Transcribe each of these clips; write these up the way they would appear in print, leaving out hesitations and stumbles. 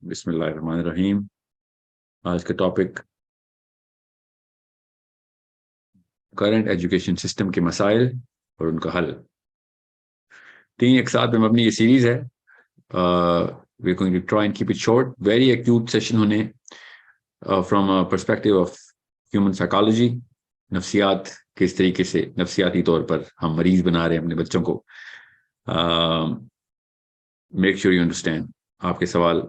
बिस्मिल्लाहिर्रहमानिर्रहीम। आज का टॉपिक करंट एजुकेशन सिस्टम के मसाइल और उनका हल। तीन एक साथ में मबनी ये सीरीज है। We going to try and keep it short, very acute session होने from perspective of human psychology, नफ्सियात, किस तरीके से नफ्सियाती तौर पर हम मरीज बना रहे हैं अपने बच्चों को। मेक श्योर यू अंडरस्टैंड, आपके सवाल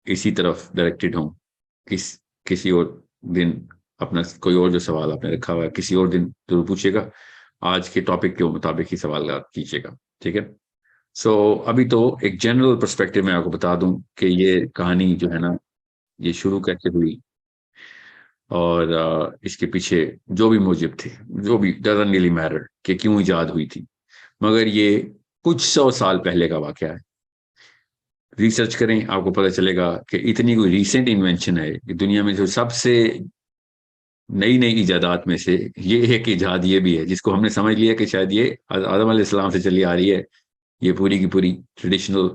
इसी तरफ डायरेक्टेड हों। किसी और दिन अपना कोई और जो सवाल आपने रखा हुआ है किसी और दिन जरूर पूछिएगा। आज के टॉपिक के मुताबिक ही सवाल कीजिएगा, ठीक है। अभी तो एक जनरल पर्सपेक्टिव में आपको बता दूं कि ये कहानी जो है ना, ये शुरू कैसे हुई और इसके पीछे जो भी मूजिब थे, जो भी डजंट रियली मैटर कि क्यों इजाद हुई थी, मगर ये कुछ 100 साल पहले का वाकया है। रिसर्च करें, आपको पता चलेगा कि इतनी कोई रिसेंट इन्वेंशन है कि दुनिया में जो सबसे नई नई इजादात में से ये एक इजाद ये भी है जिसको हमने समझ लिया कि शायद ये आदम अलैहिस्सलाम से चली आ रही है। ये पूरी की पूरी ट्रेडिशनल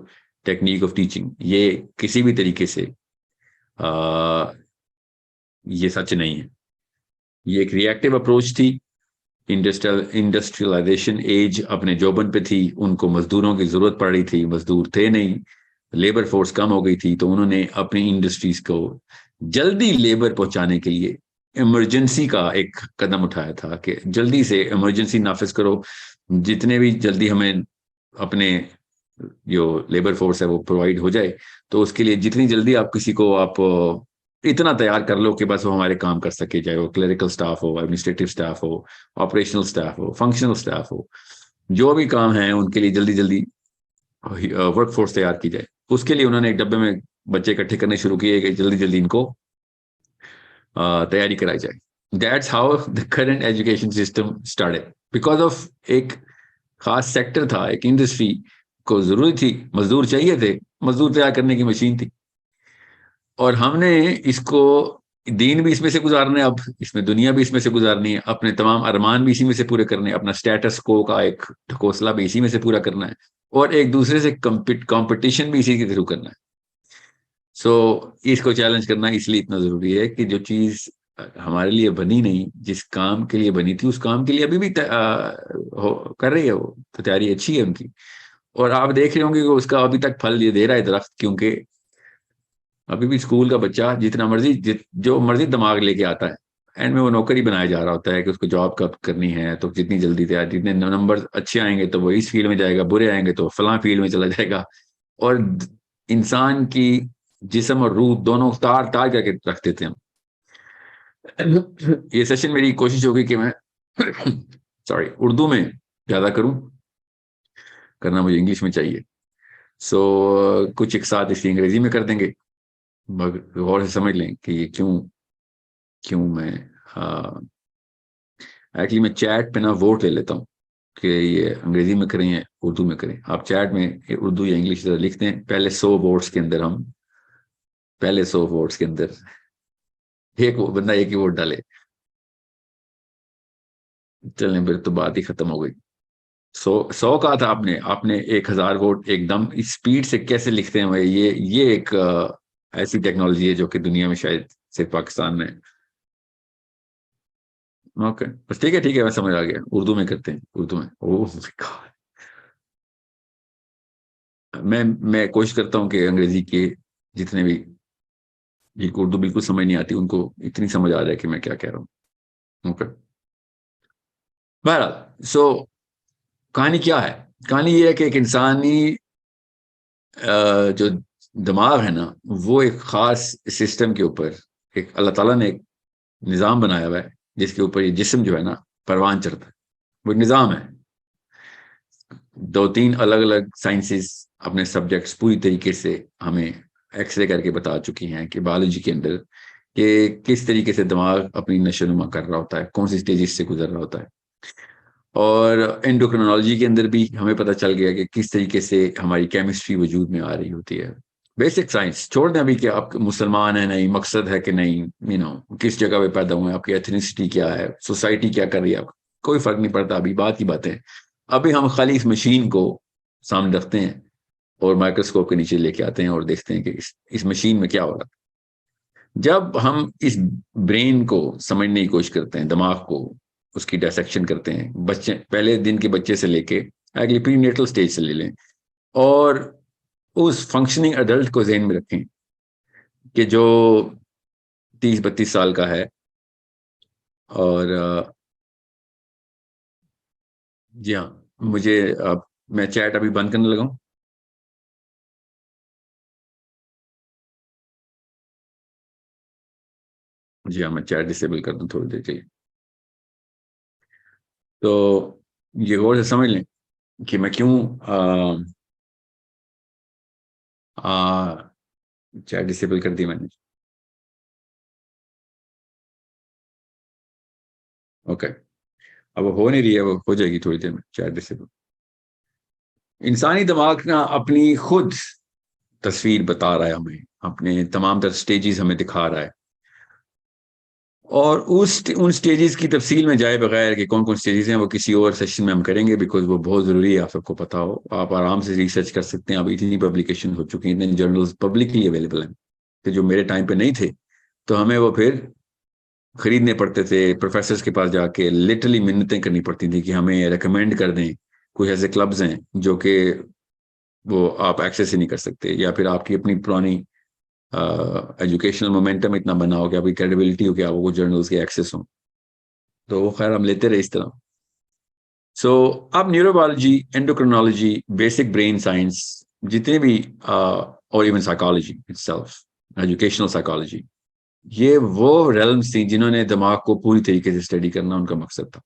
टेक्निक ऑफ टीचिंग, ये किसी भी तरीके से ये सच नहीं है। ये एक रिएक्टिव अप्रोच थी। इंडस्ट्रियलाइजेशन एज अपने जोबन पे थी, उनको मजदूरों की जरूरत पड़ रही थी, मजदूर थे नहीं, लेबर फोर्स कम हो गई थी, तो उन्होंने अपनी इंडस्ट्रीज को जल्दी लेबर पहुंचाने के लिए इमरजेंसी का एक कदम उठाया था कि जल्दी से इमरजेंसी नाफिज करो, जितने भी जल्दी हमें अपने जो लेबर फोर्स है वो प्रोवाइड हो जाए, तो उसके लिए जितनी जल्दी आप किसी को आप इतना तैयार कर लो कि बस वो हमारे काम कर सके, चाहे वो क्लरिकल स्टाफ हो, एडमिनिस्ट्रेटिव स्टाफ हो, ऑपरेशनल स्टाफ हो, फंक्शनल स्टाफ हो, जो भी काम है उनके लिए जल्दी जल्दी वर्क फोर्स तैयार की जाए। उसके लिए उन्होंने एक डब्बे में बच्चे इकट्ठे करने शुरू किए कि जल्दी जल्दी इनको तैयारी कराई जाए। That's how the current education system started, because of एक खास सेक्टर था, एक इंडस्ट्री को जरूरत थी, मजदूर चाहिए थे, मजदूर तैयार करने की मशीन थी। और हमने इसको दीन भी इसमें से गुजारना है, अब इसमें दुनिया भी इसमें से गुजारनी है, अपने तमाम अरमान भी इसी में से पूरे करने हैं, अपना स्टेटस को का एक ढकोसला भी इसी में से पूरा करना है, और एक दूसरे से कंपटीशन भी इसी के थ्रू करना है। इसको चैलेंज करना इसलिए इतना जरूरी है कि जो चीज हमारे लिए बनी नहीं, जिस काम के लिए बनी थी, उस काम के लिए अभी भी कर रही है वो, तो तैयारी अच्छी है उनकी। और आप देख रहे होंगे कि उसका अभी तक फल ये दे रहा है दरख्त, क्योंकि अभी भी स्कूल का बच्चा जितना मर्जी जो मर्जी दिमाग लेके आता है, एंड में वो नौकरी बनाया जा रहा होता है कि उसको जॉब कब करनी है, तो जितनी जल्दी तैयार, जितने नंबर अच्छे आएंगे तो वो इस फील्ड में जाएगा, बुरे आएंगे तो फलां फील्ड में चला जाएगा। और इंसान की जिस्म और रूह दोनों तार तार करके रख देते हैं हम। ये सेशन मेरी कोशिश होगी कि मैं सॉरी उर्दू में ज्यादा करूं, करना मुझे इंग्लिश में चाहिए। कुछ एक साथ इसकी अंग्रेजी में कर देंगे, मगर गौर से समझ लें कि ये क्यों क्यों मैं एक्चुअली मैं चैट पे ना वोट ले लेता हूँ कि ये अंग्रेजी में करें या उर्दू में करें। आप चैट में उर्दू या इंग्लिश लिखते हैं, पहले 100 वोट्स के अंदर एक बंदा एक ही वोट डाले, चलें फिर तो बात ही खत्म हो गई। 100 कहा था आपने, आपने 1000 वोट एकदम इस स्पीड से कैसे लिखते हैं भाई? ये एक ऐसी टेक्नोलॉजी है जो कि दुनिया में शायद सिर्फ पाकिस्तान में। ओके, बस ठीक है ठीक है, मैं समझ आ गया, उर्दू में करते हैं, उर्दू में। ओह माय गॉड, मैं कोशिश करता हूँ कि अंग्रेजी के जितने भी, जिनको उर्दू बिल्कुल समझ नहीं आती, उनको इतनी समझ आ जाए कि मैं क्या कह रहा हूँ। ओके, बहरहाल कहानी क्या है? कहानी ये है कि एक इंसानी जो दिमाग है ना, वो एक खास सिस्टम के ऊपर, एक अल्लाह ताला ने एक निज़ाम बनाया हुआ है जिसके ऊपर ये जिस्म जो है ना परवान चढ़ता है। वो निज़ाम है। 2-3 अलग अलग साइंसेस अपने सब्जेक्ट्स पूरी तरीके से हमें एक्सरे करके बता चुकी हैं कि बायोलॉजी के अंदर कि किस तरीके से दिमाग अपनी नशोनुमा कर रहा होता है, कौन सी स्टेजेस से गुजर रहा होता है। और एंडोक्रिनोलॉजी के अंदर भी हमें पता चल गया कि किस तरीके से हमारी केमिस्ट्री वजूद में आ रही होती है। बेसिक साइंस छोड़ दें अभी कि आप मुसलमान है नहीं, मकसद है कि नहीं, किस जगह पे पैदा हुए, आपकी एथनिसिटी क्या है, सोसाइटी क्या कर रही है, कोई फर्क नहीं पड़ता, अभी बात की बातें। अभी हम खाली इस मशीन को सामने रखते हैं और माइक्रोस्कोप के नीचे लेके आते हैं और देखते हैं कि इस मशीन में क्या हो रहा है। जब हम इस ब्रेन को समझने की कोशिश करते हैं, दिमाग को उसकी डायसेक्शन करते हैं, बच्चे पहले दिन के बच्चे से लेके अगले प्रीनेटल स्टेज से ले लें और उस फंक्शनिंग अडल्ट को ज़हन में रखें कि जो 30-32 साल का है और जी हाँ, मुझे मैं चैट अभी बंद करने लगा हूँ। जी हाँ, मैं चैट डिसेबल कर दूँ थोड़ी देर के लिए। तो ये गौर से समझ लें कि मैं क्यों चैट डिसेबल कर दी मैंने। ओके, अब वो हो नहीं रही है, वो हो जाएगी थोड़ी देर में चैट डिसेबल। इंसानी दिमाग ना अपनी खुद तस्वीर बता रहा है हमें, अपने तमाम तर स्टेजेस हमें दिखा रहा है, और उन स्टेजेस की तफसील में जाए बगैर कि कौन कौन स्टेजेस हैं, वो किसी और सेशन में हम करेंगे, बिकॉज वो बहुत ज़रूरी है आप सबको पता हो। आप आराम से रिसर्च कर सकते हैं, अब इतनी पब्लिकेशन हो चुकी हैं, इतने जर्नल्स पब्लिकली अवेलेबल हैं कि जो मेरे टाइम पे नहीं थे, तो हमें वो फिर खरीदने पड़ते थे, प्रोफेसर्स के पास जाके लिटरली मिन्नतें करनी पड़ती थी कि हमें रिकमेंड कर दें। कुछ ऐसे क्लब्स हैं जो कि वो आप एक्सेस ही नहीं कर सकते, या फिर आपकी अपनी पुरानी एजुकेशनल मोमेंटम इतना बना हो कि आपकी क्रेडिबिलिटी हो कि आप वो जर्नल्स के एक्सेस हो। तो वो खैर हम लेते रहे इस तरह। सो अब neurobiology, endocrinology, basic brain science, जितने भी और even psychology itself, educational psychology, ये वो रेल्म्स थी जिन्होंने दिमाग को पूरी तरीके से स्टडी करना उनका मकसद था।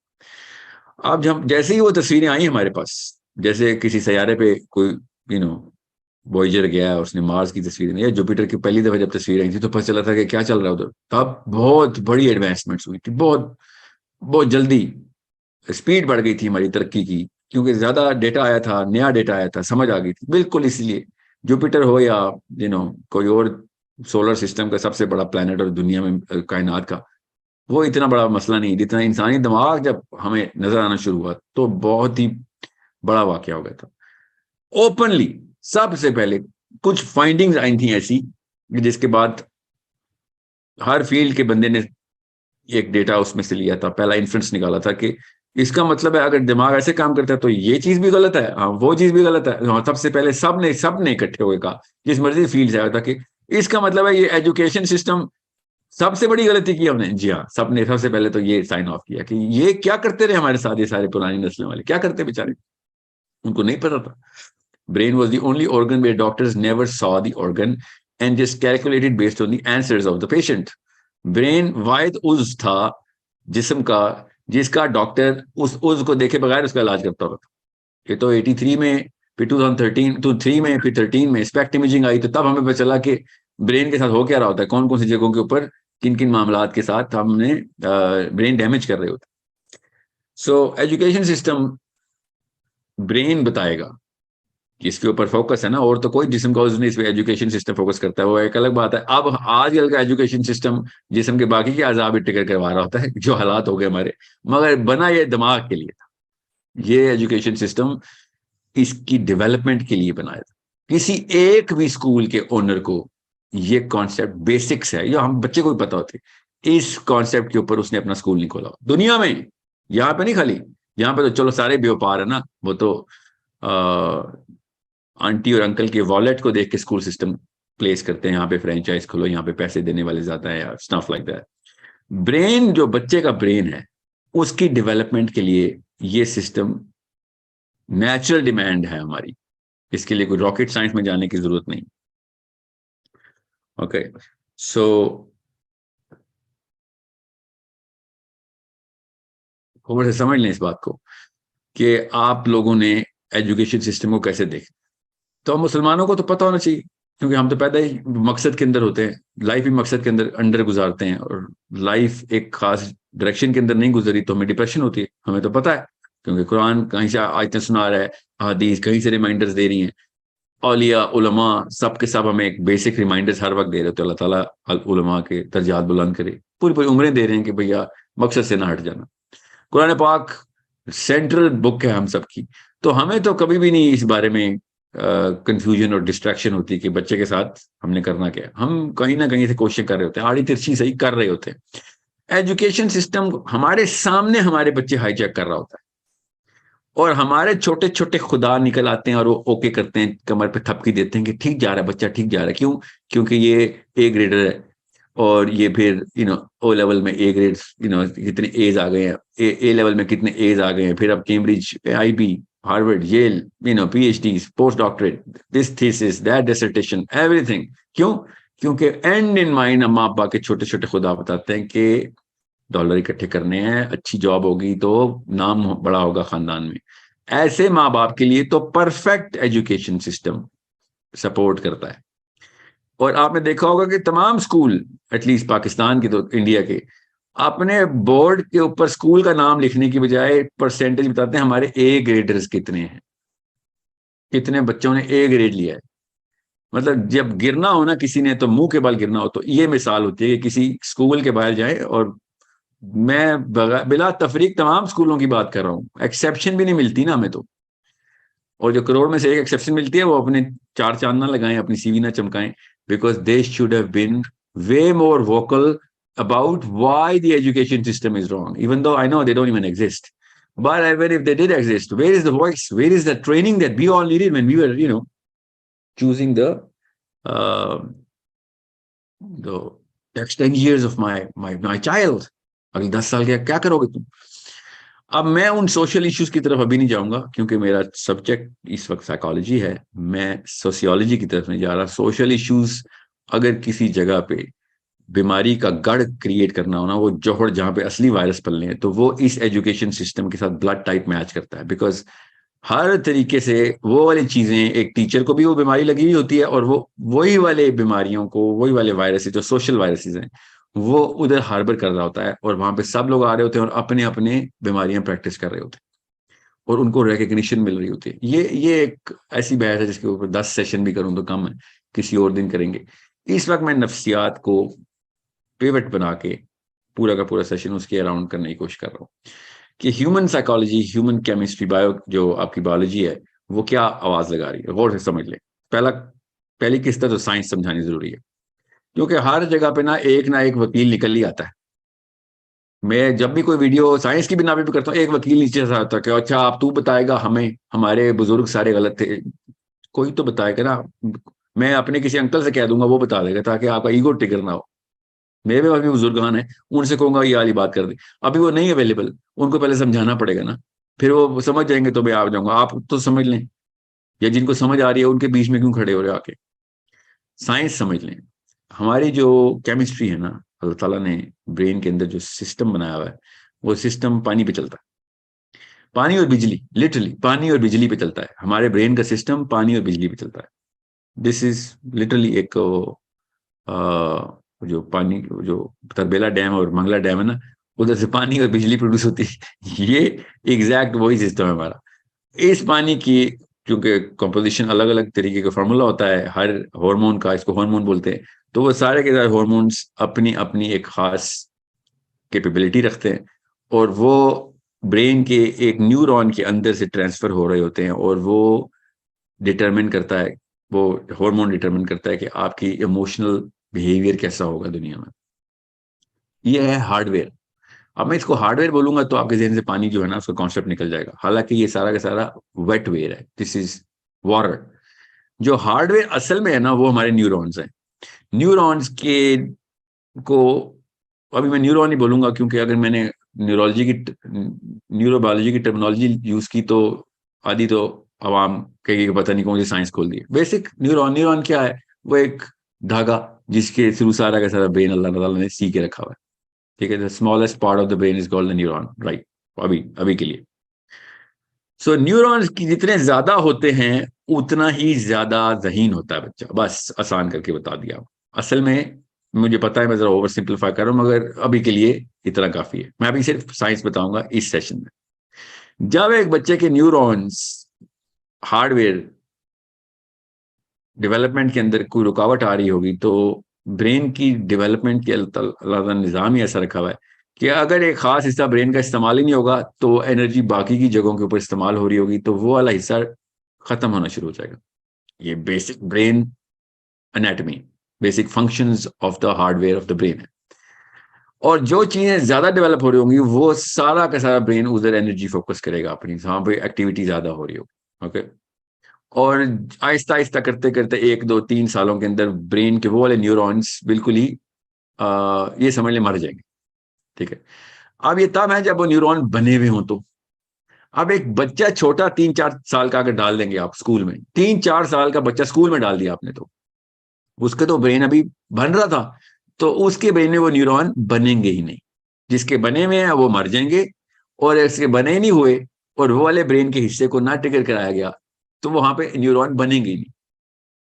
अब जब जैसे ही वो तस्वीरें आई हमारे पास, जैसे किसी सैयारे पे कोई यू नो वॉयेजर गया, उसने मार्स की तस्वीरें या जुपिटर की पहली दफा जब तस्वीर आई थी, तो पता चला था कि क्या चल रहा है उधर। तब बहुत बड़ी एडवांसमेंट्स हुई थी, बहुत बहुत जल्दी स्पीड बढ़ गई थी हमारी तरक्की की, क्योंकि ज्यादा डेटा आया था, नया डेटा आया था, समझ आ गई थी बिल्कुल। इसलिए जुपिटर हो या कोई और सोलर सिस्टम का सबसे बड़ा प्लैनेट और दुनिया में कायनात का, वो इतना बड़ा मसला नहीं, जितना इंसानी दिमाग जब हमें नजर आना शुरू हुआ तो बहुत ही बड़ा वाकया हो गया था। ओपनली सबसे पहले कुछ फाइंडिंग्स आई थी ऐसी, जिसके बाद हर फील्ड के बंदे ने एक डेटा उसमें से लिया था, पहला इन्फ्रेंस निकाला था कि इसका मतलब है अगर दिमाग ऐसे काम करता है तो ये चीज भी गलत है, हाँ वो चीज भी गलत है। हाँ, सबसे पहले सबने इकट्ठे हुए कहा, जिस मर्जी फील्ड से आया था, कि इसका मतलब है ये एजुकेशन सिस्टम सबसे बड़ी गलती की हमने। जी हाँ, सबने सबसे पहले तो ये साइन ऑफ किया कि ये क्या करते रहे हमारे साथ, ये सारे पुरानी नस्लों वाले क्या करते बेचारे, उनको नहीं पता था। Brain was the only organ where doctors never saw the organ and just calculated based on the answers of the patient. Brain वाहिद उज था जिस्म का जिसका डॉक्टर उस उज को देखे बगैर उसका इलाज करता होता। ये तो 83 में, फिर 2013 तो 3 में, फिर 13 में स्पेक्ट इमेजिंग आई, तो तब हमें पता चला कि ब्रेन के साथ हो क्या रहा होता है, कौन कौन सी जगहों के ऊपर किन किन मामलात के साथ हमने ब्रेन डैमेज कर रहे होते। सो एजुकेशन सिस्टम ब्रेन बताएगा कि इसके ऊपर फोकस है ना, और तो कोई जिस्म का उस नहीं, इस पे एजुकेशन सिस्टम फोकस करता है, वो एक अलग बात है। अब आजकल का एजुकेशन सिस्टम जिस्म के बाकी के अज़ा भी टिकर करवा रहा होता है, जो हालात हो गए हमारे, मगर बना ये दिमाग के लिए था। ये एजुकेशन सिस्टम इसकी डेवलपमेंट के लिए बनाया था। किसी एक भी स्कूल के ओनर को ये कॉन्सेप्ट बेसिक्स है, ये हम बच्चे को भी पता होते, इस कॉन्सेप्ट के ऊपर उसने अपना स्कूल नहीं खोला दुनिया में। यहाँ पे नहीं खाली, यहाँ पे तो चलो सारे व्यापार है ना, वो तो आंटी और अंकल के वॉलेट को देख के स्कूल सिस्टम प्लेस करते हैं, यहाँ पे फ्रेंचाइज खोलो, यहाँ पे पैसे देने वाले ज्यादा है, या स्टफ लाइक दैट। ब्रेन जो बच्चे का ब्रेन है, उसकी डेवलपमेंट के लिए ये सिस्टम नेचुरल डिमांड है हमारी, इसके लिए कोई रॉकेट साइंस में जाने की जरूरत नहीं। ओके, सो थोड़ा से समझ लें इस बात को कि आप लोगों ने एजुकेशन सिस्टम को कैसे देख। तो हम मुसलमानों को तो पता होना चाहिए, क्योंकि हम तो पैदा ही मकसद के अंदर होते हैं, लाइफ ही मकसद के अंदर अंडर गुजारते हैं, और लाइफ एक खास डायरेक्शन के अंदर नहीं गुजरी तो हमें डिप्रेशन होती है, हमें तो पता है, क्योंकि कुरान कहीं से आयतें सुना रहा है, हदीस कहीं से रिमाइंडर्स दे रही हैं, औलिया उलमा सब के सब हमें एक बेसिक रिमाइंडर्स हर वक्त दे रहे हो, तो अल्लाह ताला उलमा के दर्जात बुलंद करे, पूरी पूरी उम्रें दे रहे हैं कि भैया मकसद से ना हट जाना। कुरान पाक सेंट्रल बुक है हम सब की, तो हमें तो कभी भी नहीं इस बारे में कंफ्यूजन और डिस्ट्रैक्शन होती है कि बच्चे के साथ हमने करना क्या है। हम कहीं ना कहीं से कोशिश कर रहे होते हैं, आड़ी तिरछी सही कर रहे होते हैं। एजुकेशन सिस्टम हमारे सामने हमारे बच्चे हाईजैक कर रहा होता है, और हमारे छोटे छोटे खुदा निकल आते हैं और वो ओके करते हैं, कमर पे थपकी देते हैं कि ठीक जा रहा है बच्चा, ठीक जा रहा है। क्यों? क्योंकि ये ए ग्रेडर है, और ये फिर ओ लेवल में ए ग्रेड, कितने एज आ गए हैं, ए लेवल में कितने एज आ गए हैं, फिर अब Cambridge, IB, Harvard, Yale, PhD, post doctorate, this thesis, that dissertation, everything. क्यों? क्योंकि एंड इन माइंड माँ बाप के छोटे छोटे खुदा बताते हैं कि डॉलर इकट्ठे करने हैं, अच्छी जॉब होगी तो नाम बड़ा होगा खानदान में। ऐसे माँ बाप के लिए तो परफेक्ट एजुकेशन सिस्टम सपोर्ट करता है। और आपने देखा होगा कि तमाम स्कूल, एटलीस्ट पाकिस्तान के तो इंडिया के, अपने बोर्ड के ऊपर स्कूल का नाम लिखने की बजाय परसेंटेज बताते हैं हमारे ए ग्रेडर्स कितने हैं, कितने बच्चों ने ए ग्रेड लिया है। मतलब जब गिरना हो ना किसी ने, तो मुंह के बल गिरना हो, तो ये मिसाल होती है कि किसी स्कूल के बाहर जाए, और मैं बिला तफरीक तमाम स्कूलों की बात कर रहा हूं, एक्सेप्शन भी नहीं मिलती ना हमें तो। और जो करोड़ में से एक एक्सेप्शन मिलती है, वो अपने चार चांद ना लगाएं, अपनी सीवी ना चमकाएं, because they should have been way more vocal about why the education system is wrong, even though I know they don't even exist. But even if they did exist, where is the voice? Where is the training that we all needed when we were, choosing uh, the next 10 years of my child? अगले 10 साल क्या करोगे तुम? अब मैं उन social issues की तरफ अभी नहीं जाऊंगा, क्योंकि मेरा सब्जेक्ट इस वक्त साइकोलॉजी है। मैं सोशियोलॉजी की तरफ नहीं जा रहा। सोशल इश्यूज, अगर किसी जगह पे बीमारी का गढ़ क्रिएट करना हो ना, वो जोहर जहां पे असली वायरस पलने हैं, तो वो इस एजुकेशन सिस्टम के साथ ब्लड टाइप मैच करता है। बिकॉज हर तरीके से वो वाली चीजें, एक टीचर को भी वो बीमारी लगी हुई होती है, और वो वही वाले बीमारियों को, वही वाले वायरसेस जो सोशल वायरसेस हैं, वो उधर हार्बर कर रहा होता है, और वहां पे सब लोग आ रहे होते हैं और अपने अपने बीमारियां प्रैक्टिस कर रहे होते हैं, और उनको रिकग्निशन मिल रही होती है। ये एक ऐसी बहस है जिसके ऊपर 10 सेशन भी करूं तो कम है, किसी और दिन करेंगे। इस वक्त मैं नफ्सियात को पिवट बना के पूरा का पूरा सेशन उसके अराउंड करने की कोशिश कर रहा हूँ कि human psychology, human chemistry, bio जो आपकी बायोलॉजी है, वो क्या आवाज लगा रही है, गौर से समझ ले। पहली किस्त तो साइंस समझानी जरूरी है, क्योंकि हर जगह पे ना एक वकील निकल ही आता है। मैं जब भी कोई वीडियो साइंस की भी नाम भी करता हूँ, एक वकील नीचे से आता है कि अच्छा आप तू बताएगा हमें, हमारे बुजुर्ग सारे गलत थे। कोई तो बताएगा ना। मैं अपने किसी अंकल से कह दूंगा, वो बता देगा, ताकि आपका ईगो ट्रिगर ना हो। मेरे पास भी बुजुर्गान है, उनसे कहूंगा ये वाली बात कर दे। अभी वो नहीं अवेलेबल, उनको पहले समझाना पड़ेगा ना, फिर वो समझ जाएंगे तो मैं आ जाऊंगा। आप तो समझ लें, या जिनको समझ आ रही है उनके बीच में क्यों खड़े हो रहे हो आके। साइंस समझ लें। हमारी जो केमिस्ट्री है ना, अल्लाह ताला ने ब्रेन के अंदर जो सिस्टम बनाया हुआ है, वो सिस्टम पानी पे चलता है। पानी और बिजली, लिटरली पानी और बिजली पे चलता है। हमारे ब्रेन का सिस्टम पानी और बिजली पे चलता है। दिस इज लिटरली एक जो पानी, जो तरबेला डैम और मंगला डैम है ना, उधर से पानी और बिजली प्रोड्यूस होती है। ये एग्जैक्ट वही सिस्टम है हमारा। इस पानी की, क्योंकि कंपोजिशन अलग अलग तरीके का फार्मूला होता है हर हार्मोन का, इसको हार्मोन बोलते हैं, तो वो सारे के सारे हार्मोन्स अपनी अपनी एक खास कैपेबिलिटी रखते हैं, और वो ब्रेन के एक न्यूरॉन के अंदर से ट्रांसफर हो रहे होते हैं, और वो डिटरमिन करता है, वो हार्मोन डिटरमिन करता है कि आपकी इमोशनल बिहेवियर कैसा होगा दुनिया में। ये है हार्डवेयर। अब मैं इसको हार्डवेयर बोलूंगा तो आपके जहन से पानी जो है ना, उसका कॉन्सेप्ट निकल जाएगा। हालांकि ये सारा का सारा वेटवेयर है, दिस इज वाटर। जो हार्डवेयर असल में है ना, वो हमारे न्यूरॉन्स हैं। न्यूरॉन्स के को अभी मैं न्यूरॉन ही बोलूंगा, क्योंकि अगर मैंने न्यूरोबायोलॉजी की टर्मिनोलॉजी यूज की तो आदि तो आवाम कहेगी कि पता नहीं कौन सी साइंस खोल दी। बेसिक न्यूरॉन, न्यूरॉन क्या है? वो एक धागा जिसके थ्रू सारा का सारा ब्रेन अल्लाह ताला ने सी के रखा हुआ है। ठीक है, the smallest part of the brain is called the neuron, right? अभी अभी के लिए। सो न्यूरॉन्स की जितने ज्यादा होते हैं, उतना ही ज्यादा जहीन होता है बच्चा। बस आसान करके बता दिया। असल में मुझे पता है मैं जरा ओवर सिंप्लीफाई कर रहा हूं, मगर अभी के लिए इतना काफी है। मैं अभी सिर्फ साइंस बताऊंगा इस सेशन में। जब एक बच्चे के न्यूरॉन्स हार्डवेयर डेवलपमेंट के अंदर कोई रुकावट आ रही होगी, तो ब्रेन की डेवलपमेंट के अल्लाह निज़ाम ही ऐसा रखा हुआ है कि अगर एक खास हिस्सा ब्रेन का इस्तेमाल ही नहीं होगा, तो एनर्जी बाकी की जगहों के ऊपर इस्तेमाल हो रही होगी, तो वो वाला हिस्सा खत्म होना शुरू हो जाएगा। ये basic brain anatomy, basic functions of the hardware of the brain है। और जो चीजें ज्यादा डेवलप हो रही होंगी वो सारा का सारा ब्रेन उधर एनर्जी फोकस करेगा अपनी, जहां पे एक्टिविटी ज्यादा हो रही होगी। ओके, और आहिस्ता आहिस्ता करते करते 1 2 3 सालों के अंदर ब्रेन के वो वाले न्यूरॉन्स बिल्कुल ही ये समझ ले मर जाएंगे। ठीक है, अब ये तब है जब वो न्यूरॉन बने हुए हों। तो अब एक बच्चा छोटा 3 4 साल का अगर डाल देंगे आप स्कूल में, 3 4 साल का बच्चा स्कूल में डाल दिया आपने, तो उसके तो ब्रेन अभी बन रहा था, तो उसके ब्रेन में वो न्यूरॉन बनेंगे ही नहीं। जिसके बने हुए हैं वो मर जाएंगे, और इसके बने नहीं हुए और वो वाले ब्रेन के हिस्से को ना ट्रिगर कराया गया तो वहां पे न्यूरॉन बनेंगे ही नहीं।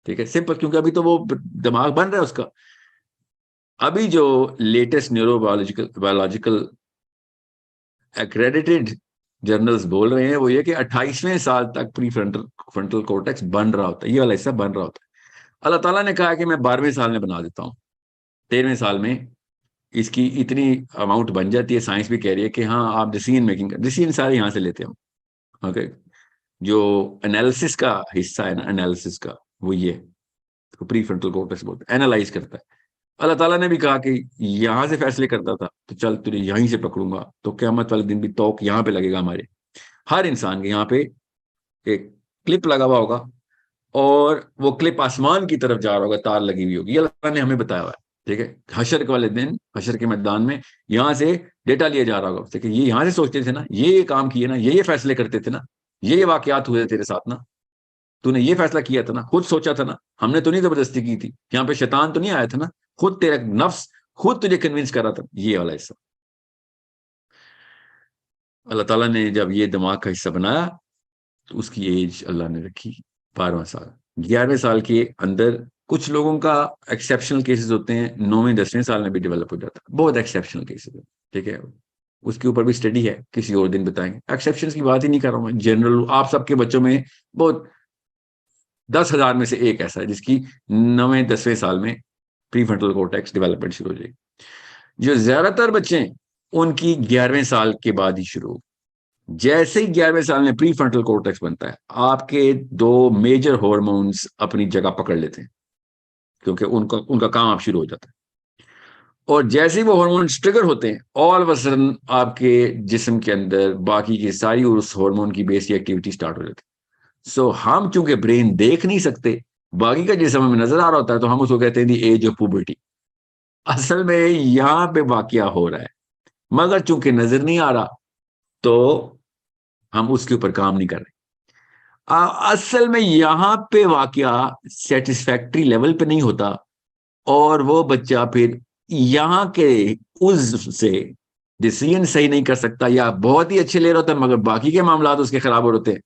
ठीक है, सिंपल, क्योंकि अभी तो वो दिमाग बन रहा है उसका। अभी जो latest neurobiological biological accredited journals बोल रहे हैं वो ये कि 28वें साल तक प्री फ्रंटल फ्रंटल कोर्टेक्स बन रहा होता है, ये वाला हिस्सा बन रहा होता है। अल्लाह ताला ने कहा कि मैं 12वें साल में बना देता हूँ, 13वें साल में इसकी इतनी अमाउंट बन जाती है। साइंस भी कह रही है कि हाँ आप डिसीजन मेकिंग, डिसीजन सारे यहाँ से लेते हैं। ओके, जो एनालिसिस का हिस्सा है ना, एनालिसिस का, वो ये तो प्री फ्रंटल कोर्टेक्स बोलते हैं, एनालाइज करता है। अल्लाह ताला ने भी कहा कि यहां से फैसले करता था तो चल तुझे यहीं से पकड़ूंगा, तो क़यामत वाले दिन भी तौक यहाँ पे लगेगा। हमारे हर इंसान के यहाँ पे एक क्लिप लगा हुआ होगा, और वो क्लिप आसमान की तरफ जा रहा होगा, तार लगी हुई होगी। अल्लाह ने हमें बताया हुआ है। ठीक है, हशर के वाले दिन, हशर के मैदान में यहाँ से डेटा लिया जा रहा होगा उससे कि ये यहाँ से सोचते थे ना, ये काम किए ना, ये फैसले करते थे ना, ये वाकयात हुए तेरे साथ ना, तूने ये फैसला किया था ना, खुद सोचा था ना, हमने तो नहीं जबरदस्ती की थी, यहाँ पे शैतान तो नहीं आया था ना, खुद तेरा नफ्स खुद तुझे कन्विंस कर रहा था। ये वाला हिस्सा अल्लाह ताला ने जब ये दिमाग का हिस्सा बनाया तो उसकी एज अल्लाह ने रखी 12वां साल। 11वें साल के अंदर कुछ लोगों का एक्सेप्शनल केसेस होते हैं, 9वें 10वें साल में भी डेवलप हो जाता है, बहुत एक्सेप्शनल केसेस है। ठीक है, उसके ऊपर भी स्टडी है, किसी और दिन बताएंगे। एक्सेप्शन की बात ही नहीं कर रहा हूँ मैं, जनरल आप सबके बच्चों में बहुत 10,000 में से एक ऐसा है जिसकी 9वें 10वें साल में प्री फ्रंटल कोर्टेक्स डेवलपमेंट शुरू हो जाएगी। जो ज्यादातर बच्चे हैं उनकी 11वें साल के बाद ही शुरू होगी। जैसे ही 11वें साल में प्री फ्रंटल कोर्टेक्स बनता है, आपके दो मेजर हॉर्मोन्स अपनी जगह पकड़ लेते हैं, क्योंकि उनका उनका काम आप शुरू हो जाता है। और जैसे ही वो हॉर्मोन्स ट्रिगर होते हैं, ऑल ऑफ अ सडन आपके जिस्म के अंदर बाकी की सारी उस हार्मोन की बेसिक एक्टिविटी स्टार्ट हो जाती है। सो हम चूंकि ब्रेन देख नहीं सकते, बाकी का जिस्म हमें नजर आ रहा होता है, तो हम उसको कहते हैं दी एज ऑफ पुबर्टी। असल में यहाँ पे वाकया हो रहा है, मगर चूंकि नजर नहीं आ रहा तो हम उसके ऊपर काम नहीं कर रहे। असल में यहाँ पे वाकया सेटिस्फैक्ट्री लेवल पे नहीं होता, और वो बच्चा फिर यहाँ के उससे डिसीजन सही नहीं कर सकता, या बहुत ही अच्छे ले रहा होता है मगर बाकी के मामला उसके खराब हो रहे हैं,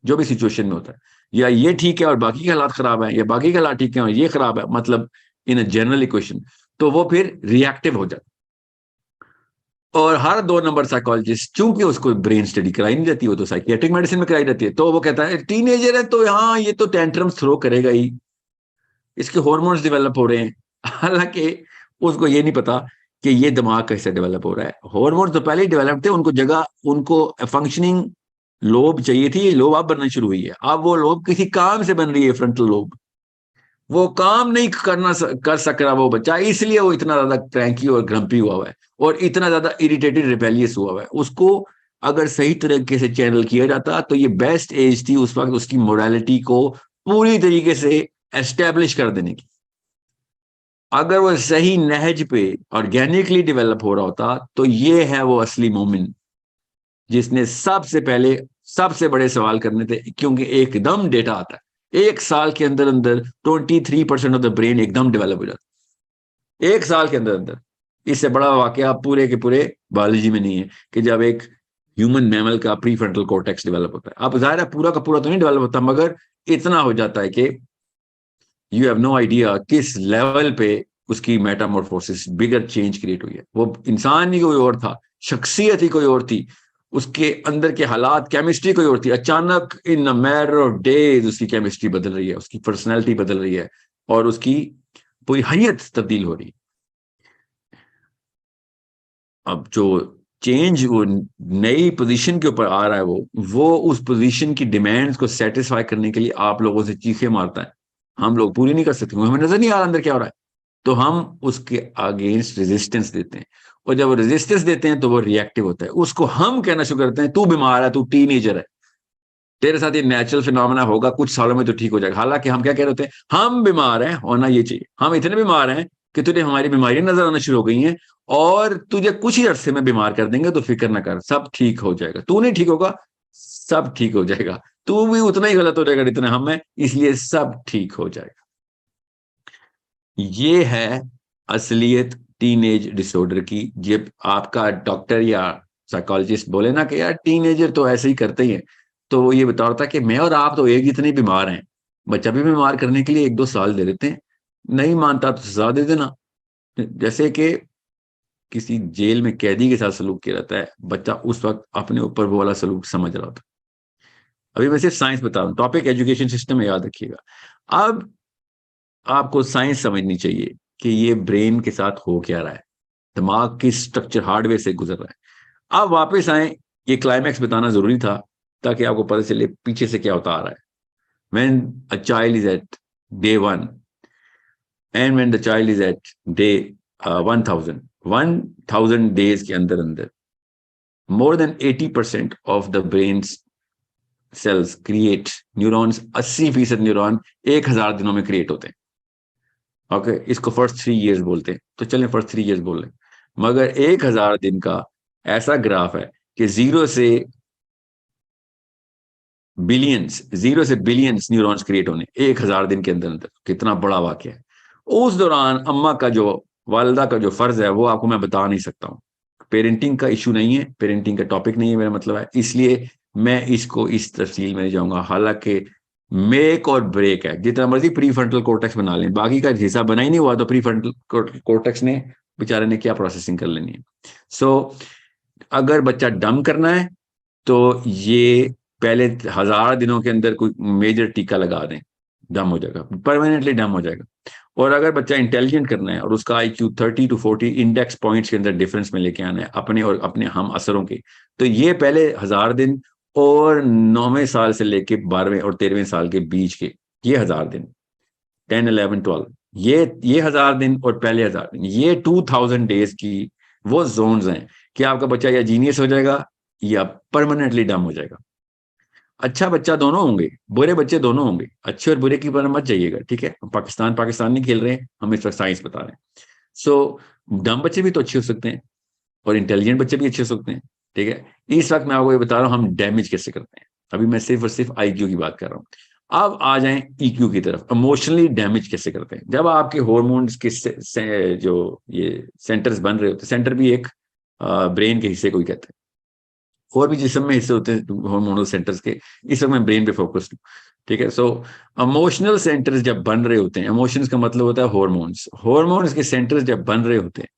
जो भी सिचुएशन में होता है। या ये ठीक है और बाकी के हालात खराब है, या बाकी के हालात ठीक है और ये खराब है, मतलब इन अ जनरल इक्वेशन, तो वो फिर रिएक्टिव हो जाता है। और हर 2 नंबर साइकोलॉजिस्ट, चूंकि उसको ब्रेन स्टडी कराई नहीं जाती, वो तो साइकियाट्रिक मेडिसिन में कराई जाती है, तो वो कहता है टीनेजर है तो हाँ ये तो टेंट्रम्स थ्रो करेगा ही, इसके हॉर्मोन्स डेवलप हो रहे हैं। हालांकि उसको ये नहीं पता कि ये दिमाग कैसे डेवलप हो रहा है। हॉर्मोन्स तो पहले ही डेवलप थे, उनको जगह, उनको फंक्शनिंग लोब चाहिए थी, लोब अब बनना शुरू हुई है। अब वो लोब किसी काम से बन रही है, फ्रंटल लोब, वो काम नहीं कर सक रहा वो बच्चा, इसलिए वो इतना ज्यादा क्रैंकी और ग्रम्पी हुआ है, और इतना ज्यादा इरिटेटेड रिबेलियस हुआ है। उसको अगर सही तरीके से चैनल किया जाता तो ये बेस्ट एज थी उस वक्त उसकी मोरालिटी को पूरी तरीके से एस्टेब्लिश कर देने की। अगर वो सही नहज पे ऑर्गेनिकली डेवलप हो रहा होता तो ये है वो असली मोमिन, जिसने सबसे पहले सबसे बड़े सवाल करने थे, क्योंकि एकदम डेटा आता है 1 साल के अंदर अंदर 23% ऑफ द ब्रेन एकदम डेवलप हो जाता है 1 साल के अंदर अंदर। इससे बड़ा वाकया पूरे के पूरे बायोलॉजी में नहीं है कि जब एक ह्यूमन मैमल का प्री फ्रंटल कॉर्टेक्स डेवलप होता है। अब जाहिर है पूरा का पूरा तो नहीं डेवलप होता, मगर इतना हो जाता है कि यू हैव नो आइडिया किस लेवल पे उसकी मेटामॉर्फोसिस, बिगर चेंज क्रिएट हुई है। वो इंसान ही कोई और था, शख्सियत ही कोई और थी, उसके अंदर के हालात, केमिस्ट्री कोई और थी। अचानक इन अ मैटर ऑफ डेज उसकी केमिस्ट्री बदल रही है, उसकी पर्सनैलिटी बदल रही है, और उसकी पूरी हैयत तब्दील हो रही है। अब जो चेंज, वो नई पोजीशन के ऊपर आ रहा है, वो उस पोजीशन की डिमांड्स को सेटिस्फाई करने के लिए आप लोगों से चीखें मारता है। हम लोग पूरी नहीं कर सकते, हमें नजर नहीं आ रहा अंदर क्या हो रहा है, तो हम उसके अगेंस्ट रेजिस्टेंस देते हैं। और जब वो रेजिस्टेंस देते हैं तो वो रिएक्टिव होता है। उसको हम कहना शुरू करते हैं, तू बीमार है, तू टीनेजर है, तेरे साथ ये नेचुरल फिनोमेना होगा, कुछ सालों में तो ठीक हो जाएगा। हालांकि हम क्या कह रहे होते हैं, हम बीमार हैं, होना ये चाहिए, हम इतने बीमार हैं कि तुझे हमारी बीमारियां नजर आना शुरू हो गई हैं, और तुझे कुछ ही अरसे में बीमार कर देंगे, तो फिक्र ना कर, सब ठीक हो जाएगा। तू नहीं ठीक होगा, सब ठीक हो जाएगा। तू भी उतना ही गलत हो जाएगा जितना हम हैं, इसलिए सब ठीक हो जाएगा। ये है असलियत टीनेज डिसऑर्डर की। जब आपका डॉक्टर या साइकोलॉजिस्ट बोले ना कि यार टीनेजर तो ऐसे ही करते ही हैं, तो वो ये बता रहा था कि मैं और आप तो एक इतने बीमार हैं, बच्चा भी बीमार करने के लिए 1-2 साल दे देते हैं, नहीं मानता तो सजा दे देना। जैसे कि किसी जेल में कैदी के साथ सलूक किया जाता है, बच्चा उस वक्त अपने ऊपर वो वाला सलूक समझ रहा होता। अभी मैं सिर्फ साइंस बता रहा हूँ, टॉपिक एजुकेशन सिस्टम में याद रखिएगा। अब आपको साइंस समझनी चाहिए कि ये ब्रेन के साथ हो क्या रहा है, दिमाग की स्ट्रक्चर हार्डवेयर से गुजर रहा है। अब वापस आए, ये क्लाइमैक्स बताना जरूरी था ताकि आपको पता चले पीछे से क्या होता आ रहा है। When a child is at day 1 and when the child is at day 1000 days के अंदर अंदर more than 80% of the brain cells create neurons, 80% neuron 1000 दिनों में क्रिएट होते हैं। ओके, इसको फर्स्ट 3 इयर्स बोलते हैं, तो चलें फर्स्ट 3 इयर्स बोल लें। मगर 1000 दिन का ऐसा ग्राफ है कि जीरो से बिलियंस न्यूरॉन्स क्रिएट होने 1000 दिन के अंदर अंदर। कितना बड़ा वाक्य है। उस दौरान अम्मा का जो, वालदा का जो फर्ज है, वो आपको मैं बता नहीं सकता हूँ। पेरेंटिंग का इशू नहीं है, पेरेंटिंग का टॉपिक नहीं है मेरा मतलब है, इसलिए मैं इसको इस तफसील में नहीं जाऊंगा। हालांकि मेक और ब्रेक है, जितना मर्जी प्री फ्रंटल कोर्टेक्स बना लें, बाकी का हिस्सा बना ही नहीं हुआ तो प्री फ्रंटल कोर्टेक्स ने बेचारे ने क्या प्रोसेसिंग कर लेनी है। सो अगर बच्चा डम करना है तो ये पहले 1000 दिनों के अंदर कोई मेजर टीका लगा दें, डम हो जाएगा, परमानेंटली डम हो जाएगा। और अगर बच्चा इंटेलिजेंट करना है और उसका IQ 30 to 40 इंडेक्स पॉइंट्स के अंदर डिफरेंस में लेके आना है अपने और अपने हम असरों के, तो ये पहले 1000 दिन और 9वें साल से लेके 12वें और 13वें साल के बीच के ये 1000 दिन, 10, 11, 12, ये 1000 दिन और पहले 1000 दिन, ये 2000 डेज की वो जोन्स हैं कि आपका बच्चा या जीनियस हो जाएगा या परमानेंटली डम हो जाएगा। अच्छा बच्चा दोनों होंगे, बुरे बच्चे दोनों होंगे, अच्छे और बुरे की पर मत जाइएगा, ठीक है। पाकिस्तान पाकिस्तान नहीं खेल रहे हैं हम, इस वक्त साइंस बता रहे हैं। सो डम बच्चे भी तो अच्छे हो सकते हैं और इंटेलिजेंट बच्चे भी अच्छे हो सकते हैं, ठीक है। इस वक्त मैं आपको ये बता रहा हूँ हम डैमेज कैसे करते हैं। अभी मैं सिर्फ और सिर्फ IQ की बात कर रहा हूँ। अब आ जाएं EQ की तरफ, इमोशनली डैमेज कैसे करते हैं। जब आपके हॉर्मोन्स के जो ये सेंटर्स बन रहे होते हैं, सेंटर भी एक ब्रेन के हिस्से को ही कहते हैं, और भी जिस्म में हिस्से होते हैं हार्मोनल सेंटर्स के, इस वक्त मैं ब्रेन पे फोकस्ड हूँ, ठीक है। सो इमोशनल सेंटर्स जब बन रहे होते हैं, इमोशंस का मतलब होता है हॉर्मोन्स, हॉर्मोन्स के सेंटर्स जब बन रहे होते हैं,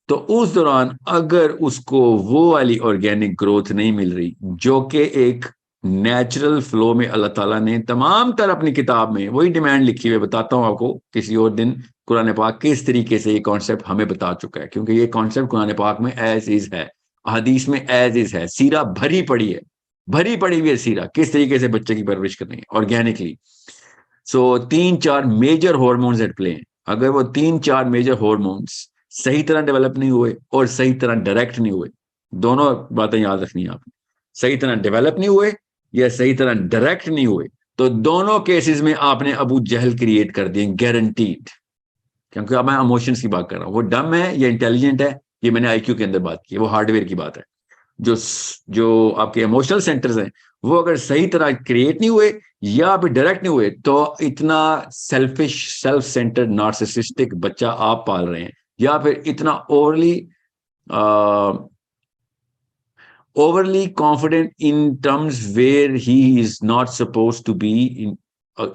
तो उस दौरान अगर उसको वो वाली ऑर्गेनिक ग्रोथ नहीं मिल रही जो कि एक नेचुरल फ्लो में अल्लाह ताला ने तमाम तर अपनी किताब में वही डिमांड लिखी हुई, बताता हूं आपको किसी और दिन कुरान पाक किस तरीके से ये कॉन्सेप्ट हमें बता चुका है, क्योंकि ये कॉन्सेप्ट कुरान पाक में एज इज है, हदीस में एज इज है, सीरा भरी पड़ी है, भरी पड़ी हुई है सीरा, किस तरीके से बच्चे की परवरिश करनी है organically. So 3-4 major hormones at play हैं। अगर वो 3-4 मेजर हॉर्मोन्स सही तरह डेवलप नहीं हुए और सही तरह डायरेक्ट नहीं हुए, दोनों बातें याद रखनी है आपने, सही तरह डेवलप नहीं हुए या सही तरह डायरेक्ट नहीं हुए, तो दोनों केसेस में आपने अबू जहल क्रिएट कर दिए गारंटीड। क्योंकि अब मैं इमोशंस की बात कर रहा हूं, वो डम है या इंटेलिजेंट है, ये मैंने IQ के अंदर बात की, वो हार्डवेयर की बात है। जो जो आपके इमोशनल सेंटर्स हैं, वो अगर सही तरह क्रिएट नहीं हुए या फिर डायरेक्ट नहीं हुए, तो इतना सेल्फिश, सेल्फ सेंटर्ड, नार्सिसिस्टिक बच्चा आप पाल रहे हैं, या फिर इतना overly confident in terms where he is not supposed to be in,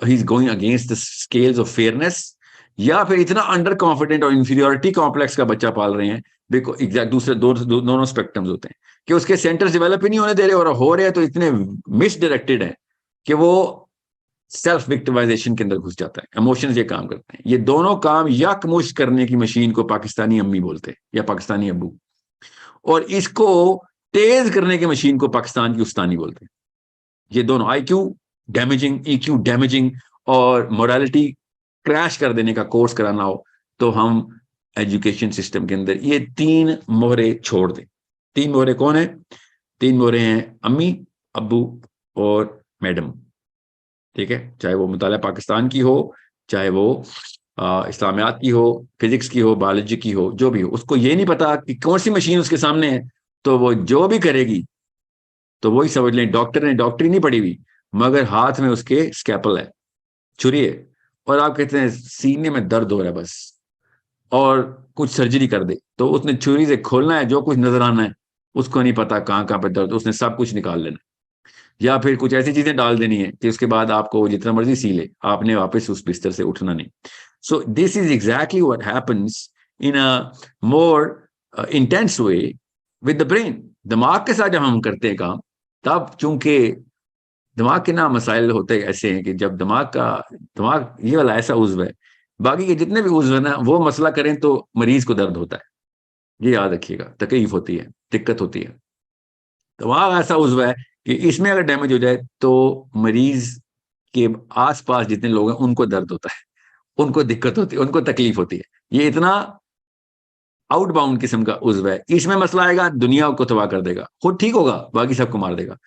he's going against the scales of fairness, या फिर इतना अंडर कॉन्फिडेंट और इंफीरियोरिटी कॉम्प्लेक्स का बच्चा पाल रहे हैं। देखो एग्जैक्ट दूसरे दोनों स्पेक्ट्रम्स होते हैं कि उसके सेंटर्स डेवलप ही नहीं होने दे रहे और हो रहे हैं तो इतने मिस डायरेक्टेड है कि वो सेल्फ विक्टिमाइजेशन के अंदर घुस जाता है। इमोशंस ये काम करते हैं, ये दोनों काम यकमुश्त करने की मशीन को पाकिस्तानी अम्मी बोलते हैं या पाकिस्तानी अब्बू। और इसको तेज करने की मशीन को पाकिस्तान की उस्तानी बोलते हैं। ये दोनों IQ डैमेजिंग, EQ डैमेजिंग और मोरालिटी क्रैश कर देने का कोर्स कराना हो तो हम एजुकेशन सिस्टम के अंदर ये 3 मोहरे छोड़ दें। 3 मोहरे कौन है? 3 मोहरे हैं अम्मी, अब्बू और मैडम। ठीक है, चाहे वो मुताला पाकिस्तान की हो, चाहे वो इस्लामियात की हो, फिजिक्स की हो, बायोलॉजी की हो, जो भी हो, उसको ये नहीं पता कि कौन सी मशीन उसके सामने है, तो वो जो भी करेगी तो वही समझ लें डॉक्टर ने डॉक्टरी नहीं पढ़ी हुई, मगर हाथ में उसके स्कैपल है, छुरी है, और आप कहते हैं सीने में दर्द हो रहा है बस, और कुछ सर्जरी कर दे, तो उसने छुरी से खोलना है, जो कुछ नजर आना है, उसको नहीं पता कहाँ कहाँ पे दर्द, उसने सब कुछ निकाल लेना, या फिर कुछ ऐसी चीजें डाल देनी है कि उसके बाद आपको जितना मर्जी सी ले, आपने वापस उस बिस्तर से उठना नहीं। सो this is exactly what happens in a more intense way with the brain. दिमाग के साथ जब हम करते हैं काम, तब चूंकि दिमाग के ना मसाइल होते ऐसे हैं कि जब दिमाग ये वाला ऐसा उज्व है, बाकी के जितने भी उज्व है ना, वो मसला करें तो मरीज को दर्द होता है। ये याद रखिएगा, तकलीफ होती है, दिक्कत होती है। दिमाग ऐसा उज्व है कि इसमें अगर डैमेज हो जाए तो मरीज के आसपास जितने लोग हैं उनको दर्द होता है, उनको दिक्कत होती है, उनको तकलीफ होती है। ये इतना आउटबाउंड किस्म का उज्व है, इसमें मसला आएगा दुनिया को तबाह कर देगा, खुद ठीक होगा बाकी सबको मार देगा।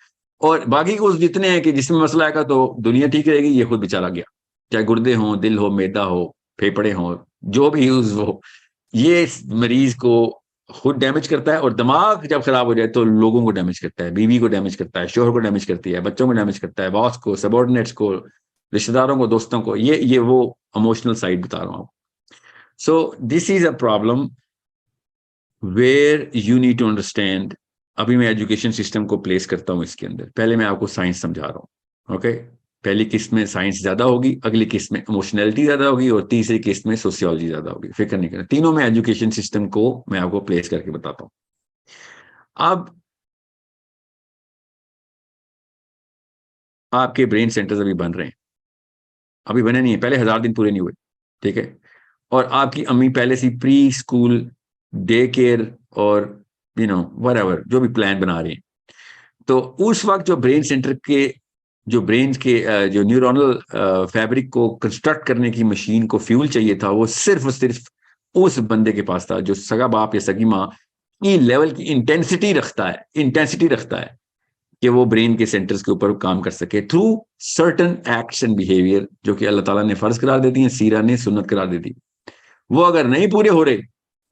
और बाकी उस जितने हैं कि जिसमें मसला आएगा तो दुनिया ठीक रहेगी, ये खुद बेचारा गया, चाहे गुर्दे हों, दिल हो, मैदा हो, फेफड़े हों, जो भी उज्व हो, ये मरीज को खुद डैमेज करता है। और दिमाग जब खराब हो जाए तो लोगों को डैमेज करता है, बीवी को डैमेज करता है, शोहर को डैमेज करती है, बच्चों को डैमेज करता है, बॉस को, सबॉर्डिनेट्स को, रिश्तेदारों को, दोस्तों को। ये वो इमोशनल साइड बता रहा हूं। So this is a problem where you need to understand. अभी मैं एजुकेशन सिस्टम को प्लेस करता हूं इसके अंदर। पहले मैं आपको साइंस समझा रहा हूं, ओके। पहली किस्त में साइंस ज्यादा होगी, अगली किस्त में इमोशनैलिटी ज्यादा होगी, और तीसरी किस्त में सोशियोलॉजी ज्यादा होगी। फिक्र नहीं करना, तीनों में एजुकेशन सिस्टम को मैं आपको प्लेस करके बताता हूं। अब आपके ब्रेन सेंटर्स अभी बन रहे हैं, अभी बने नहीं है, पहले 1000 दिन पूरे नहीं हुए, ठीक है। और आपकी अम्मी पहले से प्री स्कूल, डे केयर और व्हाटएवर जो भी प्लान बना रही हैं। तो उस वक्त जो ब्रेन सेंटर के, जो ब्रेन के जो न्यूरोनल फैब्रिक को कंस्ट्रक्ट करने की मशीन को फ्यूल चाहिए था, वो सिर्फ और सिर्फ उस बंदे के पास था जो सगा बाप या सगी माँ की लेवल की इंटेंसिटी रखता है कि वो ब्रेन के सेंटर्स के ऊपर काम कर सके through certain acts and behaviour, जो कि अल्लाह ताला ने फर्ज करार देती है, सीरा ने सुन्नत करार देती। वो अगर नहीं पूरे हो रहे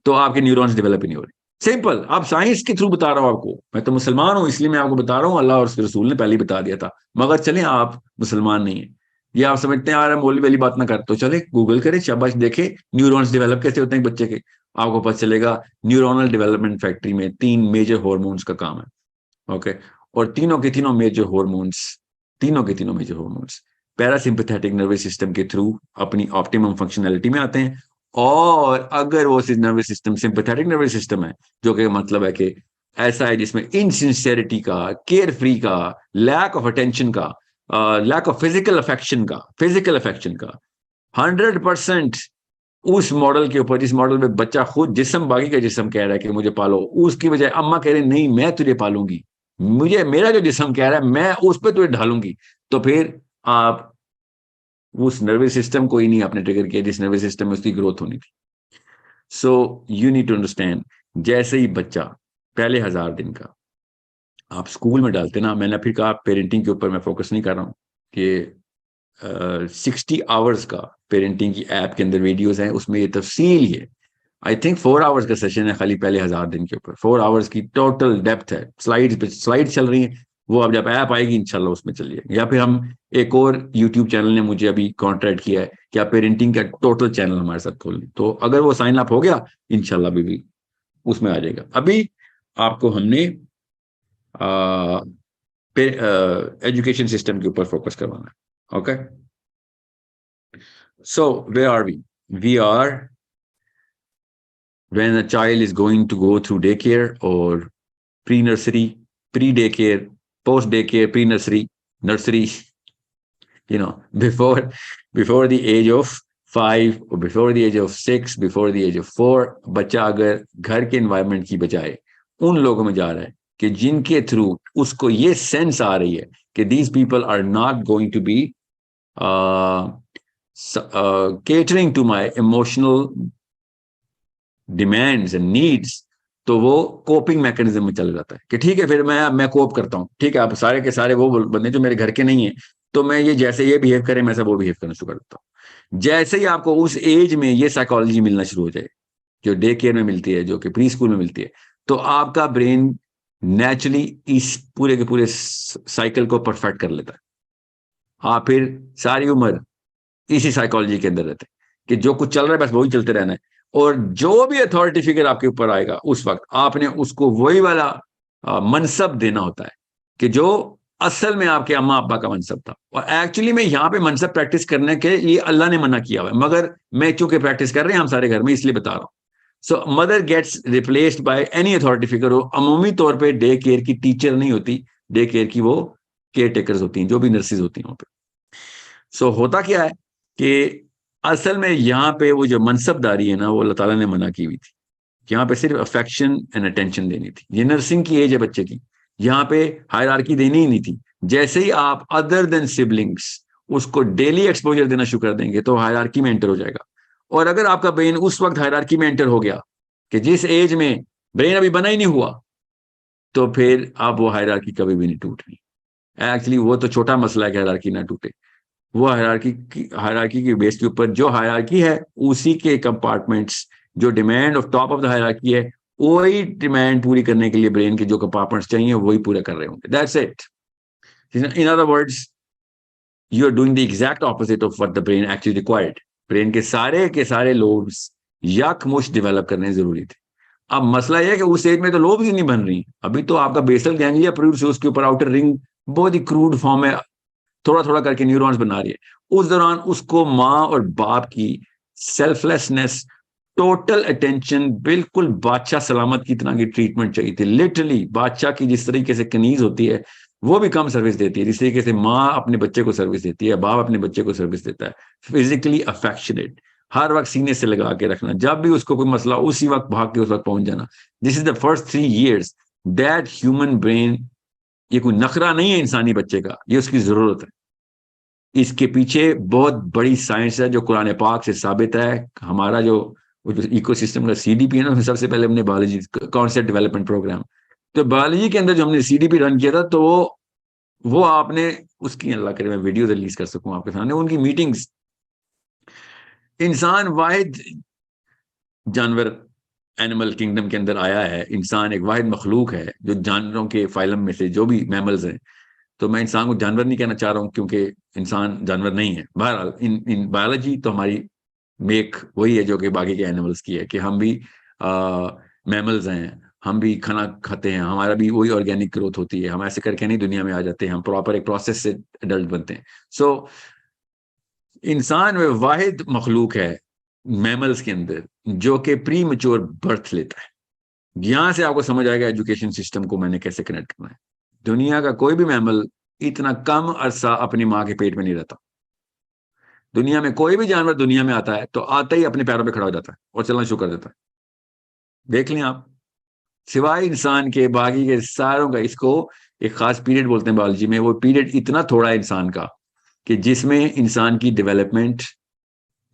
तो आपके न्यूरॉन्स डेवलप ही नहीं हो रहे। सिंपल, आप साइंस के थ्रू बता रहा हूं आपको, मैं तो मुसलमान हूं इसलिए मैं आपको बता रहा हूं, अल्लाह और उसके रसूल ने पहले ही बता दिया था। मगर चले आप मुसलमान नहीं है, ये आप समझते हैं यार मौलवी वाली बात ना कर, तो चले गूगल करें, शाबाश, देखे न्यूरॉन्स डेवलप कैसे होते हैं बच्चे के, आपको पता चलेगा न्यूरोनल डेवलपमेंट फैक्ट्री में 3 मेजर हॉर्मोन्स का काम है, ओके। और तीनों के तीनों major hormones, parasympathetic nervous system के थ्रू अपनी ऑप्टिमम फंक्शनैलिटी में आते हैं। और अगर वो nervous system sympathetic nervous system है, जो कि मतलब है कि ऐसा है जिसमें इनसिंसियरिटी का, केयर फ्री का, लैक ऑफ अटेंशन का, लैक ऑफ फिजिकल अफेक्शन का 100% उस मॉडल के ऊपर, जिस मॉडल में बच्चा खुद जिस्म, बाकी का जिस्म कह रहा है कि मुझे पालो, उसकी बजाय अम्मा कह रही नहीं मैं तुझे पालूंगी, मुझे मेरा जो जिस्म कह रहा है मैं उस पर तुझे ढालूंगी, तो फिर आप उस नर्वस सिस्टम को ही नहीं आपने ट्रिगर किया जिस नर्वस सिस्टम में उसकी ग्रोथ होनी थी। So you need to understand, जैसे ही बच्चा पहले 1000 दिन का आप स्कूल में डालते ना, मैंने फिर कहा पेरेंटिंग के ऊपर मैं फोकस नहीं कर रहा हूँ कि 60 आवर्स का पेरेंटिंग की ऐप के अंदर वीडियोस हैं, उसमें ये तफसील है। आई थिंक 4 आवर्स का सेशन है खाली पहले 1000 दिन के ऊपर, 4 आवर्स की टोटल डेप्थ है, स्लाइड चल रही है। वो अब जब ऐप आएगी इंशाल्लाह उसमें चलिए, या फिर हम एक और यूट्यूब चैनल ने मुझे अभी कॉन्ट्रैक्ट किया है कि आप पेरेंटिंग का टोटल चैनल हमारे साथ खोल लें, तो अगर वो साइन अप हो गया इंशाल्लाह भी उसमें आ जाएगा। अभी आपको हमने एजुकेशन सिस्टम के ऊपर फोकस करवाना है, okay. So where are we are when a child is going to go through daycare or pre-nursery, pre-daycare, post-daycare, pre-nursery, nursery, before the age of 5 or before the age of 6, before the age of 4, बच्चा अगर घर के environment की बजाय उन लोगों में जा रहा है कि जिनके थ्रू उसको ये सेंस आ रही है कि these people are not going to be catering to my emotional demands and needs, तो वो कोपिंग मैकेनिज्म में चल जाता है कि ठीक है फिर मैं कोप करता हूँ, ठीक है आप सारे के सारे वो बंदे जो मेरे घर के नहीं है, तो मैं ये जैसे ये बिहेव करें मैं सब वो बिहेव करना शुरू कर देता हूँ। जैसे ही आपको उस एज में ये साइकोलॉजी मिलना शुरू हो जाए, जो डे केयर में मिलती है, जो कि प्री स्कूल में मिलती है, तो आपका ब्रेन नेचुरली इस पूरे के पूरे साइकिल को परफेक्ट कर लेता है। आप फिर सारी उम्र इसी साइकोलॉजी के अंदर रहते हैं कि जो कुछ चल रहा है बस वही चलते रहना है, और जो भी अथॉरिटी फिगर आपके ऊपर आएगा उस वक्त आपने उसको वही वाला मनसब देना होता है कि जो असल में आपके अम्मा अब्बा का मनसब था। और एक्चुअली में यहाँ पे मनसब प्रैक्टिस करने के लिए अल्लाह ने मना किया हुआ है, मगर मैं चूंकि प्रैक्टिस कर रहे हैं हम सारे घर में, इसलिए बता रहा हूँ। So mother gets replaced by any authority figure. वो अमूमी तौर पर डे केयर की टीचर नहीं होती, डे केयर की वो केयर टेकर्स होती हैं, जो भी नर्सिस होती हैं वहां पे। सो होता क्या है कि असल में यहाँ पे वो जो मनसबदारी है ना, वो अल्लाह ताला ने मना की हुई थी। यहाँ पे सिर्फ अफेक्शन एंड अटेंशन देनी थी। ये नर्सिंग की एज है बच्चे की, यहाँ पे हायरार्की देनी ही नहीं थी। जैसे ही आप अदर देन सिबलिंग्स उसको डेली एक्सपोजर देना शुरू कर देंगे तो हायरार्की में एंटर हो जाएगा। और अगर आपका ब्रेन उस वक्त हायरार्की में एंटर हो गया कि जिस एज में ब्रेन अभी बना ही नहीं हुआ, तो फिर आप वो हायरार्की कभी भी नहीं टूटनी। एक्चुअली वो तो छोटा मसला है कि हायरार्की ना टूटे, वो हायरार्की की बेस के ऊपर जो हायरार्की है उसी के कंपार्टमेंट्स, जो demand of top of the hierarchy है वही डिमांड पूरी करने के लिए ब्रेन के जो कंपार्टमेंट्स चाहिए वही पूरा कर रहे होंगे। That's it. In other words, you are doing the exact opposite of what the brain actually required. Brain के सारे लोब्स यकमुश्त डेवलप करने जरूरी थे। अब मसला यह है कि उस एज में तो लोब्स ही नहीं बन रही, अभी तो आपका बेसल गैंग्लिया प्रोड्यूस है, उसके ऊपर आउटर रिंग बहुत ही क्रूड फॉर्म में थोड़ा थोड़ा करके न्यूरॉन्स बना रही है। उस दौरान उसको माँ और बाप की सेल्फलेसनेस, टोटल अटेंशन, बिल्कुल बादशाह सलामत की तरह की ट्रीटमेंट चाहिए थी। लिटरली बादशाह की जिस तरीके से कनीज होती है वो भी कम सर्विस देती है, जिस तरीके से माँ अपने बच्चे को सर्विस देती है, बाप अपने बच्चे को सर्विस देता है। फिजिकली अफेक्शनेट, हर वक्त सीने से लगा के रखना, जब भी उसको कोई मसला उसी वक्त भाग के उस वक्त पहुंच जाना। This is the first 3 years that human brain, ये कोई नखरा नहीं है इंसानी बच्चे का, ये उसकी जरूरत है। इसके पीछे बहुत बड़ी साइंस है जो कुरान पाक से साबित है। हमारा जो इकोसिस्टम का सीडीपी है ना, सबसे पहले हमने बायोलॉजी कॉन्सेप्ट डेवलपमेंट प्रोग्राम, तो बायोलॉजी के अंदर जो हमने सीडीपी रन किया था, तो वो आपने उसकी, अल्लाह करे मैं वीडियो रिलीज कर सकूं आपके सामने, उनकी मीटिंग्स। इंसान वाहिद जानवर एनिमल किंगडम के अंदर आया है, इंसान एक वाहिद मखलूक है जो जानवरों के फाइलम में से जो भी मैमल्स हैं, तो मैं इंसान को जानवर नहीं कहना चाह रहा हूं क्योंकि इंसान जानवर नहीं है। बहरहाल इन इन बायोलॉजी तो हमारी मेक वही है जो कि बाकी के एनिमल्स की है कि हम भी मैमल्स हैं, हम भी खाना खाते हैं, हमारा भी वही ऑर्गेनिक ग्रोथ होती है, हम ऐसे करके नहीं दुनिया में आ जाते हैं, हम प्रॉपर एक प्रोसेस से एडल्ट बनते हैं। सो इंसान में वाहिद मखलूक है मैमल्स के अंदर जो कि प्री मेच्योर बर्थ लेता है। यहां से आपको समझ आएगा एजुकेशन सिस्टम को मैंने कैसे कनेक्ट करना है। दुनिया का कोई भी मैमल इतना कम अरसा अपनी माँ के पेट में नहीं रहता। दुनिया में कोई भी जानवर दुनिया में आता है तो आते ही अपने पैरों पे खड़ा हो जाता है और चलना शुरू कर देता है। देख लें आप, सिवाय इंसान के बाकी के सारों का, इसको एक खास पीरियड बोलते हैं बायोलॉजी में, वो पीरियड इतना थोड़ा है इंसान का कि जिसमें इंसान की डेवलपमेंट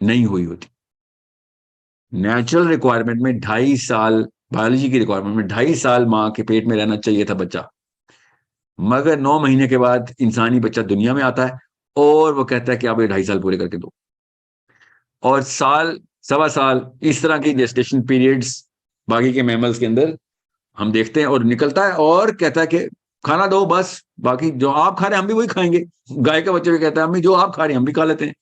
नहीं हुई होती। नेचुरल रिक्वायरमेंट में 2.5 साल, बायोलॉजी की रिक्वायरमेंट में 2.5 साल माँ के पेट में रहना चाहिए था बच्चा, मगर 9 महीने के बाद इंसानी बच्चा दुनिया में आता है और वो कहता है कि आप ये 2.5 साल पूरे करके दो। और साल, सवा साल, इस तरह की जेस्टेशन पीरियड्स बाकी के मैमल्स के अंदर हम देखते हैं, और निकलता है और कहता है कि खाना दो बस, बाकी जो आप खा रहे हैं हम भी वही खाएंगे। गाय का बच्चा भी कहता है अम्मी जो आप खा रहे हैं हम भी खा लेते हैं।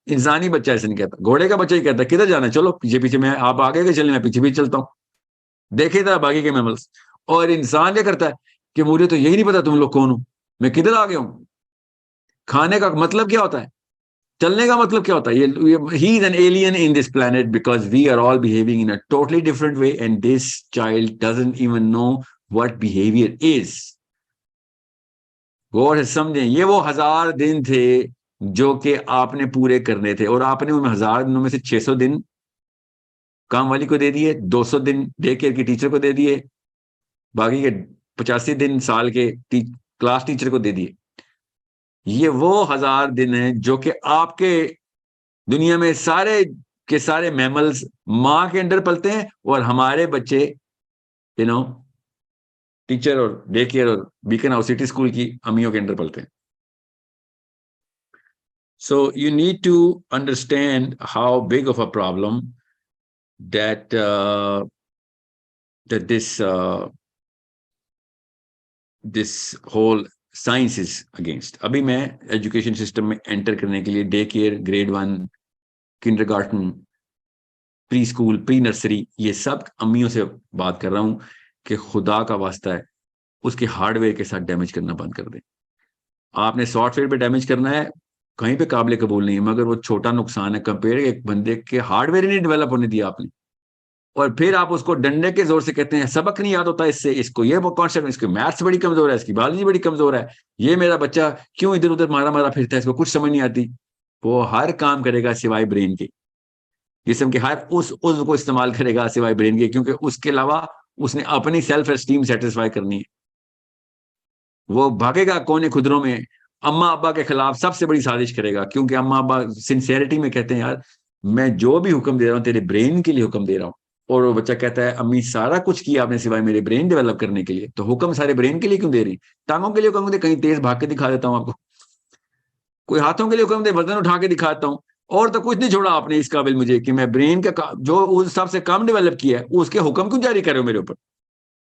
इंसानी बच्चा ऐसे नहीं कहता। घोड़े का बच्चा ही कहता है किधर जाना है चलो पीछे पीछे, मैं आप आगे के चले मैं पीछे पीछे चलता हूँ। देखे था बाकी के मैमल्स। और इंसान क्या करता है कि मुझे तो यही नहीं पता तुम लोग कौन हो, मैं किधर आ गया हूँ। खाने का मतलब क्या होता है, चलने का मतलब क्या होता है, ये he is an alien in this planet because we are all behaving in a totally different way and this child doesn't even know what behaviour is. गौर से समझें, ये वो 1000 दिन थे जो कि आपने पूरे करने थे, और आपने उन 1000 दिनों में से 600 दिन काम वाली को दे दिए, 200 दिन डे केयर की टीचर को दे दिए, बाकी के 85 दिन साल के क्लास टीचर को दे दिए। ये वो 1000 दिन है जो कि आपके दुनिया में सारे के सारे मैमल्स माँ के अंडर पलते हैं, और हमारे बच्चे यू नो टीचर और डे केयर और बीकन हाउस सिटी स्कूल की अम्मियों के अंडर पलते हैं। So you need to understand how big of a problem that that this whole science is against. अभी मैं एजुकेशन सिस्टम में एंटर करने के लिए day care, grade 1, kindergarten, pre school, pre nursery, ये सब अम्मियों से बात कर रहा हूं कि खुदा का वास्ता है उसके हार्डवेयर के साथ डैमेज करना बंद कर दें। आपने सॉफ्टवेयर पे डैमेज करना है, कहीं पे काबिल कबूल नहीं है, मगर वो छोटा नुकसान है कंपेयर एक बंदे के हार्डवेयर ही नहीं डेवलप होने दिया आपने, और फिर आप उसको डंडे के जोर से कहते हैं सबक नहीं याद होता इससे, इसको ये कॉन्सेप्ट, इसकी मैथ्स बड़ी कमजोर है, इसकी बायोलॉजी बड़ी कमजोर है, ये मेरा बच्चा क्यों इधर उधर मारा मारा फिरता है, इसको कुछ समझ नहीं आती। वो हर काम करेगा सिवाय ब्रेन के, जिस्म के हर उस उज़्व को इस्तेमाल करेगा सिवाय ब्रेन के, क्योंकि उसके अलावा उसने अपनी सेल्फ एस्टीम सेटिस्फाई करनी है। वो भागेगा कोने खुदरों में, अम्मा अब्बा के खिलाफ सबसे बड़ी साजिश करेगा, क्योंकि अम्मा अब्बा सिंसियरिटी में कहते हैं यार मैं जो भी हुक्म दे रहा हूँ तेरे ब्रेन के लिए हुक्म दे रहा हूँ, और वो बच्चा कहता है अम्मी सारा कुछ किया आपने सिवाय मेरे ब्रेन डेवलप करने के लिए, तो हुक्म सारे ब्रेन के लिए क्यों दे रही, टांगों के लिए हुक्म दे, कहीं तेज भाग के दिखा देता हूँ आपको, कोई हाथों के लिए हुक्म दे, वजन उठा के दिखाता हूँ, और तो कुछ नहीं छोड़ा आपने इस काबिल मुझे कि मैं ब्रेन का जो उस हिसाब से काम डेवलप किया है उसके हुक्म क्यों जारी कर रहे हो मेरे ऊपर।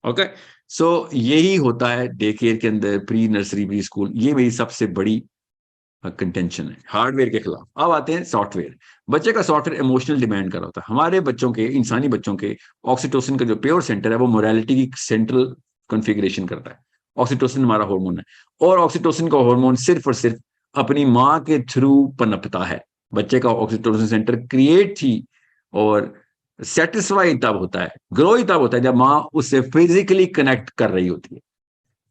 ओके, सो यही होता है डे केयर के अंदर, प्री नर्सरी, प्री स्कूल, ये मेरी सबसे बड़ी कंटेंशन है हार्डवेयर के खिलाफ। अब आते हैं सॉफ्टवेयर। बच्चे का सॉफ्टवेयर इमोशनल डिमांड कर रहा होता है। हमारे बच्चों के, इंसानी बच्चों के ऑक्सीटोसिन का जो प्योर सेंटर है वो मोरालिटी की सेंट्रल कॉन्फ़िगरेशन करता है। ऑक्सीटोसिन हमारा हार्मोन है, और ऑक्सीटोसिन का हार्मोन सिर्फ और सिर्फ अपनी माँ के थ्रू पनपता है। बच्चे का ऑक्सीटोसिन सेंटर क्रिएट ही और सेटिस्फाई तब होता है, ग्रो ही तब होता है जब माँ उससे फिजिकली कनेक्ट कर रही होती है।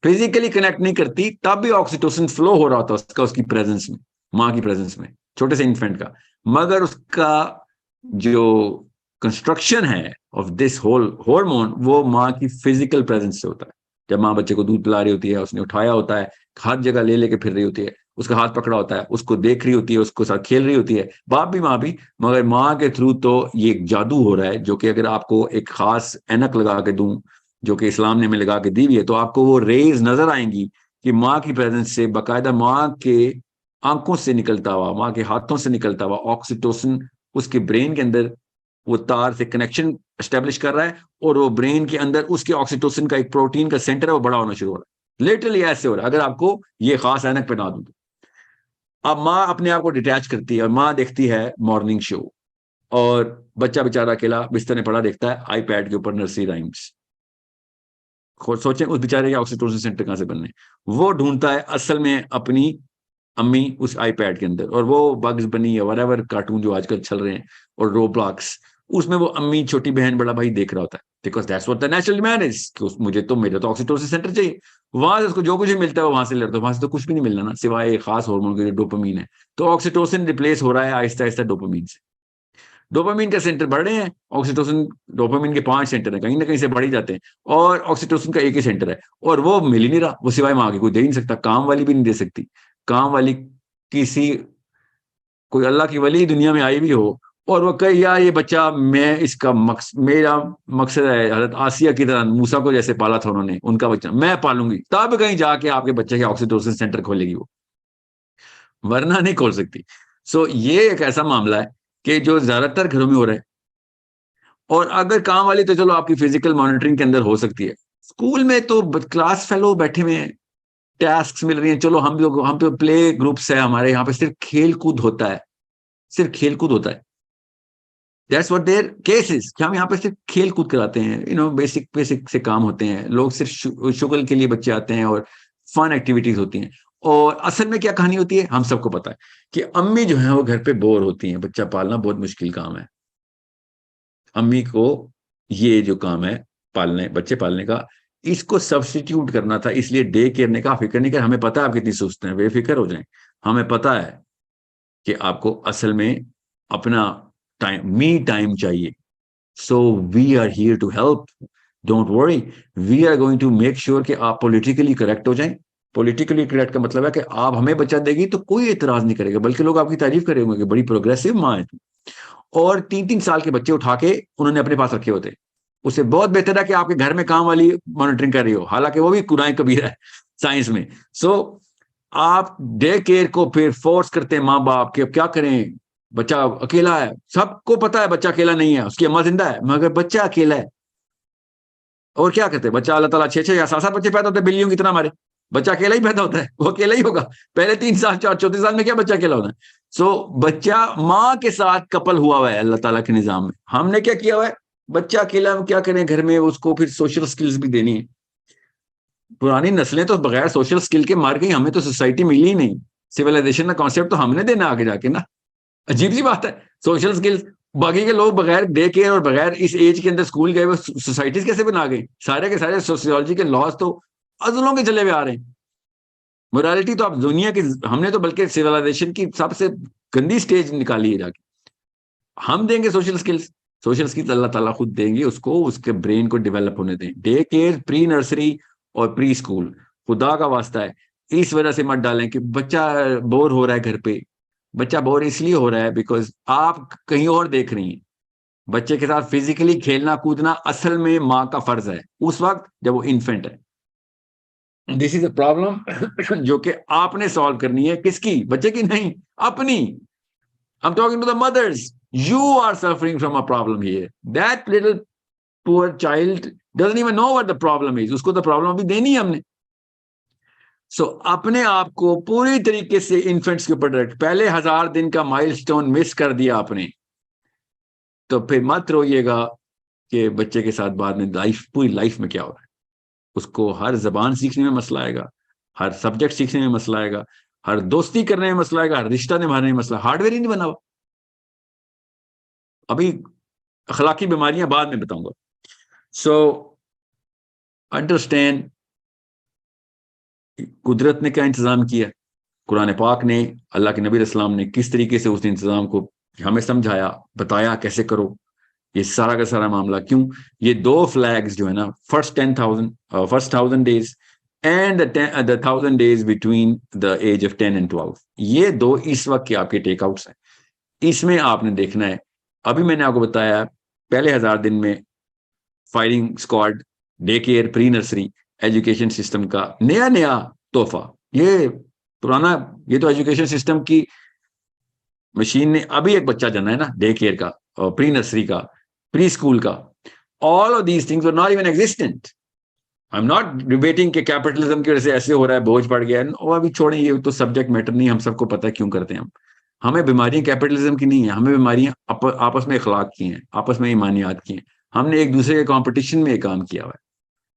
फिजिकली कनेक्ट नहीं करती तब भी ऑक्सीटोसिन फ्लो हो रहा होता है उसका, उसकी प्रेजेंस में, माँ की प्रेजेंस में, छोटे से इन्फेंट का, मगर उसका जो कंस्ट्रक्शन है ऑफ दिस होल हार्मोन वो माँ की फिजिकल प्रेजेंस से होता है। जब माँ बच्चे को दूध पिला रही होती है, उसने उठाया होता है, हर जगह ले लेके फिर रही होती है, उसका हाथ पकड़ा होता है, उसको देख रही होती है, उसको साथ खेल रही होती है, बाप भी माँ भी, मगर माँ के थ्रू तो ये एक जादू हो रहा है, जो कि अगर आपको एक खास ऐनक लगा के दूं जो कि इस्लाम ने हमें लगा के दी हुई है, तो आपको वो रेज नजर आएंगी कि माँ की प्रेजेंस से बाकायदा माँ के आंखों से निकलता हुआ, माँ के हाथों से निकलता हुआ ऑक्सीटोसिन उसके ब्रेन के अंदर वो तार से कनेक्शन एस्टेब्लिश कर रहा है, और वो ब्रेन के अंदर उसके ऑक्सीटोसिन का एक प्रोटीन का सेंटर है वो बड़ा होना शुरू हो रहा है। लिटरली ऐसे हो रहा है अगर आपको ये खास ऐनक पहना दूं तो। अब माँ अपने आप को डिटैच करती है और माँ देखती है मॉर्निंग शो, और बच्चा बेचारा अकेला बिस्तर में पड़ा देखता है आईपैड के ऊपर नर्सरी राइम्स। सोचें उस बेचारे के ऑक्सीटोसिन सेंटर कहां से बनने, वो ढूंढता है असल में अपनी अम्मी उस आईपैड के अंदर, और वो बग्स बनी या वरेवर कार्टून जो आजकल चल रहे हैं और रोब्लॉक्स, उसमें वो अम्मी, छोटी बहन, बड़ा भाई देख रहा होता है, because that's what the natural demand is कि मुझे तो, मेरे तो ऑक्सीटोसिन सेंटर चाहिए। वहां से उसको जो कुछ भी मिलता है वो वहां से ले रहा है, वहां से तो कुछ भी नहीं मिलना ना सिवाय एक खास हार्मोन के डोपामीन है। तो ऑक्सीटोसिन रिप्लेस हो रहा है आहिस्ता आहिस्ता डोपामीन से। डोपामीन के सेंटर बढ़ रहे हैं, ऑक्सीटोसिन, डोपामीन के 5 सेंटर हैं, कहीं ना कहीं से बढ़ ही जाते हैं, और ऑक्सीटोसिन का एक ही सेंटर है, और वो मिल ही नहीं रहा, वो सिवाय माँ के कोई दे ही नहीं सकता, काम वाली भी नहीं दे सकती। काम वाली किसी, कोई अल्लाह की वली दुनिया में आई भी हो और वो कहे यार ये बच्चा, मैं इसका मेरा मकसद है हजरत आसिया की तरह मूसा को जैसे पाला था उन्होंने, उनका बच्चा मैं पालूंगी, तब कहीं जाके आपके बच्चे के ऑक्सीटोसिन सेंटर खोलेगी वो, वरना नहीं खोल सकती। सो ये एक ऐसा मामला है कि जो ज्यादातर घरों में हो रहा है। और अगर काम वाली तो चलो आपकी फिजिकल मॉनिटरिंग के अंदर हो सकती है, स्कूल में तो क्लास फेलो बैठे हुए हैं, टास्क मिल रही हैं, चलो हम लोग, हम पे प्ले ग्रुप्स है हमारे यहाँ पे, सिर्फ खेल कूद होता है, सिर्फ खेल कूद होता है। दैट्स व्हाट देयर केसेस, कि हम यहाँ पे सिर्फ खेल कूद कराते हैं, बेसिक बेसिक से काम होते हैं, लोग सिर्फ शुगल के लिए बच्चे आते हैं और फन एक्टिविटीज होती हैं। और असल में क्या कहानी होती है हम सबको पता है कि अम्मी जो है वो घर पे बोर होती हैं, बच्चा पालना बहुत मुश्किल काम है। अम्मी को ये जो काम है पालने, बच्चे पालने का, इसको सब्सटीट्यूट करना था, इसलिए डे केयर ने कहा फिक्र नहीं कर, हमें पता है आप कितनी सुस्त हैं, बेफिक्र हो जाएं, हमें पता है कि आपको असल में अपना टाइम, मी टाइम चाहिए, so we are here to help. Don't worry, we are going to make sure कि आप पॉलिटिकली करेक्ट हो जाएं। पॉलिटिकली करेक्ट का मतलब है कि आप हमें बच्चा देगी तो कोई एतराज नहीं करेगा, बल्कि लोग आपकी तारीफ करेंगे कि बड़ी प्रोग्रेसिव माँ है। और 3-3 साल के बच्चे उठा के उन्होंने अपने पास रखे होते, उससे बहुत बेहतर है कि आपके घर में काम वाली मॉनिटरिंग कर रही हो, हालांकि वो भी कुरान कबीर है साइंस में। सो आप डे केयर को फिर फोर्स करते हैं माँ बाप के, अब क्या करें, बच्चा अकेला है, सबको पता है बच्चा अकेला नहीं है, उसकी अम्मा जिंदा है, मगर बच्चा अकेला है। और क्या करते हैं, बच्चा अल्लाह ताला 6-6 या 7-7 बच्चे पैदा होते हैं बिल्लियों की तरह हमारे, बच्चा अकेला ही पैदा होता है, वो अकेला ही होगा पहले 3 साल, 4 चौथे साल में क्या बच्चा अकेला होता है। सो बच्चा माँ के साथ कपल हुआ हुआ है अल्लाह ताला के निजाम में। हमने क्या किया हुआ है, बच्चा अकेला क्या करें घर में, उसको फिर सोशल स्किल्स भी देनी है। पुरानी नस्लें तो बगैर सोशल स्किल के मार गई, हमें तो सोसाइटी मिली ही नहीं। सिविलाइजेशन का कॉन्सेप्ट तो हमने देना आगे जाके ना, अजीब सी बात है। सोशल स्किल्स बाकी के लोग बगैर डे केयर और बगैर इस एज के अंदर स्कूल गए वो सोसाइटीज कैसे बना गई, सारे के सारे सोशियोलॉजी के लॉज तो अजलों के चले हुए आ रहे हैं। मोरालिटी तो आप दुनिया की, हमने तो बल्कि सिविलाइजेशन की सबसे गंदी स्टेज निकाली है जाके। हम देंगे सोशल स्किल्स, सोशल स्किल्स अल्लाह ताला खुद देंगे उसको, उसके ब्रेन को डेवलप होने दें। डे केयर, प्री नर्सरी और प्री स्कूल, खुदा का वास्ता है इस वजह से मत डालें कि बच्चा बोर हो रहा है घर पे। बच्चा बोर इसलिए हो रहा है बिकॉज आप कहीं और देख रही हैं। बच्चे के साथ फिजिकली खेलना कूदना असल में माँ का फर्ज है उस वक्त जब वो इन्फेंट है। दिस इज अ प्रॉब्लम जो कि आपने सॉल्व करनी है, किसकी, बच्चे की नहीं, अपनी। I'm talking to the mothers. You are suffering from a problem here. That little poor child doesn't even know what the problem is. उसको तो प्रॉब्लम अभी देनी है हमने। सो अपने आप को पूरी तरीके से इन्फेंट्स के ऊपर डायरेक्ट, पहले 1000 दिन का माइलस्टोन मिस कर दिया आपने, तो फिर मत रोइएगा कि बच्चे के साथ बाद में लाइफ, पूरी लाइफ में क्या हो रहा है। उसको हर जबान सीखने में मसला आएगा, हर सब्जेक्ट सीखने में मसला आएगा, हर दोस्ती करने में मसला आएगा, हर रिश्ता निभाने में मसला। हार्डवेयर ही नहीं बना हुआ अभी, अखलाकी बीमारियां बाद में बताऊंगा। सो अंडरस्टैंड कुदरत ने क्या इंतजाम किया, कुरान पाक ने, अल्लाह के नबी अस्सलाम ने किस तरीके से उस इंतजाम को हमें समझाया, बताया कैसे करो, ये सारा का सारा मामला क्यों। ये 2 फ्लैग्स जो है ना, first 1000 days and the 1000 days between the age of 10 and 12, ये दो इस वक्त के आपके टेकआउट्स हैं। इसमें आपने देखना है, अभी मैंने आपको बताया पहले 1000 दिन में firing squad, day care, pre nursery, education system का नया नया तोहफा। ये पुराना, ये तो एजुकेशन सिस्टम की मशीन ने, अभी एक बच्चा जना है ना डे केयर का और प्री नर्सरी का, प्री स्कूल का, all of these things were not even existent. I am not debating कि कैपिटलिज्म की वजह से ऐसे हो रहा है, बोझ पड़ गया है, और अभी छोड़ें, ये तो सब्जेक्ट मैटर नहीं, हम सबको पता है क्यों करते हैं हम। हमें बीमारियां कैपिटलिज्म की नहीं है, हमें बीमारियां आपस में अखलाक की हैं, आपस में ईमानियात की हैं। हमने एक दूसरे के कंपटीशन में काम किया हुआ है।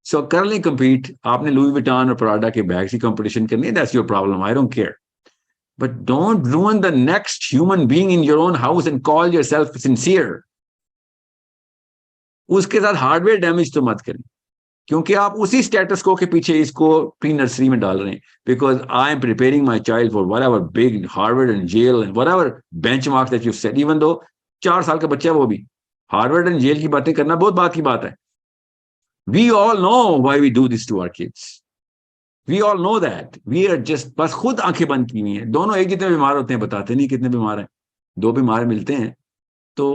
सो कर लें compete, आपने लुई विटान और प्राडा के बैग की कंपटीशन करनी है, that's your problem, I don't care, but don't ruin the next human being in your own house and call yourself sincere। उसके साथ हार्डवेयर डैमेज तो मत करें, क्योंकि आप उसी स्टेटस को के पीछे इसको प्री नर्सरी में डाल रहे हैं। Because I am preparing my child for whatever big Harvard and Yale and whatever benchmarks that you set, even though 4 साल का बच्चा है वो भी हार्वर्ड एंड जेल की बातें करना बहुत बात की बात है। We all know why we do this to our kids. We all know that. We are just, बस खुद आंखें बंद की हुई हैं। दोनों एक जितने बीमार होते हैं, बताते नहीं कितने बीमार हैं। दो बीमार मिलते हैं तो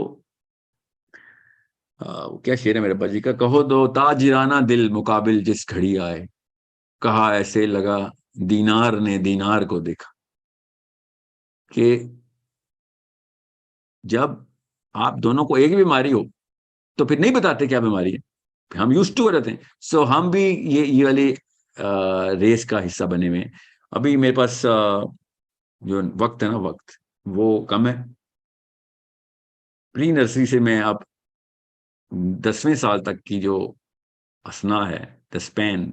क्या शेर है मेरे बाजी का, कहो दो ताजिराना दिल मुकाबिल जिस घड़ी आए, कहा ऐसे लगा दीनार ने दीनार को देखा। कि जब आप दोनों को एक ही बीमारी हो तो फिर नहीं बताते क्या बीमारी है, हम यूज्ड टू रहते हैं। सो हम भी ये वाली रेस का हिस्सा बने हुए हैं। अभी मेरे पास जो वक्त है ना, वक्त वो कम है। प्री नर्सरी से मैं अब 10वें साल तक की जो असना है, द स्पैन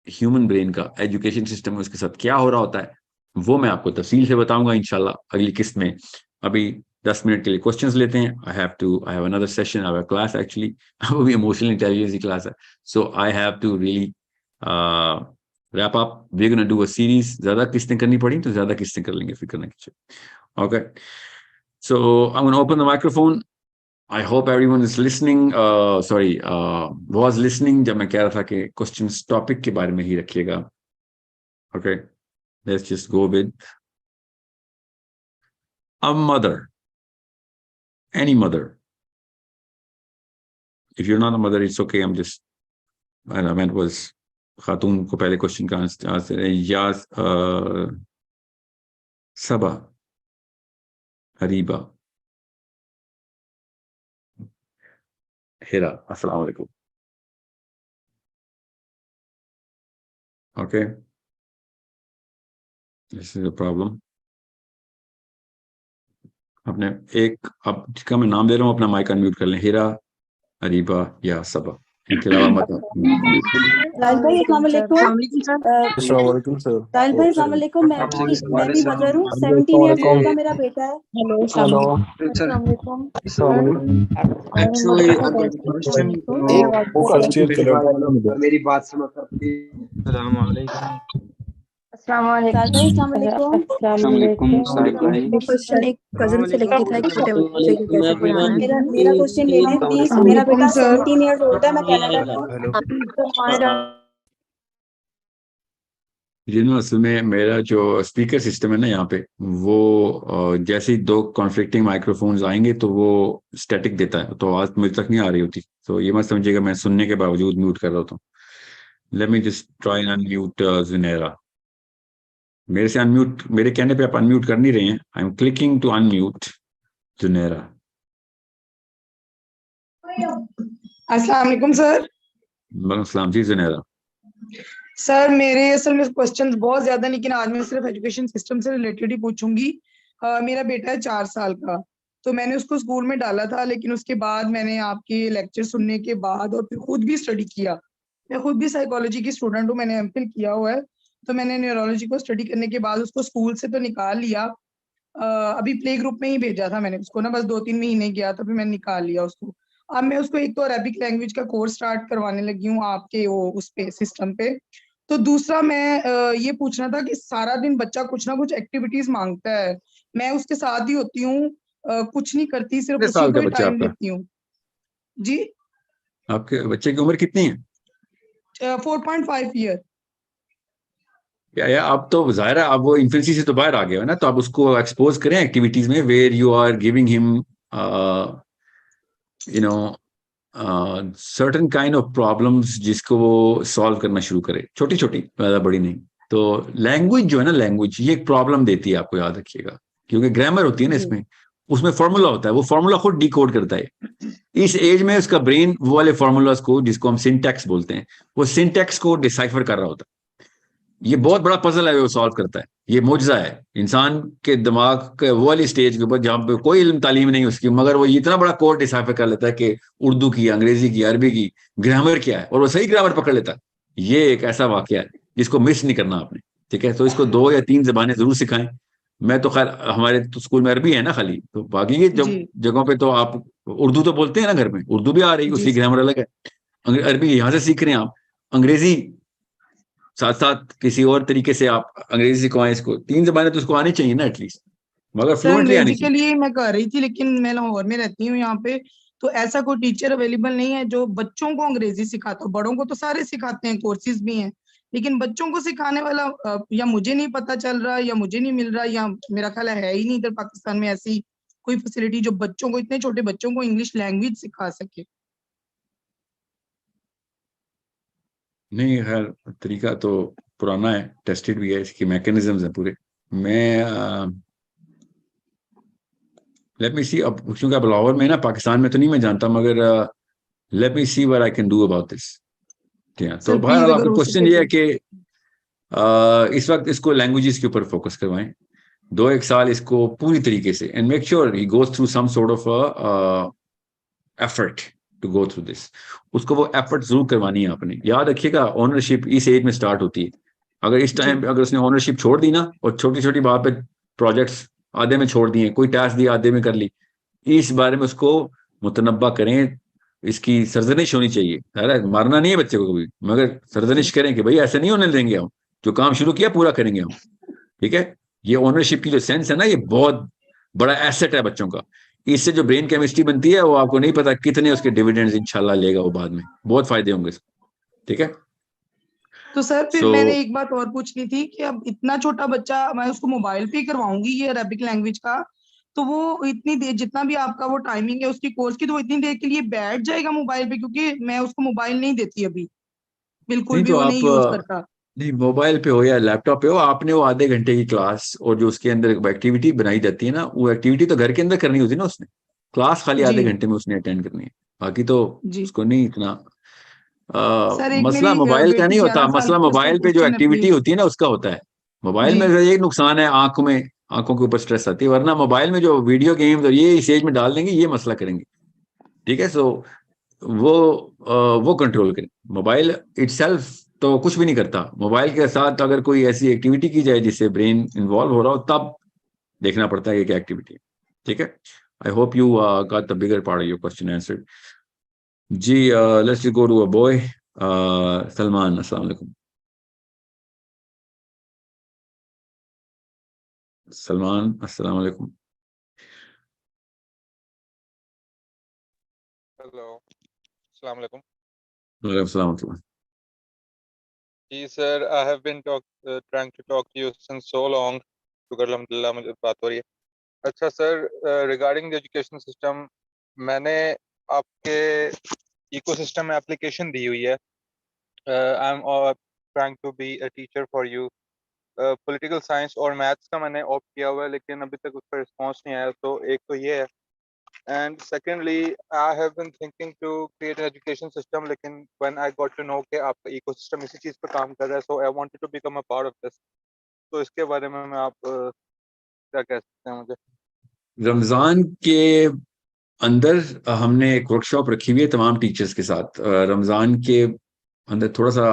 ह्यूमन ब्रेन का, एजुकेशन सिस्टम में उसके साथ क्या हो रहा होता है, वो मैं आपको तफसील से बताऊंगा इंशाल्लाह अगली किस्त में। अभी 10 मिनट के लिए क्वेश्चंस लेते हैं। I have another session, I have a class actually, वो भी इमोशनल इंटेलिजेंस की क्लास है। So I have to really wrap up, we are gonna do a series. ज्यादा किस्तें करनी पड़ी तो ज्यादा किस्तें कर लेंगे, फिक्र ना कीजिए। Okay, so I am gonna open the microphone. I hope everyone is listening, sorry was listening जब मैं कह रहा था कि क्वेश्चंस टॉपिक के बारे में ही रखिएगा. Okay, let's just go with a mother, any mother. If you are not a mother it's okay, I am just, I meant was खातून को पहले क्वेश्चन का आंसर है. या सबा, हरीबा, हिरा. अस्सलाम वालेकुम. Okay, this is a problem. आपने एक, आप जिसका मैं नाम दे रहा हूँ अपना माइक अनम्यूट कर लें. हिरा, अरीबा या सबा, इनके अलावा मत राहिल भाई अस्सलाम वालेकुम. अस्सलाम वालेकुम सर. राहिल भाई अस्सलाम वालेकुम. मैं भी मदर हूँ. 17 ईयर्स ओल्ड का मेरा बेटा है. हेलो. अस्सलाम वालेकुम. Actually, अगर क्वेश्चन एक वो कंस्ट्रेंट करो. मेरी बात सुनो सर प्लीज. अस्सलाम अस्सलाम राहिल भाई अस्सलाम वालेकुम. वालेकुम साहिब भाई। वो क्वेश्चन एक कजन से लेके था कि छोटे बच्चे को कैसे पढ़ाना है. मेरा क्वेश्चन ले लें प्लीज. मेरा बेटा 17 ईयर्स ओल्ड है. मैं कनाडा में हूँ. हेलो. जिन असल में मेरा जो स्पीकर सिस्टम है ना यहाँ पे, वो जैसे ही दो कॉन्फ्लिक्टिंग माइक्रोफोन्स आएंगे तो वो स्टैटिक देता है, तो आवाज मुझे तक नहीं आ रही होती. तो ये मत समझिएगा मैं सुनने के बावजूद म्यूट कर रहा होता हूँ. Let me just try and unmute Zunaira. मेरे से अनम्यूट, मेरे कहने पे आप अनम्यूट कर नहीं रहे हैं. I am clicking to unmute Zunaira. अस्सलाम वालेकुम सर. वालेकुम सलाम जी जुनेरा. सर मेरे असल में क्वेश्चंस बहुत ज्यादा, लेकिन आज मैं सिर्फ एजुकेशन सिस्टम से रिलेटेड ही पूछूंगी. मेरा बेटा है 4 साल का. तो मैंने उसको स्कूल में डाला था, लेकिन उसके बाद मैंने आपके लेक्चर सुनने के बाद और फिर खुद भी स्टडी किया. मैं खुद भी साइकोलॉजी की स्टूडेंट हूँ. मैंने एमफिल किया हुआ है. तो मैंने न्यूरोलॉजी को स्टडी करने के बाद उसको स्कूल से तो निकाल लिया. अभी प्ले ग्रुप में ही भेजा था मैंने उसको ना, बस 2-3 महीने गया तो फिर मैंने निकाल लिया उसको. अब मैं उसको एक तो अरेबिक लैंग्वेज का कोर्स स्टार्ट करवाने लगी हूँ आपके वो उस पे सिस्टम पे. तो दूसरा मैं ये पूछना था कि सारा दिन बच्चा कुछ ना कुछ एक्टिविटीज मांगता है. मैं उसके साथ ही होती हूँ, कुछ नहीं करती, सिर्फ कितने उसी साल को का ही बच्चा टाइम आपका? देती हूँ. जी. आपके बच्चे की उम्र कितनी है? 4.5 ईयर. या अब तो जाहिर है अब वो इन्फेंसी से तो बाहर आ गया है ना, तो आप उसको एक्सपोज करें एक्टिविटीज में where you are giving him you know certain kind of problems जिसको वो सॉल्व करना शुरू करे, छोटी छोटी, ज्यादा बड़ी नहीं. तो लैंग्वेज जो है ना, लैंग्वेज ये एक प्रॉब्लम देती है आपको, याद रखिएगा. क्योंकि ग्रामर होती है ना इसमें, उसमें फॉर्मूला होता है, वो फॉर्मूला खुद डिकोड करता है. इस एज में उसका ब्रेन वो वाले फॉर्मूलाज को, जिसको हम सिंटैक्स बोलते हैं, वो सिंटैक्स को डिसाइफर कर रहा होता है. ये बहुत बड़ा पजल है वो सॉल्व करता है. ये मुआजिजा है इंसान के दिमाग के वो वाली स्टेज के ऊपर जहाँ पे कोई इल्म तालीम नहीं उसकी, मगर वो इतना बड़ा कोड डिसाइफर कर लेता है कि उर्दू की, अंग्रेजी की, अरबी की ग्रामर क्या है, और वो सही ग्रामर पकड़ लेता है. ये एक ऐसा वाकया है जिसको मिस नहीं करना आपने. ठीक है, तो इसको 2 या 3 जबानें जरूर सिखाएं. मैं तो खैर हमारे तो स्कूल में अरबी है ना खाली, तो बाकी ये जब जगहों पे तो आप उर्दू तो बोलते हैं ना, घर में उर्दू भी आ रही है, उसकी ग्रामर अलग है. अरबी यहाँ से सीख रहे हैं आप, अंग्रेजी साथ साथ किसी और तरीके से आप अंग्रेजी सिखाएं इसको. 3 जबानें तो उसको आनी चाहिए ना एटलीस्ट, मगर फ्लुएंटली आनी अंग्रेजी के चाहिए. लिए मैं कर रही थी, लेकिन मैं लाहौर में रहती हूँ यहाँ पे, तो ऐसा कोई टीचर अवेलेबल नहीं है जो बच्चों को अंग्रेजी सिखाता हो. बड़ों को तो सारे सिखाते हैं, कोर्सेज भी हैं, लेकिन बच्चों को सिखाने वाला या मुझे नहीं पता चल रहा, या मुझे नहीं मिल रहा, या मेरा ख्याल है ही नहीं इधर पाकिस्तान में ऐसी कोई फैसिलिटी जो बच्चों को, इतने छोटे बच्चों को इंग्लिश लैंग्वेज सिखा सके. नहीं, खैर तरीका तो पुराना है, टेस्टेड भी है, इसकी मैकेनिज्म्स हैं पूरे. मैं लेट मी सी, अब क्योंकि अब लाहौर में ना, पाकिस्तान में तो नहीं मैं जानता, मगर let me see what I can do about this. ठीक है, तो बहरहाल आपका क्वेश्चन ये है कि इस वक्त इसको लैंग्वेजेस के ऊपर फोकस करवाएं. 2-1 साल इसको पूरी तरीके से, and make sure he goes through some sort of effort to go through this. उसको वो एफर्ट जरूर करवानी है आपने. याद रखिएगा ओनरशिप इस एज में स्टार्ट होती है. अगर इस टाइम अगर उसने ओनरशिप छोड़ दी ना, और छोटी छोटी बात पे प्रोजेक्ट्स आधे में छोड़ दिए, कोई टास्क दिया आधे में कर ली, इस बारे में उसको मुतनब्बा करें. इसकी सरजनिश होनी चाहिए. अरे मारना नहीं है बच्चे को कभी, मगर सरजनिश करें कि भाई ऐसा नहीं होने देंगे, हम जो काम शुरू किया पूरा करेंगे हम. ठीक है, ये ओनरशिप की जो सेंस है ना, ये बहुत बड़ा एसेट है बच्चों का. इससे जो ब्रेन केमिस्ट्री बनती है वो आपको नहीं पता कितने उसके डिविडेंड्स इंशाल्लाह लेगा वो बाद में, बहुत फायदे होंगे इसके, ठीक है। तो सर फिर So- मैंने एक बात और पूछनी थी कि अब इतना छोटा बच्चा, मैं उसको मोबाइल पे ही करवाऊंगी ये अरेबिक लैंग्वेज का, तो वो इतनी देर, जितना भी आपका वो टाइमिंग है उसकी कोर्स की, तो वो इतनी देर के लिए बैठ जाएगा मोबाइल पे? क्योंकि मैं उसको मोबाइल नहीं देती अभी, बिल्कुल नहीं भी तो वो आप नहीं यूज करता। नहीं, मोबाइल पे हो या लैपटॉप पे हो, आपने वो आधे घंटे की क्लास और जो उसके अंदर एक्टिविटी बनाई जाती है ना, वो एक्टिविटी तो घर के अंदर करनी होती है ना उसने, क्लास खाली आधे जी घंटे में उसने अटेंड करनी है, बाकी तो जी उसको नहीं इतना सर, एक मसला मेरी मोबाइल का बेटी नहीं होता, 11 साल मसला की, उसका मोबाइल पे जो क्वेश्चन है एक्टिविटी प्लीज। होती है ना उसका होता है। मोबाइल में जी एक नुकसान है, आंखों के ऊपर स्ट्रेस आती है, वरना मोबाइल में जो वीडियो गेम्स और ये इस एज में डाल देंगे ये मसला करेंगे, ठीक है। सो वो कंट्रोल करें। मोबाइल इटसेल्फ तो कुछ भी नहीं करता, मोबाइल के साथ अगर कोई ऐसी एक्टिविटी की जाए जिससे ब्रेन इन्वॉल्व हो रहा हो तब देखना पड़ता है कि क्या एक्टिविटी है, ठीक है। I hope you got the bigger part of your question answered. जी let's go to a boy, Salman, अस्सलाम वालेकुम। सलमान, अस्सलाम वालेकुम। हेलो, अस्सलाम वालेकुम। वालेकुम सलाम व रहमतुल्लाह। जी sir, I have been trying to talk to you since so long, शुक्र अल्हम्दुलिल्लाह मुझे बात हो रही है। अच्छा sir, regarding the education system, मैंने आपके इकोसिस्टम में एप्लीकेशन दी हुई है। I am trying to be a teacher for you. Political science और मैथ्स का मैंने ऑप्ट किया हुआ है, लेकिन अभी तक उसका रिस्पॉन्स नहीं आया, तो एक तो ये है। And secondly, I have been thinking to create an education system, लेकिन when I got to know कि आपका ecosystem इसी चीज़ पर काम कर रहा है, so I wanted to become a part of this. तो इसके बारे में मैं आप क्या कह सकते हैं मुझे? रमजान के अंदर हमने एक वर्कशॉप रखी हुई है तमाम टीचर्स के साथ। रमजान के अंदर थोड़ा सा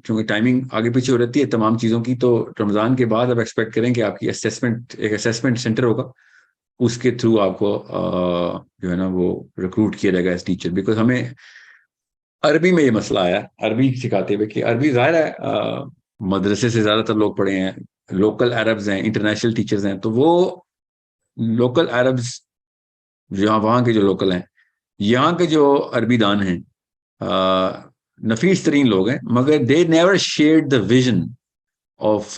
क्योंकि टाइमिंग आगे पीछे हो रहती है तमाम चीज़ों की, तो रमजान के बाद अब एक्सपेक्ट करें कि आपकी एक असेसमेंट सेंटर होगा, उसके थ्रू आपको जो है ना वो रिक्रूट किया जाएगा एज टीचर। बिकॉज हमें अरबी में ये मसला आया, अरबी सिखाते हुए कि अरबी ज़ाहिर है मदरसे से ज़्यादातर लोग पढ़े हैं, लोकल अरब्स हैं, इंटरनेशनल टीचर्स हैं, तो वो लोकल अरब्स जहाँ वहाँ के जो लोकल हैं, यहाँ के जो अरबी दान हैं नफीस तरीन लोग हैं, मगर they never shared the vision of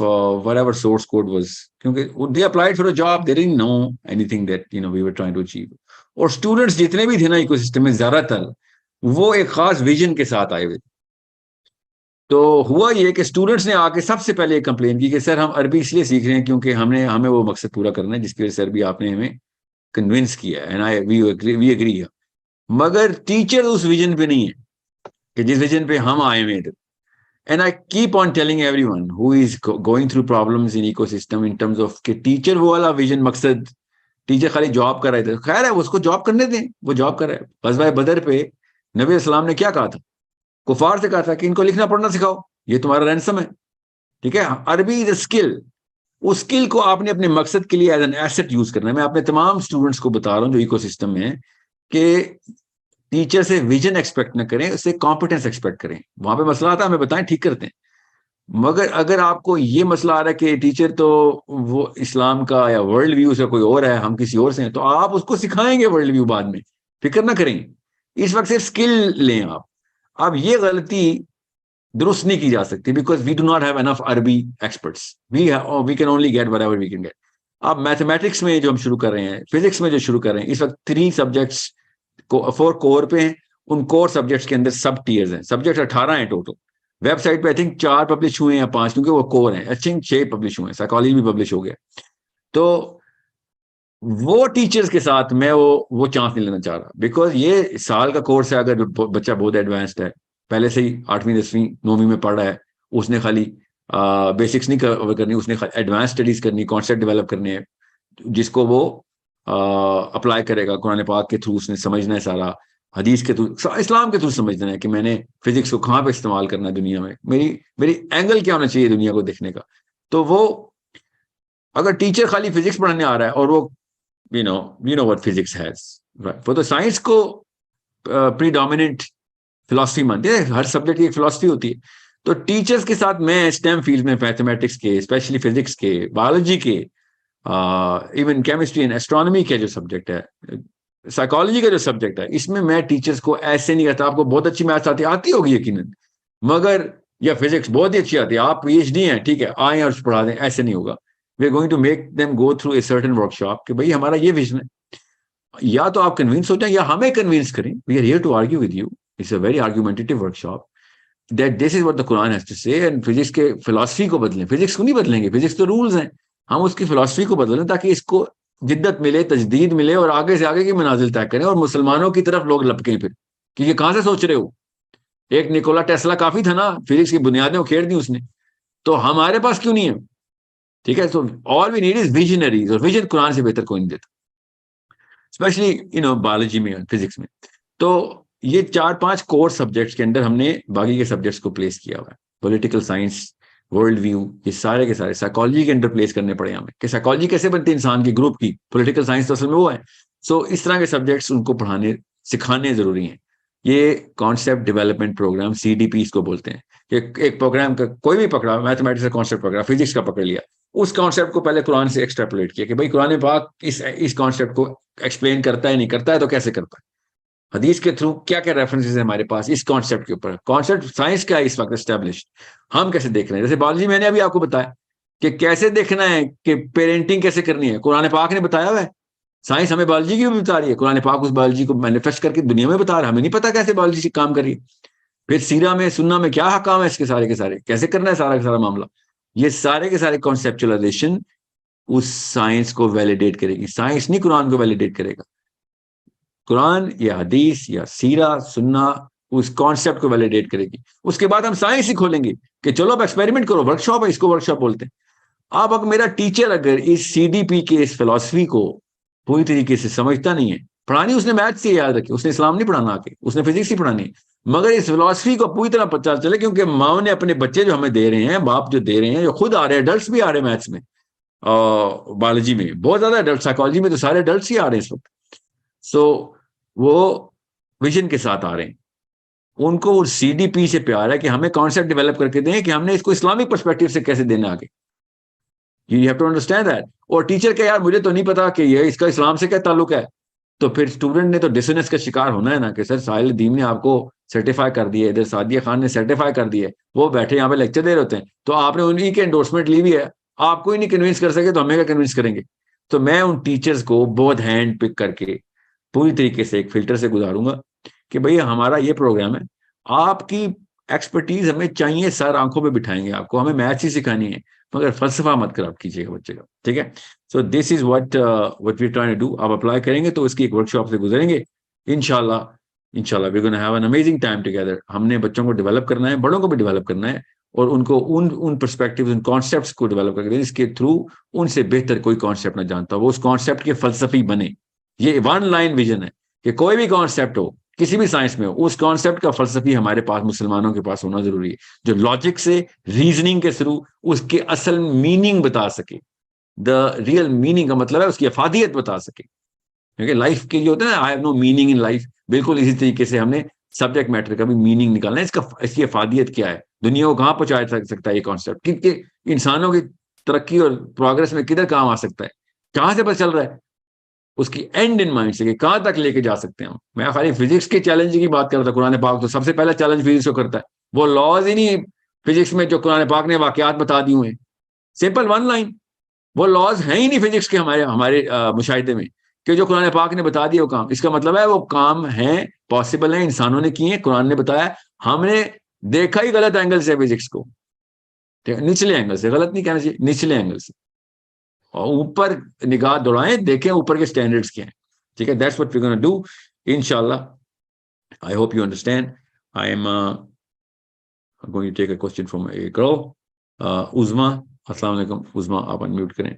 whatever source code was, क्योंकि they applied for a job, they didn't know anything that we were trying to achieve। और स्टूडेंट्स जितने भी थे ना इकोसिस्टम में ज्यादातर वो एक खास विजन के साथ आए हुए। तो हुआ ये कि स्टूडेंट्स ने आके सबसे पहले कंप्लेन की कि सर हम अरबी इसलिए सीख रहे हैं क्योंकि हमें वो मकसद पूरा करना है जिसकी वजह से अरबी आपने हमें कन्विंस किया है, एंड वी एग्री। मगर टीचर उस विजन पे नहीं है कि जिस विजन पे हम आए हुए थे। And I keep on telling everyone who is going through problems in ecosystem in terms of कि टीचर वो वाला विजन मकसद, टीचर खाली जॉब कर रहे थे, खैर है उसको जॉब करने दें, वो जॉब कर रहा है। ग़ज़वा बदर पे नबी अस्सलाम ने क्या कहा था? कुफार से कहा था कि इनको लिखना पढ़ना सिखाओ, ये तुम्हारा रैंसम है, ठीक है। अरबी इज अ स्किल, उस स्किल को आपने अपने मकसद के लिए एज एन एसेट यूज करना है। मैं अपने तमाम स्टूडेंट्स को बता रहा हूँ जो इकोसिस्टम में है कि टीचर से विजन एक्सपेक्ट न करें, उससे कॉम्पिटेंस एक्सपेक्ट करें। वहां पे मसला आता है हमें बताएं, ठीक करते हैं। मगर अगर आपको ये मसला आ रहा है कि टीचर तो वो इस्लाम का या वर्ल्ड व्यू से कोई और है, हम किसी और से हैं, तो आप उसको सिखाएंगे वर्ल्ड व्यू बाद में, फिक्र ना करेंगे। इस वक्त सिर्फ स्किल लें आप। अब ये गलती दुरुस्त नहीं की जा सकती because we do not have enough Arabi experts, we can only get whatever we can get. अब मैथमेटिक्स में जो हम शुरू कर रहे हैं, फिजिक्स में जो शुरू कर रहे हैं, इस वक्त 3 सब्जेक्ट्स को 4 कोर पे हैं। उन कोर सब्जेक्ट्स के अंदर सब टीयर्स हैं, सब्जेक्ट 18 हैं टोटल। वेबसाइट पे आई थिंक 4 पब्लिश हुए या 5, क्योंकि वो कोर हैं। आई थिंक 6 पब्लिश हुए हैं, साइकोलॉजी भी पब्लिश हो गया। तो वो टीचर्स के साथ मैं वो चांस नहीं लेना चाह रहा बिकॉज ये साल का कोर्स है। अगर बच्चा बहुत एडवांस्ड है, पहले से ही 8वीं 10वीं 9वीं में पढ़ रहा है, उसने खाली बेसिक्स नहीं कवर करनी, उसने एडवांस स्टडीज करनी, कॉन्सेप्ट डेवलप करने हैं, जिसको वो अप्लाई करेगा कुरान पाक के थ्रू, उसने समझना है सारा, हदीस के थ्रू, इस्लाम के थ्रू समझना है कि मैंने फिजिक्स को कहाँ पे इस्तेमाल करना है दुनिया में, मेरी एंगल क्या होना चाहिए दुनिया को देखने का। तो वो अगर टीचर खाली फिजिक्स पढ़ाने आ रहा है और वो you know what physics has, right? वो तो साइंस को प्रीडोमिनेंट फिलॉसफी मानते हैं, हर सब्जेक्ट की एक फिलॉसफी होती है। तो टीचर्स के साथ मैं स्टेम फील्ड में मैथमेटिक्स के, स्पेशली फिजिक्स के, बायोलॉजी के, इवन केमिस्ट्री एंड एस्ट्रोनॉमी के जो सब्जेक्ट है, साइकोलॉजी का जो सब्जेक्ट है इसमें मैं टीचर्स को ऐसे नहीं कहता आपको बहुत अच्छी मैथ्स आती होगी यकीनन, मगर या फिजिक्स बहुत ही अच्छी आती है, आप पीएचडी हैं, ठीक है, आए और पढ़ा दें, ऐसे नहीं होगा। We are going to make them go through a certain workshop कि भाई हमारा ये विजन है, या तो आप कन्विंस हो जाए या हमें कन्विंस करें। We are here to argue with you, it's a very argumentative workshop that this is what the Quran has to say, and physics के फिलॉसफी को बदलें। फिजिक्स को नहीं बदलेंगे, फिजिक्स तो रूल्स हैं, हम उसकी फिलॉसफी को बदलें ताकि इसको जिद्दत मिले, तजदीद मिले और आगे से आगे की मनाजिल तय करें और मुसलमानों की तरफ लोग लपकें फिर कि ये कहां से सोच रहे हो। एक निकोला टेस्ला काफी था ना, फिजिक्स की बुनियादें उखेड़ दी उसने, तो हमारे पास क्यों नहीं है? ठीक है, तो all we need is visionaries, और विजन कुरान से बेहतर कोई नहीं देता, स्पेशली बायोलॉजी में, फिजिक्स में। तो ये 4-5 कोर सब्जेक्ट्स के अंदर हमने बाकी के सब्जेक्ट्स को प्लेस किया हुआ है। पॉलिटिकल साइंस, वर्ल्ड व्यू, ये सारे के सारे साइकोलॉजी के अंदर प्लेस करने पड़े हमें कि साइकोलॉजी कैसे बनती है इंसान की, ग्रुप की। पॉलिटिकल साइंस तो असल में वो है। सो इस तरह के सब्जेक्ट्स उनको पढ़ाने सिखाने जरूरी हैं। ये कॉन्सेप्ट डेवलपमेंट प्रोग्राम, CDP इसको बोलते हैं। एक प्रोग्राम का कोई भी पकड़ा, मैथमेटिक्स का कॉन्सेप्ट पकड़ा, फिजिक्स का पकड़ लिया, उस कॉन्सेप्ट को पहले कुरान से एक्सट्रैपोलेट किया कि भाई कुरान पाक इस कॉन्सेप्ट को एक्सप्लेन करता है, नहीं करता है तो कैसे करता है, हदीस के थ्रू क्या क्या रेफरेंसेस है हमारे पास इस कॉन्सेप्ट के ऊपर। कॉन्सेप्ट साइंस क्या है इस वक्त एस्टेब्लिश, हम कैसे देख रहे हैं। जैसे बायोलॉजी मैंने अभी आपको बताया कि कैसे देखना है कि पेरेंटिंग कैसे करनी है, कुरान पाक ने बताया हुआ है। साइंस हमें बायोलॉजी की भी बता रही है, कुरान पाक उस बायोलॉजी को मैनिफेस्ट करके दुनिया में बता रहा है, हमें नहीं पता कैसे बायोलॉजी काम कर रही है। फिर सीरा में सुन्ना में क्या हकाम है इसके सारे के सारे, कैसे करना है सारा का सारा मामला। ये सारे के सारे कॉन्सेप्चुअलाइजेशन उस साइंस को वैलिडेट करेगी। साइंस नहीं कुरान को वैलिडेट करेगा, कुरान या हदीस या सीरा सुन्ना उस कॉन्सेप्ट को वैलिडेट करेगी। उसके बाद हम साइंस ही खोलेंगे कि चलो अब एक्सपेरिमेंट करो, वर्कशॉप है, इसको वर्कशॉप बोलते हैं। अब अगर मेरा टीचर अगर इस CDP के इस फिलॉसफी को पूरी तरीके से समझता नहीं है, पढ़ानी उसने मैथ से याद रखी, उसने इस्लाम नहीं पढ़ाना आके, उसने फिजिक्स ही पढ़ानी, मगर इस फिलॉसफी को पूरी तरह पता चले, क्योंकि माँ ने अपने बच्चे जो हमें दे रहे हैं, बाप जो दे रहे हैं, जो खुद आ रहे हैं, एडल्ट्स भी आ रहे हैं मैथ्स में, बायोलॉजी में बहुत ज्यादा एडल्ट, साइकोलॉजी में तो सारे एडल्ट्स ही आ रहे हैं इस वक्त। सो वो विजन के साथ आ रहे हैं, उनको वो CDP से प्यार है कि हमें कॉन्सेप्ट डेवलप करके दें कि हमने इसको इस्लामिक पर्सपेक्टिव से कैसे देना आगे। You have to understand that. और टीचर के यार मुझे तो नहीं पता कि ये इसका इस्लाम से क्या ताल्लुक है, तो फिर स्टूडेंट ने तो डिसोनेंस का शिकार होना है ना कि सर साहिल दीन ने आपको सर्टिफाई कर दिया, इधर सादिया खान ने सर्टिफाई कर दिया, वो बैठे यहाँ पे लेक्चर दे रहे होते हैं, तो आपने उन्हीं के एंडोर्समेंट ली हुई है, आपको ही नहीं कन्विंस कर सके तो हमें क्या कन्विंस करेंगे। तो मैं उन टीचर्स को बहुत हैंड पिक करके पूरी तरीके से एक फिल्टर से गुजारूंगा कि भैया हमारा ये प्रोग्राम है, आपकी एक्सपर्टीज हमें चाहिए, सर आंखों पे बिठाएंगे आपको, हमें मैथ्स ही सिखानी है, मगर फलसफा मत खराब कीजिएगा बच्चे का, ठीक है। So this is what we trying to do. आप अप्लाई करेंगे तो इसकी एक वर्कशॉप से गुजरेंगे, इंशाल्लाह we gonna have an amazing time together. हमने बच्चों को डेवलप करना है, बड़ों को भी डेवलप करना है, और उनको उन पर्सपेक्टिव्स, उन कॉन्सेप्ट्स को डेवलप करके इसके थ्रू उनसे बेहतर कोई कॉन्सेप्ट ना जानता, वो उस कॉन्सेप्ट के फलसफी बने। ये वन लाइन विजन है कि कोई भी कॉन्सेप्ट हो, किसी भी साइंस में हो, उस कॉन्सेप्ट का फलसफी हमारे पास, मुसलमानों के पास होना जरूरी है, जो लॉजिक से, रीजनिंग के थ्रू उसके असल मीनिंग बता सके, द रियल मीनिंग का मतलब है उसकी अफादियत बता सके। क्योंकि लाइफ के लिए होता है ना, I have no meaning in life, बिल्कुल इसी तरीके से हमने सब्जेक्ट मैटर का भी मीनिंग निकालना है, इसकी अफादियत क्या है, दुनिया को कहाँ पहुंचा सकता है ये कॉन्सेप्ट, कि इंसानों की तरक्की और प्रोग्रेस में किधर काम आ सकता है, कहाँ से पता चल रहा है, उसकी एंड इन माइंड से कि कहां तक लेके जा सकते हैं हम। मैं खाली फिजिक्स के चैलेंज की बात कर रहा था, कुरान पाक तो सबसे पहला चैलेंज फिजिक्स को करता है, वो लॉज ही नहीं फिजिक्स में जो कुरान पाक ने वाकयात बता दी हुए, सिंपल वन लाइन, वो लॉज हैं ही नहीं फिजिक्स के हमारे मुशाहिदे में, कि जो कुरान पाक ने बता दिया वो काम, इसका मतलब है वो काम है, पॉसिबल है, इंसानों ने किए, कुरान ने बताया, हमने देखा ही गलत एंगल से फिजिक्स को, निचले एंगल से, गलत नहीं कहना चाहिए, निचले एंगल से, और ऊपर निगाह दौड़ाएं, देखें ऊपर के स्टैंडर्ड्स क्या हैं, ठीक है। That's what we gonna do इंशाल्लाह। I hope you understand. I am going to take a question from a girl, Uzma. अस्सलाम वालेकुम उज़मा, आप अनम्यूट करें।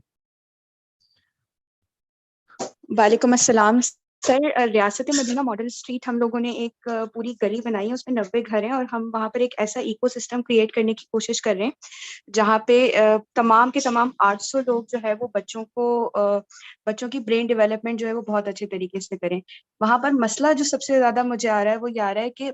वालेकुम अस्सलाम सर। रियासत मदीना मॉडल स्ट्रीट हम लोगों ने एक पूरी गली बनाई है, उसमें 90 घर हैं, और हम वहाँ पर एक ऐसा इकोसिस्टम क्रिएट करने की कोशिश कर रहे हैं जहाँ पे तमाम के तमाम 800 लोग जो है वो बच्चों की ब्रेन डेवलपमेंट जो है वो बहुत अच्छे तरीके से करें। वहाँ पर मसला जो सबसे ज्यादा मुझे आ रहा है वो ये आ रहा है कि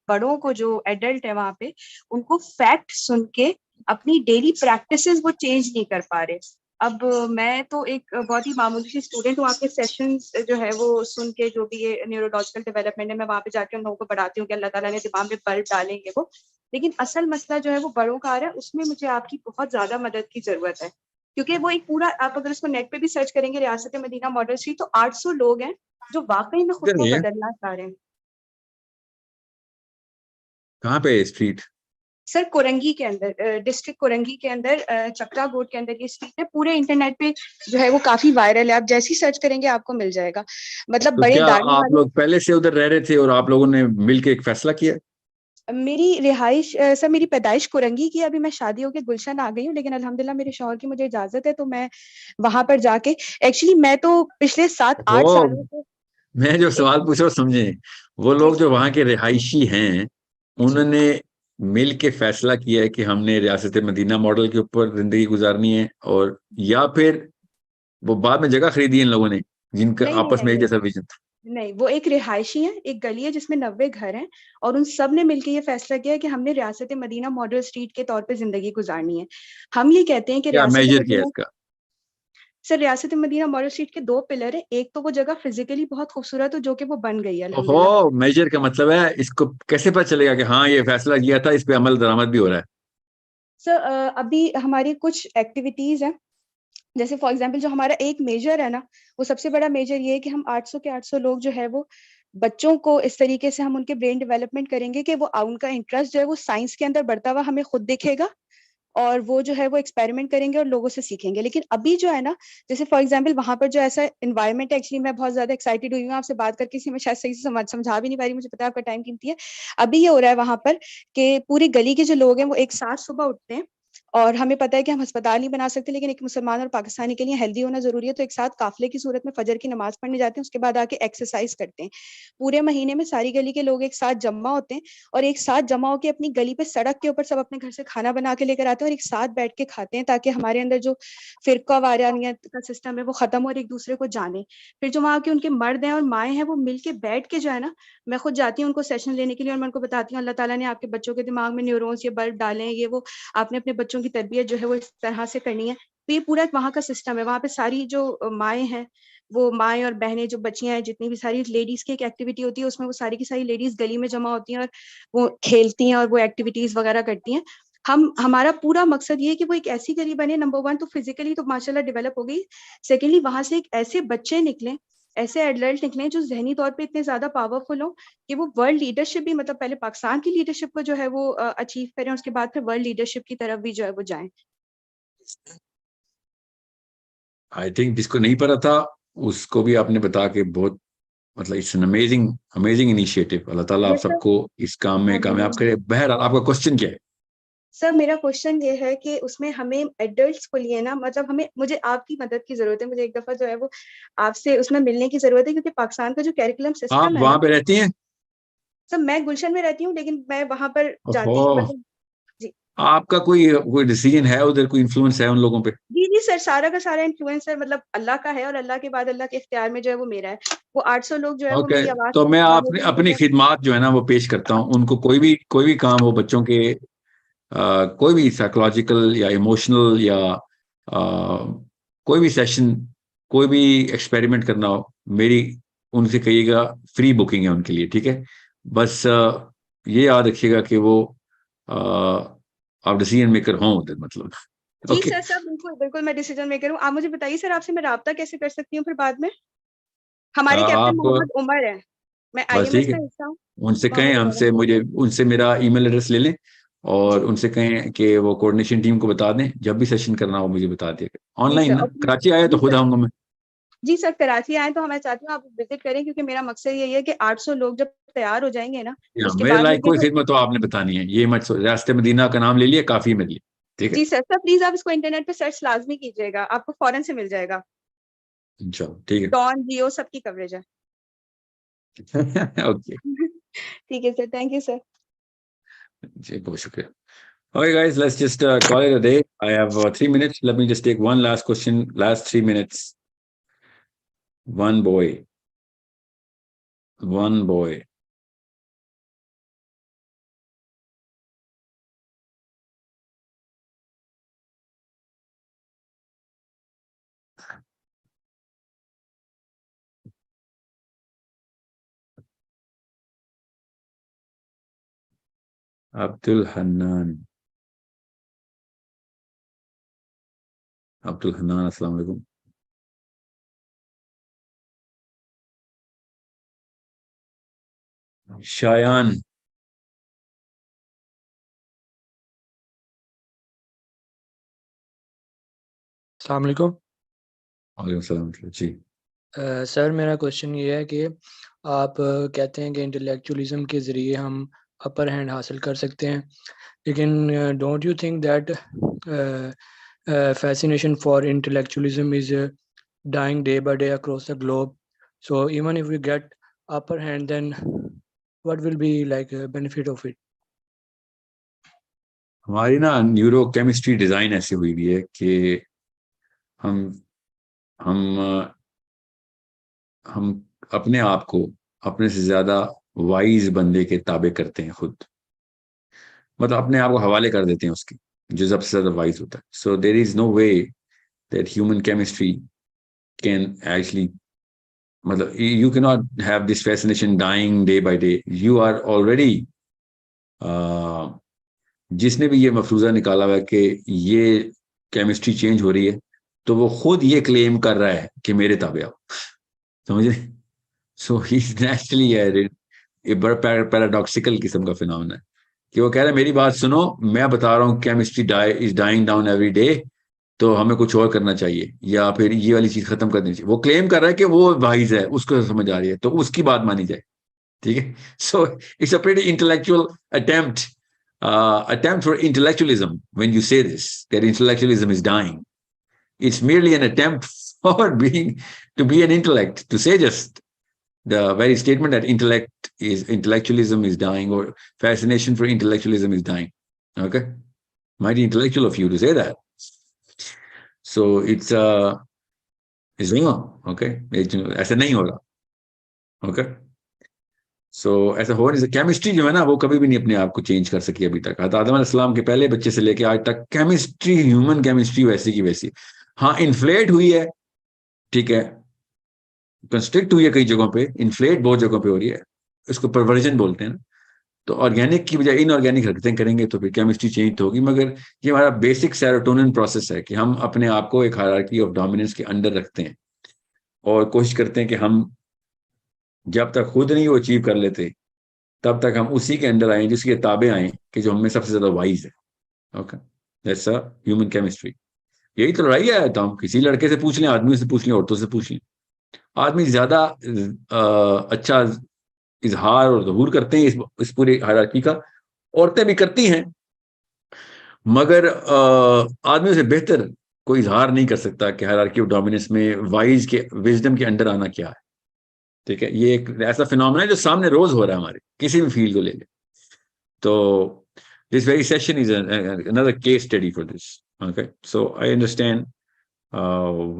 बड़ों को जो एडल्ट है वहाँ पे, उनको फैक्ट सुन के अपनी डेली प्रैक्टिसेस वो चेंज नहीं कर पा रहे। अब मैं तो एक बहुत ही मामूली सी स्टूडेंट हूँ, आपके सेशंस जो है वो सुन के, जो भी ये न्यूरोलॉजिकल डेवलपमेंट है, मैं वहाँ पे जाके उन लोगों को पढ़ाती हूँ कि अल्लाह ताला ने दिमाग में बल्ब डालेंगे वो, लेकिन असल मसला जो है वो बड़ों का आ रहा है, उसमें मुझे आपकी बहुत ज्यादा मदद की जरूरत है, क्योंकि वो एक पूरा, आप अगर उसको नेट पे भी सर्च करेंगे रियासत मदीना मॉडल स्ट्रीट, तो 800 लोग हैं जो वाकई में खुद इधर को नहीं है, बदलना चाह रहे हैं। कहाँ पे है स्ट्रीट? सर कोरंगी के अंदर, डिस्ट्रिक्ट कोरंगी के अंदर, चक्रा गोड के अंदर ये स्ट्रीट है, पूरे इंटरनेट पे जो है वो काफी वायरल है, आप जैसे ही सर्च करेंगे आपको मिल जाएगा। मतलब तो बड़े क्या दाढ़ी आप वाले, लोग पहले से उधर रह रहे थे और आप लोगों ने मिलके एक फैसला किया? मेरी रिहाइश सर, मेरी पैदाइश कोरंगी की, अभी मैं शादी होकर गुलशन आ गई हूँ, लेकिन अल्हम्दुलिल्लाह मेरे शौहर की मुझे इजाजत है, तो मैं वहां पर जाके, एक्चुअली मैं तो पिछले 7-8 वो सालों से मैं जो एक, सवाल पूछ रहा हूँ समझे, वो जी लोग जो वहां के रिहायशी हैं जी, उन्होंने मिल के फैसला किया है कि हमने रियासत मदीना मॉडल के ऊपर जिंदगी गुजारनी है, और या फिर वो बाद में जगह खरीदी इन लोगों ने जिनका नहीं नहीं आपस नहीं में एक नहीं जैसा विजन था? नहीं, वो एक रिहायशी है, एक गली है जिसमें 90 घर हैं, और उन सब ने मिलकर ये फैसला किया है कि हमने रियासत मदीना मॉडल स्ट्रीट के तौर पे जिंदगी गुजारनी है। हम ये कहते हैं कि क्या रियासत मेजर किया मदीना, इसका? सर रियासत मदीना मॉडल स्ट्रीट के 2 पिलर है, एक तो वो जगह फिजिकली बहुत खूबसूरत हो, जो कि वो बन गई है अल्हम्दुलिल्लाह। ओहो, मेजर का मतलब है इसको कैसे पता चलेगा कि हाँ ये फैसला किया था, इस पे अमल दरामद भी हो रहा है? सर अभी हमारी कुछ एक्टिविटीज हैं, जैसे फॉर एग्जांपल जो हमारा एक मेजर है ना, वो सबसे बड़ा मेजर ये है कि हम 800 के 800 लोग जो है वो बच्चों को इस तरीके से हम उनके ब्रेन डेवलपमेंट करेंगे कि वो उनका इंटरेस्ट जो है वो साइंस के अंदर बढ़ता हुआ हमें खुद दिखेगा, और वो जो है वो एक्सपेरिमेंट करेंगे और लोगों से सीखेंगे। लेकिन अभी जो है ना, जैसे फॉर एग्जांपल वहां पर जो ऐसा इन्वायरमेंट है, एक्चुअली मैं बहुत ज्यादा एक्साइटेड हुई हूँ आपसे बात करके, इसलिए मैं शायद सही से समझा भी नहीं पा रही, मुझे पता है आपका टाइम कीमती है। अभी ये हो रहा है वहां पर कि पूरी गली के जो लोग हैं वो एक साथ सुबह उठते हैं, और हमें पता है कि हम अस्पताल नहीं बना सकते, लेकिन एक मुसलमान और पाकिस्तानी के लिए हेल्दी होना जरूरी है, तो एक साथ काफिले की सूरत में फजर की नमाज पढ़ने जाते हैं, उसके बाद आके एक्सरसाइज करते हैं। पूरे महीने में सारी गली के लोग एक साथ जमा होते हैं, और एक साथ जमा होकर अपनी गली पे सड़क के ऊपर सब अपने घर से खाना बना के लेकर आते हैं, और एक साथ बैठ के खाते हैं, ताकि हमारे अंदर जो फिरका वारानियत का सिस्टम है वो खत्म हो और एक दूसरे को जाने। फिर जो वहाँ के उनके मर्द हैं और माएँ हैं, वो मिलके बैठ के जो है ना, मैं खुद जाती हूँ उनको सेशन लेने के लिए, और मैं उनको बताती हूँ अल्लाह ताला ने आपके बच्चों के दिमाग में न्यूरॉन्स ये बल्ब डाले हैं, ये वो, आपने अपने बच्चों की तरबियत जो है वो इस तरह से करनी है। तो ये पूरा वहाँ का सिस्टम है, वहाँ पे सारी जो माएँ हैं, वो माएँ और बहनें जो बच्चियां हैं, जितनी भी सारी लेडीज की एक एक्टिविटी होती है, उसमें वो सारी की सारी लेडीज गली में जमा होती हैं और वो खेलती हैं और वो एक्टिविटीज वगैरह करती हैं। हमारा पूरा मकसद ये है कि वो एक ऐसी गली बने, नंबर 1 तो फिजिकली तो माशाल्लाह डेवलप हो गई, सेकेंडली वहां से एक ऐसे बच्चे निकले, ऐसे एडल्ट निकले जो जहनी तौर पे इतने ज्यादा पावरफुल हो कि वो वर्ल्ड लीडरशिप भी, मतलब पहले पाकिस्तान की लीडरशिप को जो है वो अचीव करें, उसके बाद फिर वर्ल्ड लीडरशिप की तरफ भी जो है वो जाएं। आई थिंक जिसको नहीं पता था उसको भी आपने बता के बहुत, मतलब it's an amazing amazing initiative. अल्लाह ताला आप यस सर। सबको इस काम में कामयाब करे। बहरहाल आपका क्वेश्चन क्या है? सर मेरा क्वेश्चन ये है कि उसमें हमें एडल्ट्स को लिए ना, मतलब हमें, मुझे आपकी मदद की जरूरत है, मुझे एक दफा जो है वो आपसे उसमें मिलने की जरूरत है, क्योंकि पाकिस्तान का जो कैरिकुलम आप सिस्टम है ना, वहां पे रहती हैं? सर मैं गुलशन में रहती हूँ, लेकिन मैं वहां पर ओहो, जाती मतलब, जी आपका कोई कोई डिसीजन है उधर, कोई इन्फ्लुएंस है उन लोगों पे? जी जी सर, सारा का सारा इन्फ्लुएंसर मतलब अल्लाह का है, और अल्लाह के बाद अल्लाह के इख्तियार में जो है वो मेरा है। वो 800 लोग जो है वो ओके, मेरी आवाज तो से मैं जमा हो अपनी जाएंगे अपनी सर। खिदमात जो है ना वो पेश करता हूँ उनको। कोई भी काम हो बच्चों के, कोई भी साइकोलॉजिकल या इमोशनल या कोई भी सेशन, कोई भी एक्सपेरिमेंट करना हो, मेरी उनसे कहिएगा, फ्री बुकिंग है उनके लिए, ठीक है? बस ये याद रखिएगा कि वो अ, आप डिसीजन मेकर हों उधर, मतलब। जी ओके। सर, सर बिल्कुल बिल्कुल मैं डिसीजन मेकर हूँ। आप मुझे बताइए सर, आपसे मैं राब्ता कैसे कर सकती हूँ फिर बाद में? हमारे कैप्टन आप मोहम्मद उमर है, मैं बस ठीक आईएमएस है, का हिस्सा हूँ। उनसे कहें, मोहम्मद उमर है। हमसे मुझे उनसे मेरा ईमेल एड्रेस ले लें, जी और उनसे कहें कि वो कोऑर्डिनेशन टीम को बता दें, जब भी सेशन करना हो मुझे बता दिएगा। जी ऑनलाइन सर, ना, और प्लीज, कराची आए तो जी खुद सर, आऊंगा मैं। जी सर कराची आए तो मैं चाहती हूँ आप विजिट करें, क्योंकि मेरा मकसद यही है कि 800 लोग जब तैयार हो जाएंगे ना, हाँ, उसके मेरे बाद में लायक कि कोई वो, खिदमत तो आपने बतानी है, ये मत रास्ते मदीना का नाम ले लिया, काफी है मेरे लिए। ठीक है, जी सर, सर प्लीज आप इसको इंटरनेट पे सर्च लाजमी कीजिएगा, आपको फौरन से मिल जाएगा। चलो ठीक डॉन जियो सबकी कवरेज है। है। ओके ठीक है सर, थैंक यू सर। जी, बहुत शुक्रिया। Okay, guys, let's just call it a day. I have 3 minutes. Let me just take one last question. Last 3 minutes. One boy. One boy. Abdul Hannan, अस्सलाम वालेकुम। शायान, अस्सलाम वालेकुम। वालेकुम सलाम जी। सर मेरा क्वेश्चन ये है कि आप कहते हैं कि इंटेलेक्चुअलिज्म के ज़रिए हम अपर हैंड हासिल कर सकते हैं, लेकिन don't you think that fascination for intellectualism is dying day by day across the globe? So even if we get upper hand, then what will be like a benefit of it? हमारी ना neuro chemistry design ऐसी हुई भी है कि हम हम हम अपने आप को अपने से ज्यादा वाइज बंदे के ताबे करते हैं खुद, मतलब अपने आप को हवाले कर देते हैं उसके, जो सबसे ज्यादा वाइज होता है। So there is no way that human chemistry can actually, मतलब you can not have this fascination dying day by day. You are already, जिसने भी ये मफरूजा निकाला हुआ है कि ये केमिस्ट्री चेंज हो रही है, तो वो खुद ये क्लेम कर रहा है कि मेरे ताबे आओ, समझे? सो ही इज नेचुरली बड़ा पैराडॉक्सिकल किस्म का फिनोमेना है कि वो कह रहा है मेरी बात सुनो, मैं बता रहा हूँ chemistry is dying down every day, तो हमें कुछ और करना चाहिए या फिर ये वाली चीज खत्म कर देनी चाहिए। वो क्लेम कर रहा है कि वो वाइज है, उसको समझ आ रही है, तो उसकी बात मानी जाए, ठीक है? So it's a pretty intellectual attempt for intellectualism when you say this, that intellectualism is dying. It's merely an attempt for to be an intellect, to say just the very statement that intellectualism is dying, or fascination for intellectualism is dying. Okay, mighty intellectual of you to say that. So it's wrong. Okay, ऐसा नहीं हो रहा. Okay, so ऐसा हो नहीं। Chemistry जो है ना, वो कभी भी नहीं अपने आप को चेंज कर सकी अभी तक। आदम अलैहिस्सलाम के पहले बच्चे से लेके आज तक केमिस्ट्री, ह्यूमन केमिस्ट्री वैसी की वैसी। हाँ, इन्फ्लेट हुई है, ठीक है, कंस्ट्रिक्ट हुई है कई जगहों पे, इन्फ्लेट बहुत जगहों पे हो रही है, इसको परवर्जन बोलते हैं ना। तो ऑर्गेनिक की बजाय इनऑर्गेनिक हरकतें करेंगे तो फिर केमिस्ट्री चेंज तो होगी, मगर ये हमारा बेसिक सेरोटोनिन प्रोसेस है कि हम अपने आप को एक हायरार्की ऑफ डोमिनेंस के अंडर रखते हैं और कोशिश करते हैं कि हम जब तक खुद नहीं वो अचीव कर लेते, तब तक हम उसी के अंडर आए जिसके ताबे आए कि जो हमें सबसे ज्यादा वाइज है। Okay, that's a human chemistry. यही तो लड़ाई है। तो हम किसी लड़के से पूछ लें, आदमियों से पूछ लें, औरतों से पूछ लें, आदमी ज्यादा अच्छा इजहार और ज़हूर करते हैं इस पूरी हायरार्की का, औरतें भी करती हैं, मगर आदमियों से बेहतर कोई इजहार नहीं कर सकता कि हायरार्की ऑफ डोमिनेंस में वाइज के, विजडम के अंडर आना क्या है। ठीक है, ये एक ऐसा फिनोमेना है जो सामने रोज हो रहा है हमारे किसी भी फील्ड को ले लें। तो this very session is another case study for this. Okay, so I understand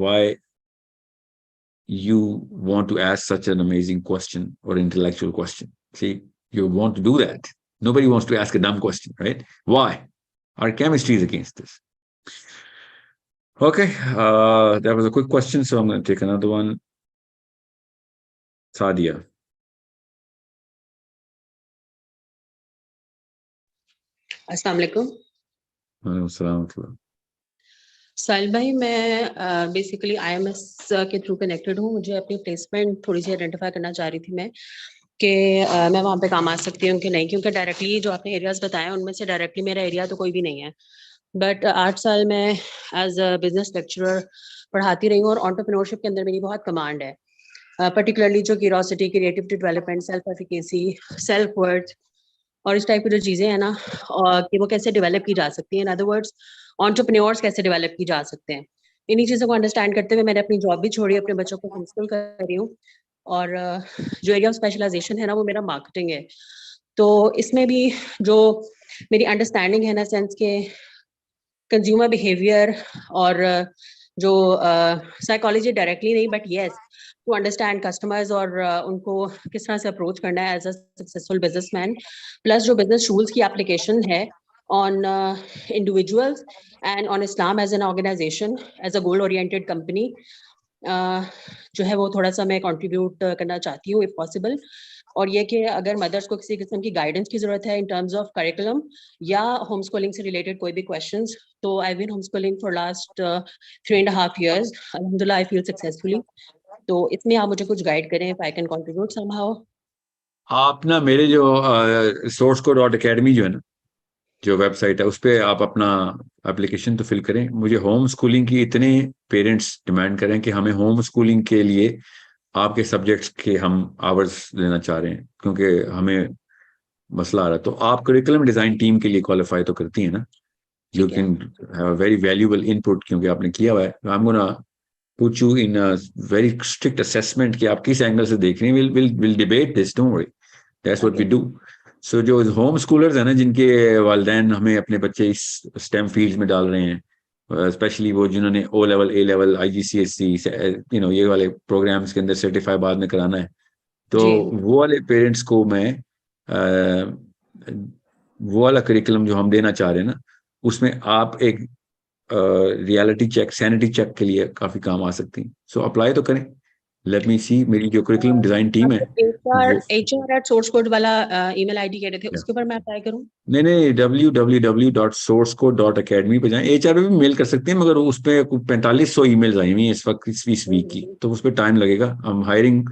why you want to ask such an amazing question or intellectual question. See, you want to do that. Nobody wants to ask a dumb question, right? Why? Our chemistry is against this. Okay, that was a quick question, so I'm going to take another one. Sadia. अस्सलाम वालेकुम। Assalamu. साहिल भाई, मैं basically IMS के through connected हूँ। मुझे अपनी placement थोड़ी सी identify करना चाह रही थी मैं कि मैं वहाँ पे काम आ सकती हूँ कि नहीं, क्योंकि डायरेक्टली जो आपने एरियाज बताए हैं उनमें से डायरेक्टली मेरा एरिया तो कोई भी नहीं है। बट 8 साल मैं एज अ बिजनेस लेक्चरर पढ़ाती रही हूँ और एंटरप्रेन्योरशिप के अंदर मेरी बहुत कमांड है, पर्टिकुलरली जो curiosity, creativity development, self efficacy, self worth और इस टाइप की जो चीज़ें हैं ना, और कि वो कैसे डेवलप की जा सकती हैं, इन अदर वर्ड्स एंटरप्रेन्योर्स कैसे डेवलप की जा सकते हैं। इन्हीं चीज़ों को अंडरस्टैंड करते हुए मैंने अपनी जॉब भी छोड़ी, अपने बच्चों को होम स्कूल कर रही हूँ और जो एरिया ऑफ स्पेशलाइजेशन है ना वो मेरा मार्केटिंग है। तो इसमें भी जो मेरी अंडरस्टैंडिंग है ना, सेंस के कंज्यूमर बिहेवियर और जो साइकोलॉजी डायरेक्टली नहीं but yes to understand customers और उनको किस तरह से अप्रोच करना है as a successful businessman, plus जो बिजनेस रूल्स की एप्लीकेशन है on individuals and on Islam as an organization, as a goal oriented company, जो है वो थोड़ा सा मैं कंट्रीब्यूट करना चाहती हूँ if possible. और ये कि अगर मदर्स को किसी किस्म की गाइडेंस की जरूरत है इन टर्म्स ऑफ करिकुलम या होम स्कूलिंग से रिलेटेड कोई भी क्वेश्चंस, तो I been home schooling for last 3.5 years, अल्हम्दुलिल्लाह आई फील सक्सेसफुली। तो इसमें आप मुझे कुछ गाइड करें if I can contribute somehow. आप ना मेरे जो sourceco.academy जो है ना, जो वेबसाइट है, उस पर आप अपना एप्लीकेशन तो फिल करें। मुझे होम स्कूलिंग की इतने पेरेंट्स डिमांड करें कि हमें होम स्कूलिंग के लिए आपके सब्जेक्ट्स के हम आवर्स लेना चाह रहे हैं, क्योंकि हमें मसला आ रहा है। तो आप करिकुलम डिजाइन टीम के लिए क्वालिफाई तो करती हैं ना? यू ठीक है। Can have very valuable input, क्योंकि आपने किया हुआ है। I am gonna put you in a very strict assessment कि आप किस एंगल से देख रहे हैं। Will debate this, don't worry, that's what we do. So जो होम स्कूलर्स है ना, जिनके वालिदैन हमें अपने बच्चे इस स्टेम फील्ड में डाल रहे हैं, स्पेशली वो जिन्होंने ओ लेवल, ए लेवल, IGCSE, ये वाले प्रोग्राम्स के अंदर सर्टिफाई बाद में कराना है, तो जी। वो वाले पेरेंट्स को मैं वो वाला करिकुलम जो हम देना चाह रहे हैं ना, उसमें आप एक रियलिटी चेक, सैनिटी चेक के लिए काफी काम आ सकती हैं। सो अप्लाई तो करें। लेट मी सी, मेरी जो करिकुलम डिजाइन टीम है वो HR@sourceCode वाला ईमेल आईडी कह रहे थे, उसके ऊपर मैं अप्लाई करूं? नहीं, www.sourceco.academy पे जाएं। HR पे भी मेल कर सकते हैं, मगर उस पे 4500 ईमेल्स आई हुई हैं इस वक्त, इस वीक की, तो उस पर टाइम लगेगा। हम hiring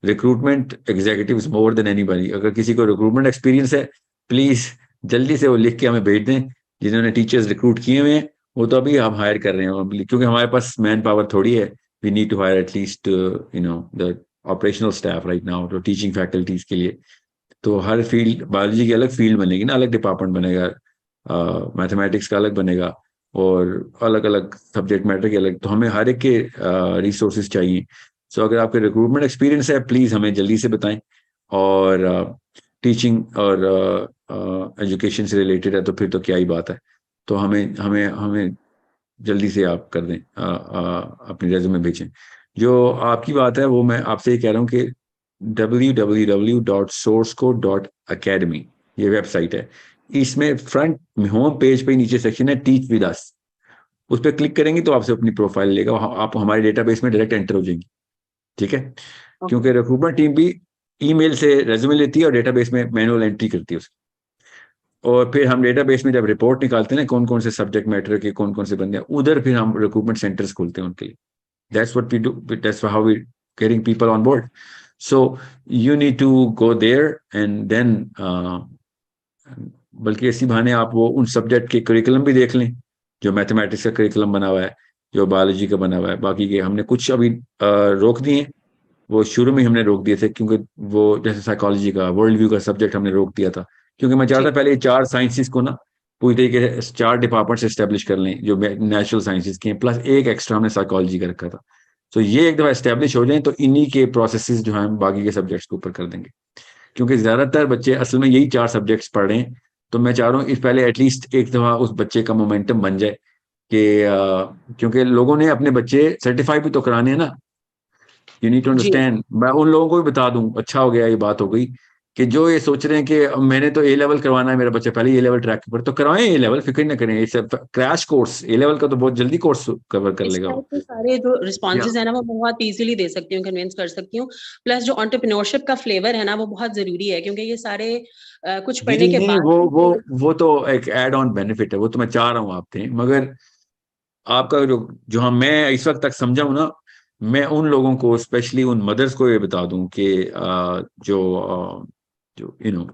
recruitment executives more than anybody. अगर किसी को रिक्रूटमेंट एक्सपीरियंस है, प्लीज जल्दी से वो लिख के हमें भेज दें। जिन्होंने टीचर्स रिक्रूट किए हुए हैं वो तो अभी हम हायर कर रहे हैं, क्योंकि हमारे पास मैन पावर थोड़ी है। We need to hire at least the operational staff right now, तो टीचिंग फैकल्टीज के लिए। तो हर फील्ड, बायोलॉजी की अलग फील्ड बनेगी ना, अलग डिपार्टमेंट बनेगा, मैथमेटिक्स का अलग बनेगा, और अलग अलग सब्जेक्ट मैटर के अलग। तो हमें हर एक के रिसोर्सेज चाहिए। सो अगर आपके रिक्रूटमेंट एक्सपीरियंस है, प्लीज़ हमें जल्दी से बताएं। और टीचिंग और एजुकेशन से रिलेटेड है तो फिर तो क्या ही बात है। तो हमें हमें हमें जल्दी से आप कर दें, अपनी रेज्यूमे भेजें। जो आपकी बात है वो मैं आपसे ये कह रहा हूँ कि www.sourceco.academy ये वेबसाइट है। इसमें फ्रंट होम पेज पे नीचे सेक्शन है टीच विद अस, उस पर क्लिक करेंगे तो आपसे अपनी प्रोफाइल लेगा, आप हमारे डेटाबेस में डायरेक्ट एंटर हो जाएंगी। ठीक है? क्योंकि रिक्रूटमेंट टीम भी ईमेल से रेज्यूमे लेती है और डेटाबेस में मैनुअल एंट्री करती है उसकी। और फिर हम डेटाबेस में जब रिपोर्ट निकालते हैं ना, कौन कौन से सब्जेक्ट मैटर के कौन कौन से बंदे हैं, उधर फिर हम रिक्रूटमेंट सेंटर्स खोलते हैं उनके लिए। That's what we do, that's how we getting people on board. So you need to go there and then बल्कि इसी बहाने आप वो उन सब्जेक्ट के करिकुलम भी देख लें, जो मैथमेटिक्स का करिकुलम बना हुआ है, जो बायोलॉजी का बना हुआ है। बाकी के हमने कुछ अभी रोक दिए, वो शुरू में हमने रोक दिए थे, क्योंकि वो जैसे साइकोलॉजी का, वर्ल्ड व्यू का सब्जेक्ट हमने रोक दिया था, क्योंकि मैं चाहता पहले 4 साइंसेस को ना पूरी तरीके से 4 डिपार्टमेंट से एस्टेब्लिश कर लें जो नेचुरल साइंसेस के हैं, प्लस एक एक्स्ट्रा हमने साइकोलॉजी का रखा था। तो ये एक दफा एस्टेब्लिश हो जाए तो इन्हीं के प्रोसेसेस जो हैं बाकी के सब्जेक्ट्स के ऊपर कर देंगे, क्योंकि ज्यादातर बच्चे असल में यही 4 सब्जेक्ट्स पढ़ रहे हैं। तो मैं चाह रहा हूँ इस पहले एटलीस्ट एक दफा उस बच्चे का मोमेंटम बन जाए कि क्योंकि लोगों ने अपने बच्चे सर्टिफाई भी तो कराने हैं ना। You need to understand. मैं उन लोगों को भी बता दूं, अच्छा हो गया ये बात हो गई, कि जो ये सोच रहे हैं कि मैंने तो ए लेवल करवाना है, मेरा बच्चा पहले ए लेवल ट्रैक पर, तो करवाएं ए लेवल, फिक्र ना करें। It's crash course, A level का तो बहुत जल्दी कोर्स कवर कर लेगा वो। सारे जो रिस्पॉन्सेज है ना वो बहुत इजीली दे सकती हूँ, कन्विंस कर सकती हूँ। प्लस जो एंटरप्रेन्योरशिप का फ्लेवर है ना वो बहुत जरूरी है, क्योंकि ये सारे कुछ पढ़ने के बाद वो तो एक एड ऑन बेनिफिट है, वो तो मैं चाह रहा हूँ आप दें, मगर आपका जो हम मैं इस वक्त तक समझा हूं ना, मैं उन लोगों को, स्पेशली उन मदर्स को ये बता दूं कि जो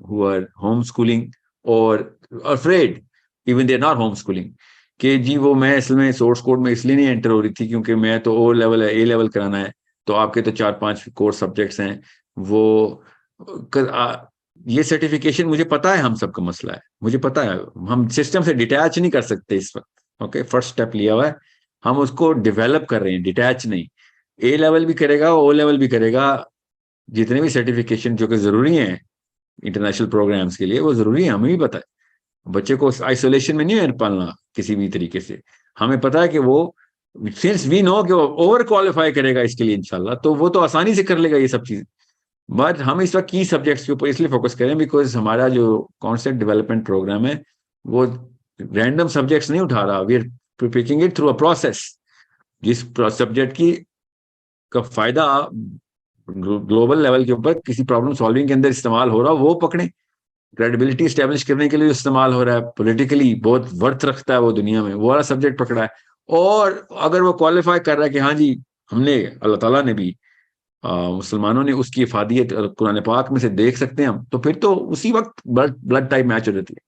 हु आर होम स्कूलिंग और afraid even they are not home schooling, कि जी वो मैं असल में सोर्स कोड में इसलिए नहीं एंटर हो रही थी क्योंकि मैं तो ओ लेवल है, ए लेवल कराना है, तो आपके तो 4-5 कोर्स सब्जेक्ट्स हैं वो ये सर्टिफिकेशन, मुझे पता है हम सबका मसला है, मुझे पता है, हम सिस्टम से डिटैच नहीं कर सकते इस वक्त। ओके, फर्स्ट स्टेप लिया हुआ है, हम उसको डेवलप कर रहे हैं, डिटैच नहीं। ए लेवल भी करेगा, ओ लेवल भी करेगा, जितने भी सर्टिफिकेशन जो कि जरूरी हैं इंटरनेशनल प्रोग्राम्स के लिए वो जरूरी है, हमें भी पता है। बच्चे को आइसोलेशन में नहीं पालना किसी भी तरीके से, हमें पता है कि वो सिंस वी नो कि वो ओवर क्वालिफाई करेगा इसके लिए इंशाल्लाह, तो वो तो आसानी से कर लेगा ये सब चीजें। बट हम इस वक्त की सब्जेक्ट्स के ऊपर इसलिए फोकस करें बिकॉज हमारा जो कॉन्सेप्ट डेवलपमेंट प्रोग्राम है वो रैंडम सब्जेक्ट्स नहीं उठा रहा, we are picking it through a process, जिस सब्जेक्ट की का फायदा ग्लोबल लेवल के ऊपर किसी प्रॉब्लम सॉल्विंग के अंदर इस्तेमाल हो रहा, वो पकड़ें। क्रेडिबिलिटी स्टैब्लिश करने के लिए इस्तेमाल हो रहा है, पॉलिटिकली बहुत वर्थ रखता है वो दुनिया में, वो वाला सब्जेक्ट पकड़ा है। और अगर वो क्वालिफाई कर रहा है कि हाँ जी हमने, अल्लाह ताला ने भी, मुसलमानों ने उसकी इफादियत कुरान पाक में से देख सकते हैं हम, तो फिर तो उसी वक्त ब्लड टाइप मैच हो जाती है।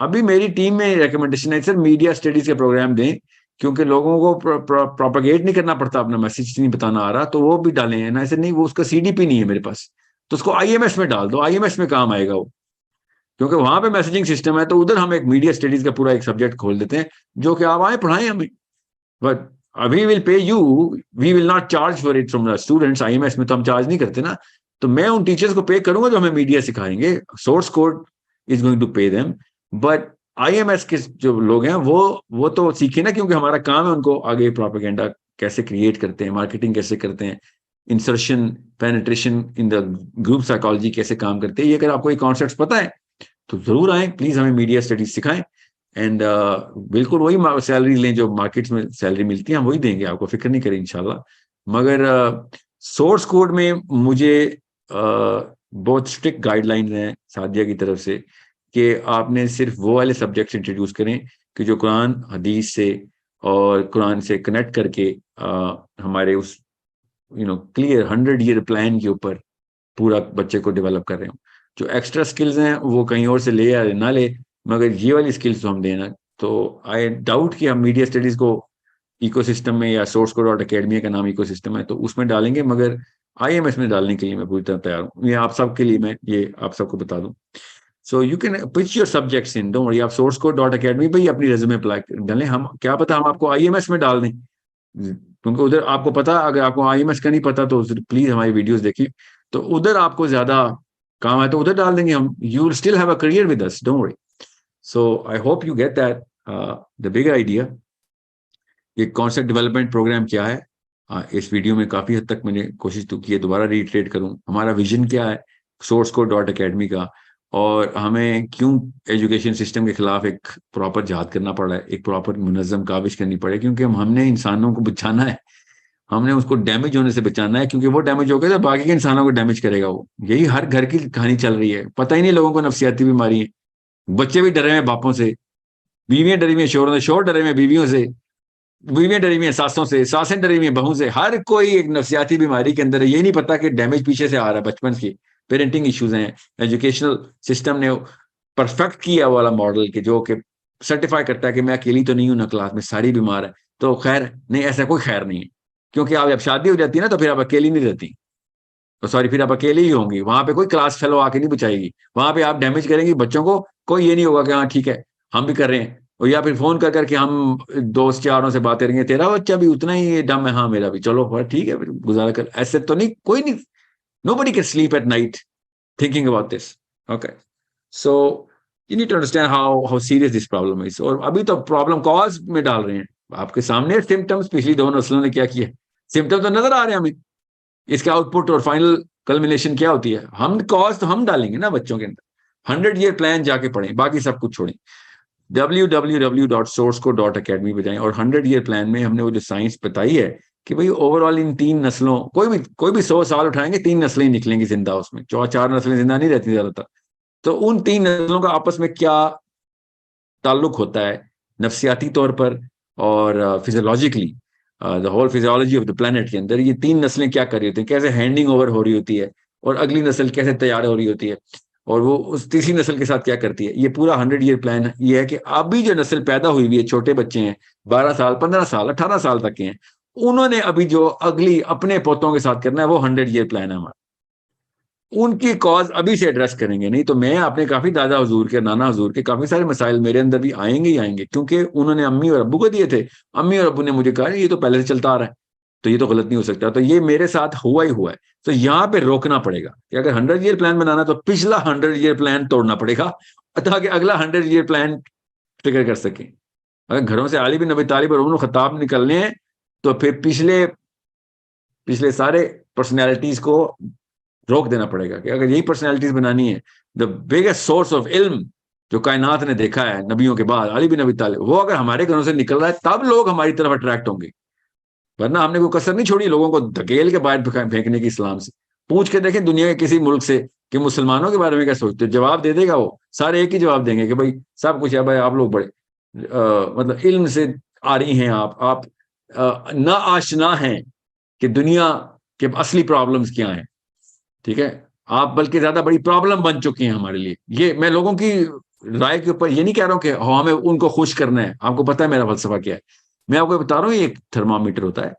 अभी मेरी टीम में रिकमेंडेशन है सर, मीडिया स्टडीज के प्रोग्राम दें, क्योंकि लोगों को प्रोपागेट नहीं करना पड़ता, अपना मैसेज नहीं बताना आ रहा, तो वो भी डालें ना। ऐसे नहीं, वो उसका सीडीपी नहीं है मेरे पास, तो उसको आईएमएस में डाल दो, आईएमएस में काम आएगा वो, क्योंकि वहां पे मैसेजिंग सिस्टम है। तो उधर हम एक मीडिया स्टडीज का पूरा एक सब्जेक्ट खोल देते हैं, जो कि आप आए पढ़ाएं हमें, but we will pay you, we will not charge for it from the students. IMS में तो हम चार्ज नहीं करते ना, तो मैं उन टीचर्स को पे करूंगा जो हमें मीडिया सिखाएंगे, source code is going to pay them, but IMS के जो लोग हैं वो तो सीखे ना, क्योंकि हमारा काम है उनको आगे प्रोपेगेंडा कैसे क्रिएट करते हैं, मार्केटिंग कैसे करते हैं, insertion penetration in the group psychology कैसे काम करते हैं। ये अगर आपको ये कॉन्सेप्ट पता है तो जरूर आए, प्लीज हमें मीडिया स्टडीज सिखाएं। एंड बिल्कुल वही सैलरी लें जो मार्केट्स में सैलरी मिलती है, हम वही देंगे आपको, फिक्र नहीं करें इंशाल्लाह। मगर सोर्स कोड में मुझे बहुत स्ट्रिक्ट गाइडलाइंस हैं सादिया की तरफ से कि आपने सिर्फ वो वाले सब्जेक्ट्स इंट्रोड्यूस करें कि जो कुरान हदीस से और कुरान से कनेक्ट करके हमारे उस क्लियर 100 ईयर प्लान के ऊपर पूरा बच्चे को डेवलप कर रहे हो। जो एक्स्ट्रा स्किल्स हैं वो कहीं और से ले या ना ले, मगर ये वाली स्किल्स तो हम देना। तो आई डाउट कि हम मीडिया स्टडीज को इकोसिस्टम में, या सोर्स कोड डॉट अकेडमी का नाम इकोसिस्टम है तो उसमें डालेंगे, मगर आईएमएस में डालने के लिए मैं पूरी तरह तैयार हूँ। ये आप सबके लिए मैं ये आप सबको बता दूं। So you can pitch your subjects in, don't worry, आप सोर्स कोड डॉट अकेडमी पे ही अपनी रेज्यूमे अप्लाई डालें। हम क्या पता हम आपको आईएमएस में डाल दें, क्योंकि उधर आपको पता, अगर आपको आईएमएस का नहीं पता तो प्लीज हमारी वीडियोस देखिए, तो उधर आपको ज्यादा काम है तो उधर डाल देंगे हम। You will still have a career with us, don't worry. So I hope you get that the big idea. ये कॉन्सेप्ट डेवलपमेंट प्रोग्राम क्या है, इस वीडियो में काफी हद तक मैंने कोशिश तो की है, दोबारा रिट्रेट करूं हमारा विजन क्या है सोर्स कोड डॉट अकेडमी का, और हमें क्यों एजुकेशन सिस्टम के खिलाफ एक प्रॉपर जहाद करना पड़ा है, एक प्रॉपर मुनज़्ज़म काविश करनी पड़े, क्योंकि हमने इंसानों को बचाना है, हमने उसको डैमेज होने से बचाना है, क्योंकि वो डैमेज हो गया तो बाकी के इंसानों को डैमेज करेगा वो। यही हर घर की कहानी चल रही है, पता ही नहीं लोगों को नफसियाती बीमारी है, बच्चे भी डरे हुए बापों से, बीवियां डरी हुई शोरों से, शोर डरे हुए बीवियों से, बीवियां डरी हुई सासों से, सासें डरी हुई बहू से, हर कोई एक नफसियाती बीमारी के अंदर है। ये नहीं पता कि डैमेज पीछे से आ रहा है, बचपन की पेरेंटिंग इश्यूज हैं। एजुकेशनल सिस्टम ने परफेक्ट किया वाला मॉडल के जो कि सर्टिफाई करता है कि मैं अकेली तो नहीं हूं ना क्लास में, सारी बीमार है, तो खैर नहीं, ऐसा कोई खैर नहीं है, क्योंकि आप जब शादी हो जाती है ना तो फिर आप अकेली नहीं रहती, तो सॉरी फिर आप अकेले ही होंगी, वहां पे कोई क्लास फेलो आके नहीं बचाएगी, वहां पे आप डैमेज करेंगी बच्चों को, कोई ये नहीं होगा कि हाँ ठीक है हम भी कर रहे हैं, और या फिर फोन कर करके हम दोस्त यारों से बातें करेंगे, तेरा बच्चा भी उतना ही डम है, हाँ मेरा भी, चलो ठीक है फिर गुजारा कर, ऐसे तो नहीं, कोई नहीं, nobody can sleep at night thinking about this. Okay, so you need to understand how serious this problem is. और अभी तो प्रॉब्लम कॉज में डाल रहे हैं आपके सामने सिम्टम्स, पिछली 2 नस्लों ने क्या किया, सिम्टम्स तो नजर आ रहे हैं हमें, इसके आउटपुट और फाइनल कल्मिनेशन क्या होती है, हम कॉज तो हम डालेंगे ना बच्चों के अंदर। 100 ईयर प्लान जाके पढ़ें, बाकी सब कुछ छोड़ें, www.sourcecode.academy पे जाएं, और 100 ईयर प्लान में हमने वो जो साइंस बताई है कि भाई ओवरऑल इन 3 नस्लों, कोई भी 100 साल उठाएंगे 3 नस्लें निकलेंगी जिंदा, उसमें 4 नस्लें जिंदा नहीं रहती ज्यादातर, तो उन 3 नस्लों का आपस में क्या ताल्लुक होता है नफ्सियाती तौर पर और physiologically, the whole physiology of the planet के अंदर ये 3 नस्लें क्या कर रही होती हैं, कैसे हैंडिंग ओवर हो रही होती है, और अगली नस्ल कैसे तैयार हो रही होती है, और वो उस तीसरी नस्ल के साथ क्या करती है। ये पूरा 100 ईयर प्लान ये है कि अभी जो नस्ल पैदा हुई हुई है, छोटे बच्चे हैं, 12 साल 15 साल 18 साल तक के हैं, उन्होंने अभी जो अगली अपने पोतों के साथ करना है वो 100 ईयर प्लान है हमारा, उनकी कॉज अभी से एड्रेस करेंगे। नहीं तो मैं अपने काफी दादा हुजूर के, नाना हुजूर के काफी सारे मसाइल मेरे अंदर भी आएंगे ही आएंगे, क्योंकि उन्होंने अम्मी और अब्बू को दिए थे, अम्मी और अब्बू ने मुझे कहा ये तो पहले से चलता आ रहा है, तो ये तो गलत नहीं हो सकता, तो ये मेरे साथ हुआ ही हुआ है। तो यहाँ पे रोकना पड़ेगा कि अगर 100 ईयर प्लान बनाना तो पिछला 100 ईयर प्लान तोड़ना पड़ेगा, ताकि अगला 100 ईयर प्लान ट्रिगर कर सके। अगर घरों से आली बिन अबी तालिब और उमर खत्ताब निकलने हैं तो फिर पिछले सारे पर्सनैलिटीज को रोक देना पड़ेगा, कि अगर यही पर्सनैलिटीज बनानी है, द बिगेस्ट सोर्स ऑफ इल्म जो कायनात ने देखा है नबियों के बाद, अली बिन अबी तालिब, वो अगर हमारे घरों से निकल रहा है तब लोग हमारी तरफ अट्रैक्ट होंगे, वरना हमने कोई कसर नहीं छोड़ी लोगों को धकेल के बाहर फेंकने की इस्लाम से। पूछ के देखें दुनिया के किसी मुल्क से कि मुसलमानों के बारे में क्या सोचते हो, जवाब दे देगा वो, सारे एक ही जवाब देंगे कि भाई सब कुछ है, भाई आप लोग बड़े मतलब इल्म से आ रही हैं, आप ना आशना हैं कि दुनिया के असली प्रॉब्लम्स क्या हैं, ठीक है, आप बल्कि ज्यादा बड़ी प्रॉब्लम बन चुकी हैं हमारे लिए। ये मैं लोगों की राय के ऊपर ये नहीं कह रहा हूँ कि हमें उनको खुश करना है, आपको पता है मेरा फलसफा क्या है, मैं आपको बता रहा हूँ ये एक थर्मामीटर होता है,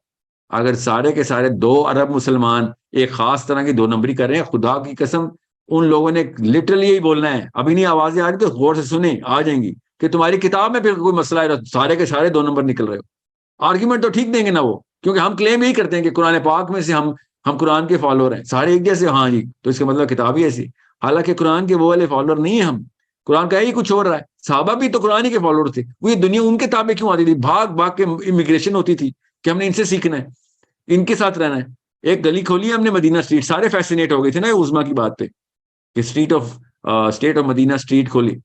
अगर सारे के सारे 2 अरब मुसलमान एक खास तरह की 2 नंबरी कर रहे हैं, खुदा की कसम उन लोगों ने लिटरली यही बोलना है, अभी नहीं आवाजें आ रही तो गौर से सुने, आ जाएंगी कि तुम्हारी किताब में फिर कोई मसला है, सारे के सारे 2 नंबर निकल रहे हो, आर्ग्यूमेंट तो ठीक देंगे ना वो, क्योंकि हम क्लेम यही करते हैं कि कुरान पाक में से हम कुरान के फॉलोअर हैं, सारे एक जैसे, हाँ जी, तो इसका मतलब किताब ही ऐसी, हालांकि कुरान के वो वाले फॉलोअर नहीं है हम, कुरान का ही कुछ हो रहा है, साहबा भी तो कुरान ही के फॉलोअर थे, वो ये दुनिया उनके ताबे क्यों आती थी, भाग भाग के इमिग्रेशन होती थी कि हमने इनसे सीखना है, इनके साथ रहना है। एक गली खोली है हमने मदीना स्ट्रीट, सारे फैसिनेट हो गए थे ना उस्मा की बात पे कि स्टेट ऑफ मदीना स्ट्रीट खोली,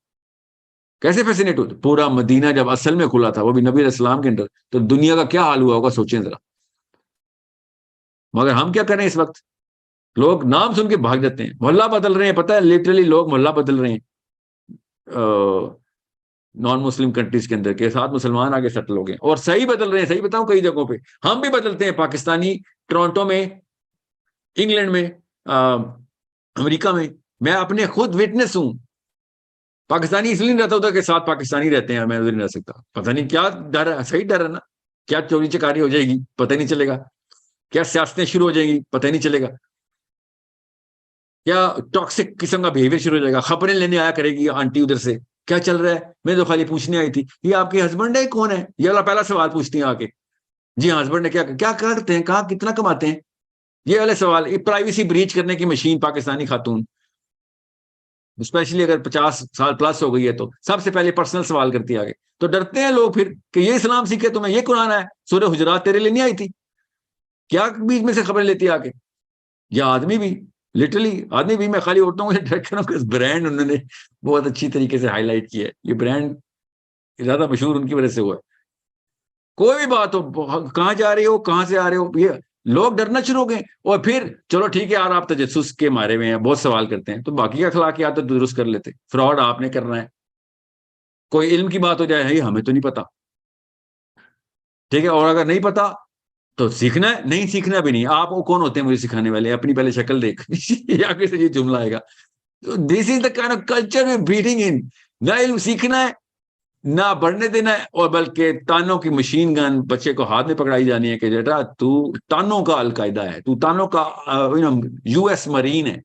कैसे फैसिनेट होते, पूरा मदीना जब असल में खुला था वो भी नबी इस्लाम के अंदर, तो दुनिया का क्या हाल हुआ होगा सोचें जरा। मगर हम क्या करें इस वक्त, लोग नाम सुन के भाग जाते हैं, मोहल्ला बदल रहे हैं, पता है लिटरली लोग मोहल्ला बदल रहे हैं नॉन मुस्लिम कंट्रीज के अंदर के साथ, मुसलमान आगे सेटल हो गए और सही बदल रहे हैं, सही बताऊं कई जगहों पे हम भी बदलते हैं, पाकिस्तानी टोरंटो में, इंग्लैंड में, अमेरिका में, मैं अपने खुद विटनेस हूं, पाकिस्तानी इसलिए नहीं रहता उधर के साथ पाकिस्तानी रहते हैं, मैं उधर नहीं रह सकता, पता नहीं क्या डर है, सही डर है ना, क्या चोरी चकारी हो जाएगी पता ही नहीं चलेगा, क्या सियासतें शुरू हो जाएंगी पता ही नहीं चलेगा, क्या टॉक्सिक किस्म का बिहेवियर शुरू हो जाएगा, खबरें लेने आया करेगी आंटी उधर से, क्या चल रहा है, मैं तो खाली पूछने आई थी ये आपके हस्बैंड है कौन है, ये वाला पहला सवाल पूछती हैं आके, जी हाँ हस्बैंड है, क्या क्या करते हैं, कहाँ कितना कमाते हैं, ये वाले सवाल, ये प्राइवेसी ब्रीच करने की मशीन पाकिस्तानी खातून, स्पेशली अगर 50 साल प्लस हो गई है तो सबसे पहले पर्सनल सवाल करती है आगे, तो डरते हैं लोग फिर कि ये इस्लाम सीखे तुम्हें, ये कुरान है, सूरह हुजरात तेरे लिए नहीं आई थी, क्या बीच में से खबरें लेती है आके, या आदमी भी लिटरली, आदमी भी, मैं खाली औरतों को ट्रैक कर रहा हूँ, ब्रांड उन्होंने बहुत अच्छी तरीके से हाईलाइट किया है, ये ब्रांड ज्यादा मशहूर उनकी वजह से हुआ है, कोई भी बात हो, कहाँ जा रहे हो, कहाँ से आ रहे हो, ये लोग डरना शुरू हो गए, और फिर चलो ठीक है यार आप तजस्सुस के मारे में हैं, बहुत सवाल करते हैं, तो बाकी अखलाकियात तो दुरुस्त कर लेते, फ्रॉड आपने करना है, कोई इल्म की बात हो जाए है हमें तो नहीं पता, ठीक है, और अगर नहीं पता तो सीखना है, नहीं सीखना भी नहीं, आप वो कौन होते हैं मुझे सिखाने वाले, अपनी पहले शक्ल देख या किसी ये जुमला आएगा, तो this is the kind of culture we breeding in, ना इल्म सीखना है ना बढ़ने देना है, और बल्कि तानों की मशीन गन बच्चे को हाथ में पकड़ाई जानी है कि बेटा तू तानों का अलकायदा है, तू तानों का यूएस मरीन है,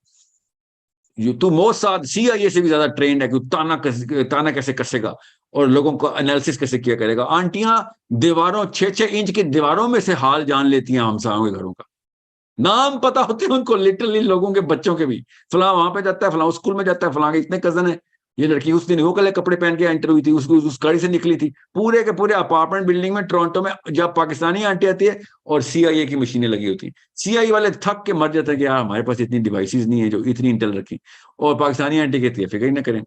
तू मोसाद CIA से भी ज्यादा ट्रेंड है कि ताना कैसे कसेगा और लोगों को एनालिसिस कैसे किया करेगा। आंटियां दीवारों 6-6 इंच की दीवारों में से हाल जान लेती हैं हमसायों के घरों का, नाम पता होते हैं उनको लिटरली, लोगों के बच्चों के भी, फलां वहां पे जाता है, फलां स्कूल में जाता है, फलां के इतने कजन है, ये लड़की उस दिन वो कल कपड़े पहन के एंटर हुई थी, उसको उस गाड़ी से निकली थी, पूरे के पूरे अपार्टमेंट बिल्डिंग में टोरंटो में जब पाकिस्तानी आंटी आती है और CIA की मशीनें लगी होती हैं, CIA वाले थक के मर जाते हैं कि यार हमारे पास इतनी डिवाइसेस नहीं है जो इतनी इंटेल रखी, और पाकिस्तानी आंटी कहती है फिक्र ही ना करें,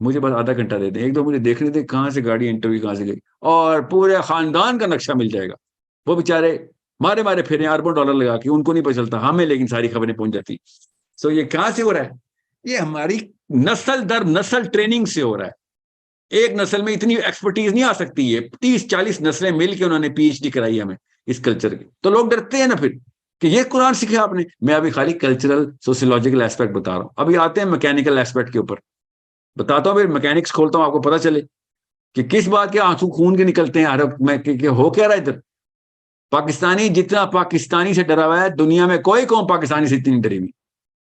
मुझे बस आधा घंटा दे दें, एक दो मुझे देखने दे कहाँ से गाड़ी एंटर हुई, कहाँ से गई, और पूरे खानदान का नक्शा मिल जाएगा, वो बेचारे मारे मारे फिर अरबों डॉलर लगा के, उनको नहीं पता चलता, हमें लेकिन सारी खबरें पहुंच जाती। सो ये कहां से हो रहा है, ये हमारी नस्ल दर नस्ल ट्रेनिंग से हो रहा है, एक नस्ल में इतनी एक्सपर्टीज नहीं आ सकती है, 30-40 नस्लें मिलकर उन्होंने PhD कराई हमें इस कल्चर की, तो लोग डरते हैं ना फिर कि ये कुरान सीखे आपने, मैं अभी खाली कल्चरल सोशियोलॉजिकल एस्पेक्ट बता रहा हूं, अभी आते हैं मैकेनिकल एस्पेक्ट के ऊपर बताता हूं, फिर मैकेनिक्स खोलता हूं, आपको पता चले कि किस बात के आंसू खून के निकलते हैं अरब में, हो क्या रहा है इधर, पाकिस्तानी जितना पाकिस्तानी से डरा हुआ है दुनिया में कोई कौम पाकिस्तानी से इतनी डरी हुई,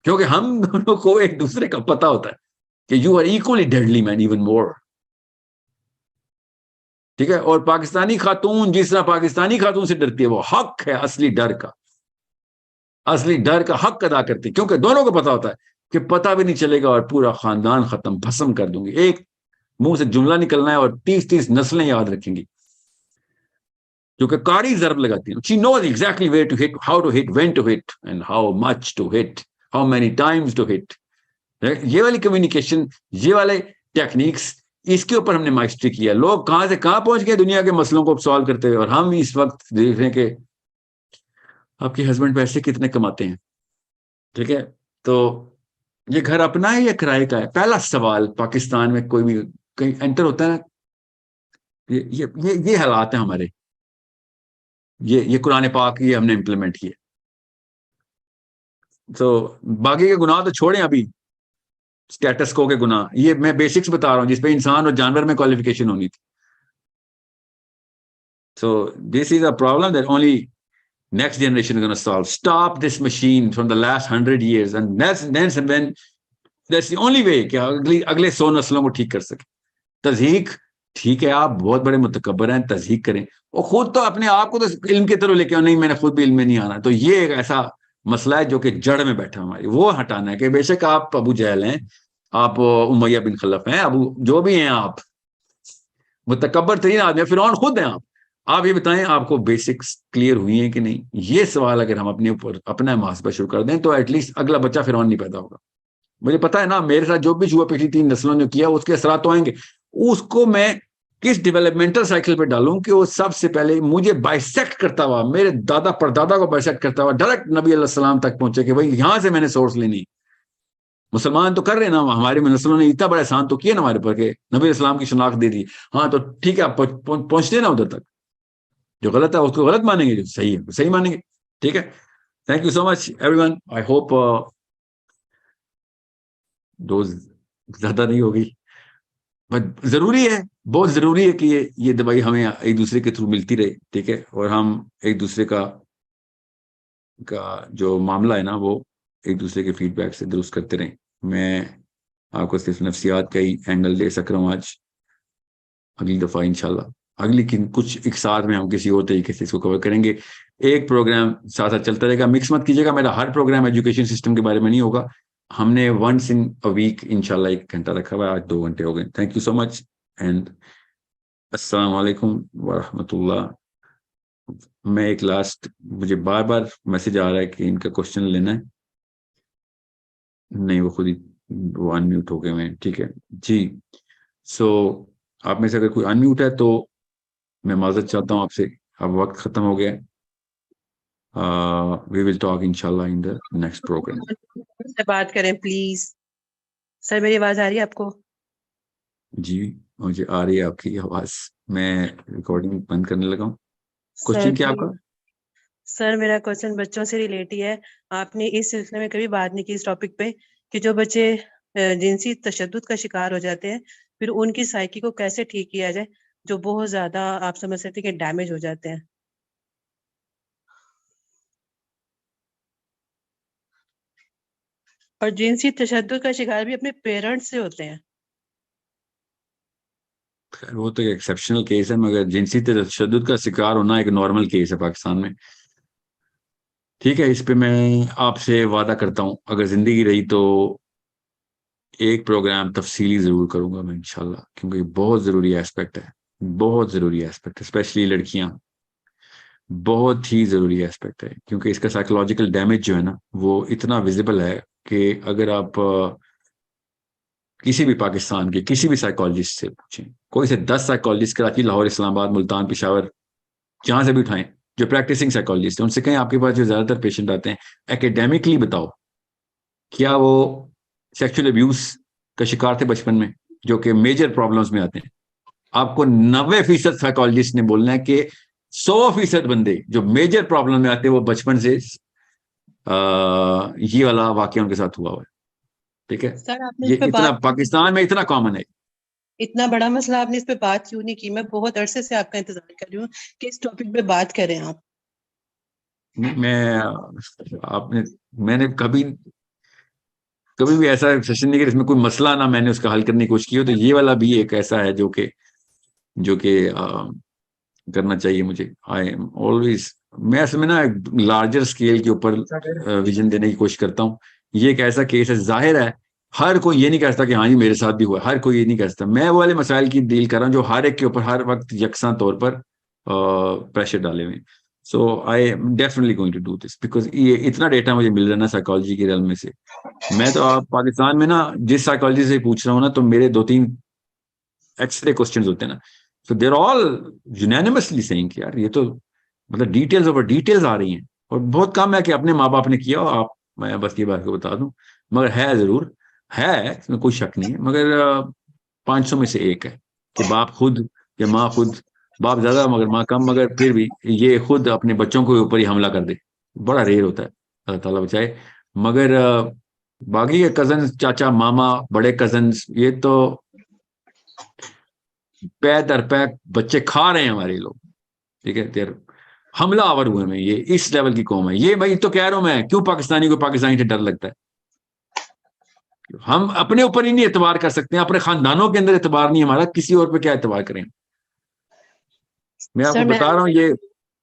क्योंकि हम दोनों को एक दूसरे का पता होता है कि you are equally deadly man, even more, ठीक है, और पाकिस्तानी खातून जिस तरह पाकिस्तानी खातून से डरती है, वो हक है असली डर का हक अदा करती है, क्योंकि दोनों को पता होता है कि पता भी नहीं चलेगा और पूरा खानदान खत्म भस्म कर दूंगी, एक मुंह से जुमला निकलना है और 30-30 नस्लें याद रखेंगी, क्योंकि कारी जरब लगाती है, she knows exactly where to hit, how to hit, when to hit and how much to hit, how many times to hit, ये वाली कम्युनिकेशन, ये वाले टेक्निक्स, इसके ऊपर हमने मास्टरी किया, लोग कहां से कहां पहुंच गए दुनिया के मसलों को सॉल्व करते हुए, और हम इस वक्त देख रहे हैं कि आपके हस्बैंड पैसे कितने कमाते हैं, ठीक है, तो ये घर अपना है या किराए का है? पहला सवाल पाकिस्तान में कोई भी कहीं एंटर होता है ना, ये हालात है हमारे, ये कुरान पाक ये हमने इम्प्लीमेंट किए। तो बाकी के गुनाह तो छोड़ें, अभी स्टेटस को के गुनाह, ये मैं बेसिक्स बता रहा हूं जिसपे इंसान और जानवर में क्वालिफिकेशन होनी थी। So this is a problem that only next generation is going to solve. Stop this machine from the last 100 years, and that's the only way कि अगले 100 नस्लों को ठीक कर सके। तज़हीक, ठीक है, आप बहुत बड़े मुतकब्बर हैं, तज़हीक करें, और खुद तो अपने आप को तो इल्म की तरफ लेके आओ, नहीं मैंने खुद भी इल्म में नहीं आना। तो ये एक ऐसा मसला है जो कि जड़ में बैठा हमारी, वो हटाना है कि बेशक आप अबू जहल हैं, आप उमैया बिन खलफ हैं, अबू जो भी हैं, आप मुतकब्बर तरीन आदमी, फिरौन खुद हैं आप ये बताएं आपको बेसिक्स क्लियर हुई हैं कि नहीं? ये सवाल अगर हम अपने ऊपर अपना मुहासबा शुरू कर दें तो एटलीस्ट अगला बच्चा फिरौन नहीं पैदा होगा। मुझे पता है ना, मेरे साथ जो भी हुआ पिछली 3 नस्लों ने किया उसके असरात तो आएंगे। उसको मैं किस डेवलपमेंटल साइकिल पे डालूं कि वो सबसे पहले मुझे बाइसेक्ट करता हुआ, मेरे दादा परदादा को बाइसेक्ट करता हुआ डायरेक्ट नबी अलैहि सलाम तक पहुंचे कि भाई यहां से मैंने सोर्स लेनी। मुसलमान तो कर रहे हैं ना, हमारे नस्लों ने इतना बड़ा एहसान तो किया ना हमारे ऊपर के नबी इस्लाम की शनाख्त दे दी। हाँ तो ठीक है, आप पहुंचते ना उधर तक, जो गलत है उसको गलत मानेंगे, जो सही है सही मानेंगे। ठीक है, thank you so much everyone. I hope dose ज्यादा नहीं होगी, बट जरूरी है, बहुत जरूरी है कि ये दवाई हमें एक दूसरे के थ्रू मिलती रहे। ठीक है, और हम एक दूसरे का जो मामला है ना वो एक दूसरे के फीडबैक से दुरुस्त करते रहें। मैं आपको सिर्फ नफ्सियात का ही एंगल दे सक रहा हूँ आज। अगली दफा इंशाल्लाह अगली कुछ एक साथ में हम किसी और तरीके से इसको कवर करेंगे। एक प्रोग्राम साथ साथ चलता रहेगा, मिक्स मत कीजिएगा। मेरा हर प्रोग्राम एजुकेशन सिस्टम के बारे में नहीं होगा। हमने वंस इन अ वीक इंशाल्लाह 1 घंटा रखा हुआ है, आज 2 घंटे हो गए। Thank you so much and अस्सलाम वालेकुम वरहमतुल्लाह। मैं एक लास्ट, मुझे बार बार मैसेज आ रहा है कि इनका क्वेश्चन लेना है, नहीं वो खुद ही वो अनम्यूट हो गए हैं। ठीक है जी, सो आप में से अगर कोई अनम्यूट है तो मैं माजरत चाहता हूँ आपसे, अब वक्त खत्म हो गया। वी विल टॉक इंशाल्लाह इन द नेक्स्ट प्रोग्राम। से बात करें प्लीज। सर मेरी आवाज आ रही है आपको? जी मुझे आ रही है आपकी आवाज, मैं रिकॉर्डिंग बंद करने लगा हूँ। सर क्वेश्चन क्या आपका? सर मेरा क्वेश्चन बच्चों से रिलेट ही है। आपने इस सिलसिले में कभी बात नहीं की इस टॉपिक पे कि जो बच्चे जिनसी तशद्दुद का शिकार हो जाते हैं, फिर उनकी साइकी को कैसे ठीक किया जाए, जो बहुत ज्यादा आप समझ सकते हैं कि डैमेज हो जाते हैं। और जिनसी तशद्दुद का शिकार भी अपने पेरेंट्स से होते हैं। खैर वो तो एक एक्सेप्शनल केस है, मगर जिनसी तशद्दुद का शिकार होना एक नॉर्मल केस है पाकिस्तान में। ठीक है, इस पे मैं आपसे वादा करता हूँ अगर जिंदगी रही तो एक प्रोग्राम तफसीली जरूर करूंगा मैं इंशाल्लाह, क्योंकि बहुत जरूरी एस्पेक्ट है, बहुत जरूरी एस्पेक्ट है, स्पेशली लड़कियां, बहुत ही जरूरी एस्पेक्ट है। क्योंकि इसका साइकोलॉजिकल डैमेज जो है ना वो इतना विजिबल है कि अगर आप किसी भी पाकिस्तान के किसी भी साइकोलॉजिस्ट से पूछें, कोई से 10 साइकोलॉजिस्ट कराची, लाहौर, इस्लामाबाद, मुल्तान, पेशावर, जहां से भी उठाएं जो प्रैक्टिसिंग साइकोलॉजिस्ट है, उनसे कहें आपके पास जो ज्यादातर पेशेंट आते हैं एकेडमिकली बताओ क्या वो सेक्सुअल अब्यूज का शिकार थे बचपन में, जो कि मेजर प्रॉब्लम्स में आते हैं। आपको 90% साइकोलॉजिस्ट ने बोलना है कि 100% बंदे जो मेजर प्रॉब्लम में आते हैं वो बचपन से ये वाला वाकया उनके साथ हुआ है। ठीक है, सर आपने ये इस पे इतना बात, पाकिस्तान में इतना कॉमन है। इतना बड़ा मसला आपने इस पे बात क्यों नहीं की? मैं बहुत अरसे से आपका इंतजार कर रही हूँ कि इस टॉपिक पे बात करें आप। मैंने कभी भी ऐसा सेशन नहीं किया इसमें कोई मसला ना मैंने उसका हल करने की कोशिश की हो। तो ये वाला भी एक ऐसा है जो कि करना चाहिए मुझे। आई एम ऑलवेज, मैं असल में ना लार्जर स्केल के ऊपर विजन देने की कोशिश करता हूँ। ये एक ऐसा केस है, जाहिर है हर कोई ये नहीं कह सकता कि हाँ जी मेरे साथ भी हुआ, हर कोई ये नहीं कह सकता। मैं वो वाले मसाइल की डील कर रहा हूँ जो हर एक के ऊपर हर वक्त यकसा तौर पर प्रेशर डाले हुए। So I am definitely going to do this, because ये इतना डेटा मुझे मिल रहा है ना साइकोलॉजी के रेल में से। मैं तो आप पाकिस्तान में ना जिस साइकोलॉजी से पूछ रहा हूँ ना, तो मेरे 2-3 एक्सरे क्वेश्चंस होते हैं ना, so they're all unanimously saying कि यार ये तो मतलब डिटेल्स ओवर डिटेल्स आ रही हैं। और बहुत कम है कि अपने माँ बाप ने किया हो, आप मैं बस ये बात को बता दूं, मगर है जरूर, है इसमें कोई शक नहीं है, मगर 500 में से एक है कि बाप खुद या माँ खुद, बाप ज्यादा मगर माँ कम, मगर फिर भी ये खुद अपने बच्चों के ऊपर ही हमला कर दे, बड़ा रेयर होता है, अल्लाह ताला बचाए। मगर बाकी के कजन, चाचा, मामा, बड़े कजन, ये तो पै दर पै बच्चे खा रहे हैं हमारे लोग, ठीक है। देर हमला आवर हुए में, ये इस लेवल की कौम है ये। भाई तो कह रहा हूं मैं, क्यों पाकिस्तानी को पाकिस्तानी से डर लगता है? हम अपने ऊपर ही नहीं एतबार कर सकते हैं, अपने खानदानों के अंदर एतबार नहीं हमारा, किसी और पे क्या एतबार करें? मैं आपको बता रहा हूँ ये।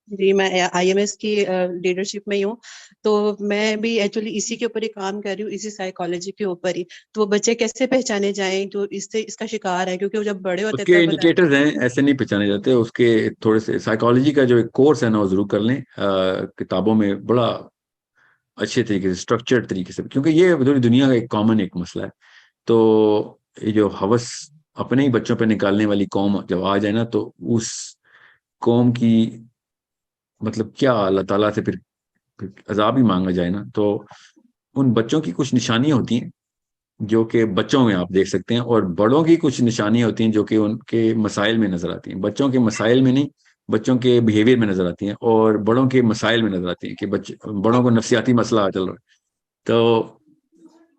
जी, मैं IMS की लीडरशिप में ही हूँ, तो मैं भी एक्चुअली इसी के ऊपर ही काम कर रही हूँ, इसी साइकोलॉजी के ऊपर ही। तो वो बच्चे कैसे पहचाने जाएं जो इससे इसका शिकार है, क्योंकि वो जब बड़े होते उसके हैं इंडिकेटर्स हैं, ऐसे नहीं पहचाने जाते। उसके थोड़े से साइकोलॉजी का जो एक कोर्स है ना, वो जरूर कर लें, किताबों में बड़ा अच्छे तरीके से, स्ट्रक्चर्ड तरीके से, क्योंकि ये पूरी दुनिया का एक कॉमन एक मसला है। तो ये जो हवस अपने ही बच्चों पे निकालने वाली कौम जब आ जाए ना, तो उस कौम की मतलब क्या अल्लाह ताला से फिर अजाब ही मांगा जाए ना, तो उन बच्चों की कुछ निशानियां होती हैं जो कि बच्चों में आप देख सकते हैं, और बड़ों की कुछ निशानियां होती हैं जो कि उनके मसाइल में नजर आती हैं। बच्चों के मसाइल में नहीं, बच्चों के बिहेवियर में नजर आती हैं, और बड़ों के मसाइल में नजर आती हैं कि बच्चे, बड़ों को नफसियाती मसला चल रहा है। तो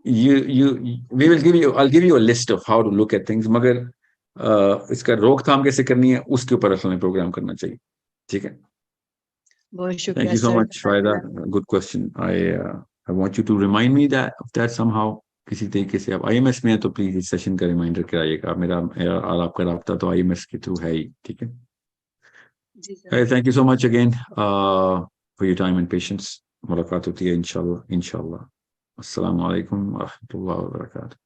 you we will give you, I'll give you a list of how to look at things, मगर इसका रोकथाम कैसे करनी है उसके ऊर असल में प्रोग्राम करना चाहिए, ठीक है। बहुत Thank शुक्रिया you so sir. much, Faida. Good question. I want you to remind me of that somehow. किसी तरीके से आप IMS में है तो प्लीज इस सेशन का रिमाइंडर कराइएगा। मेरा और आपका राब्ता तो IMS के थ्रू है ही, ठीक है। जी sir. Thank you so much again for your time and patience. मुलाकात होती है इंशाल्लाह। अस्सलाम वालेकुम व रहमतुल्लाहि व बरकातहू।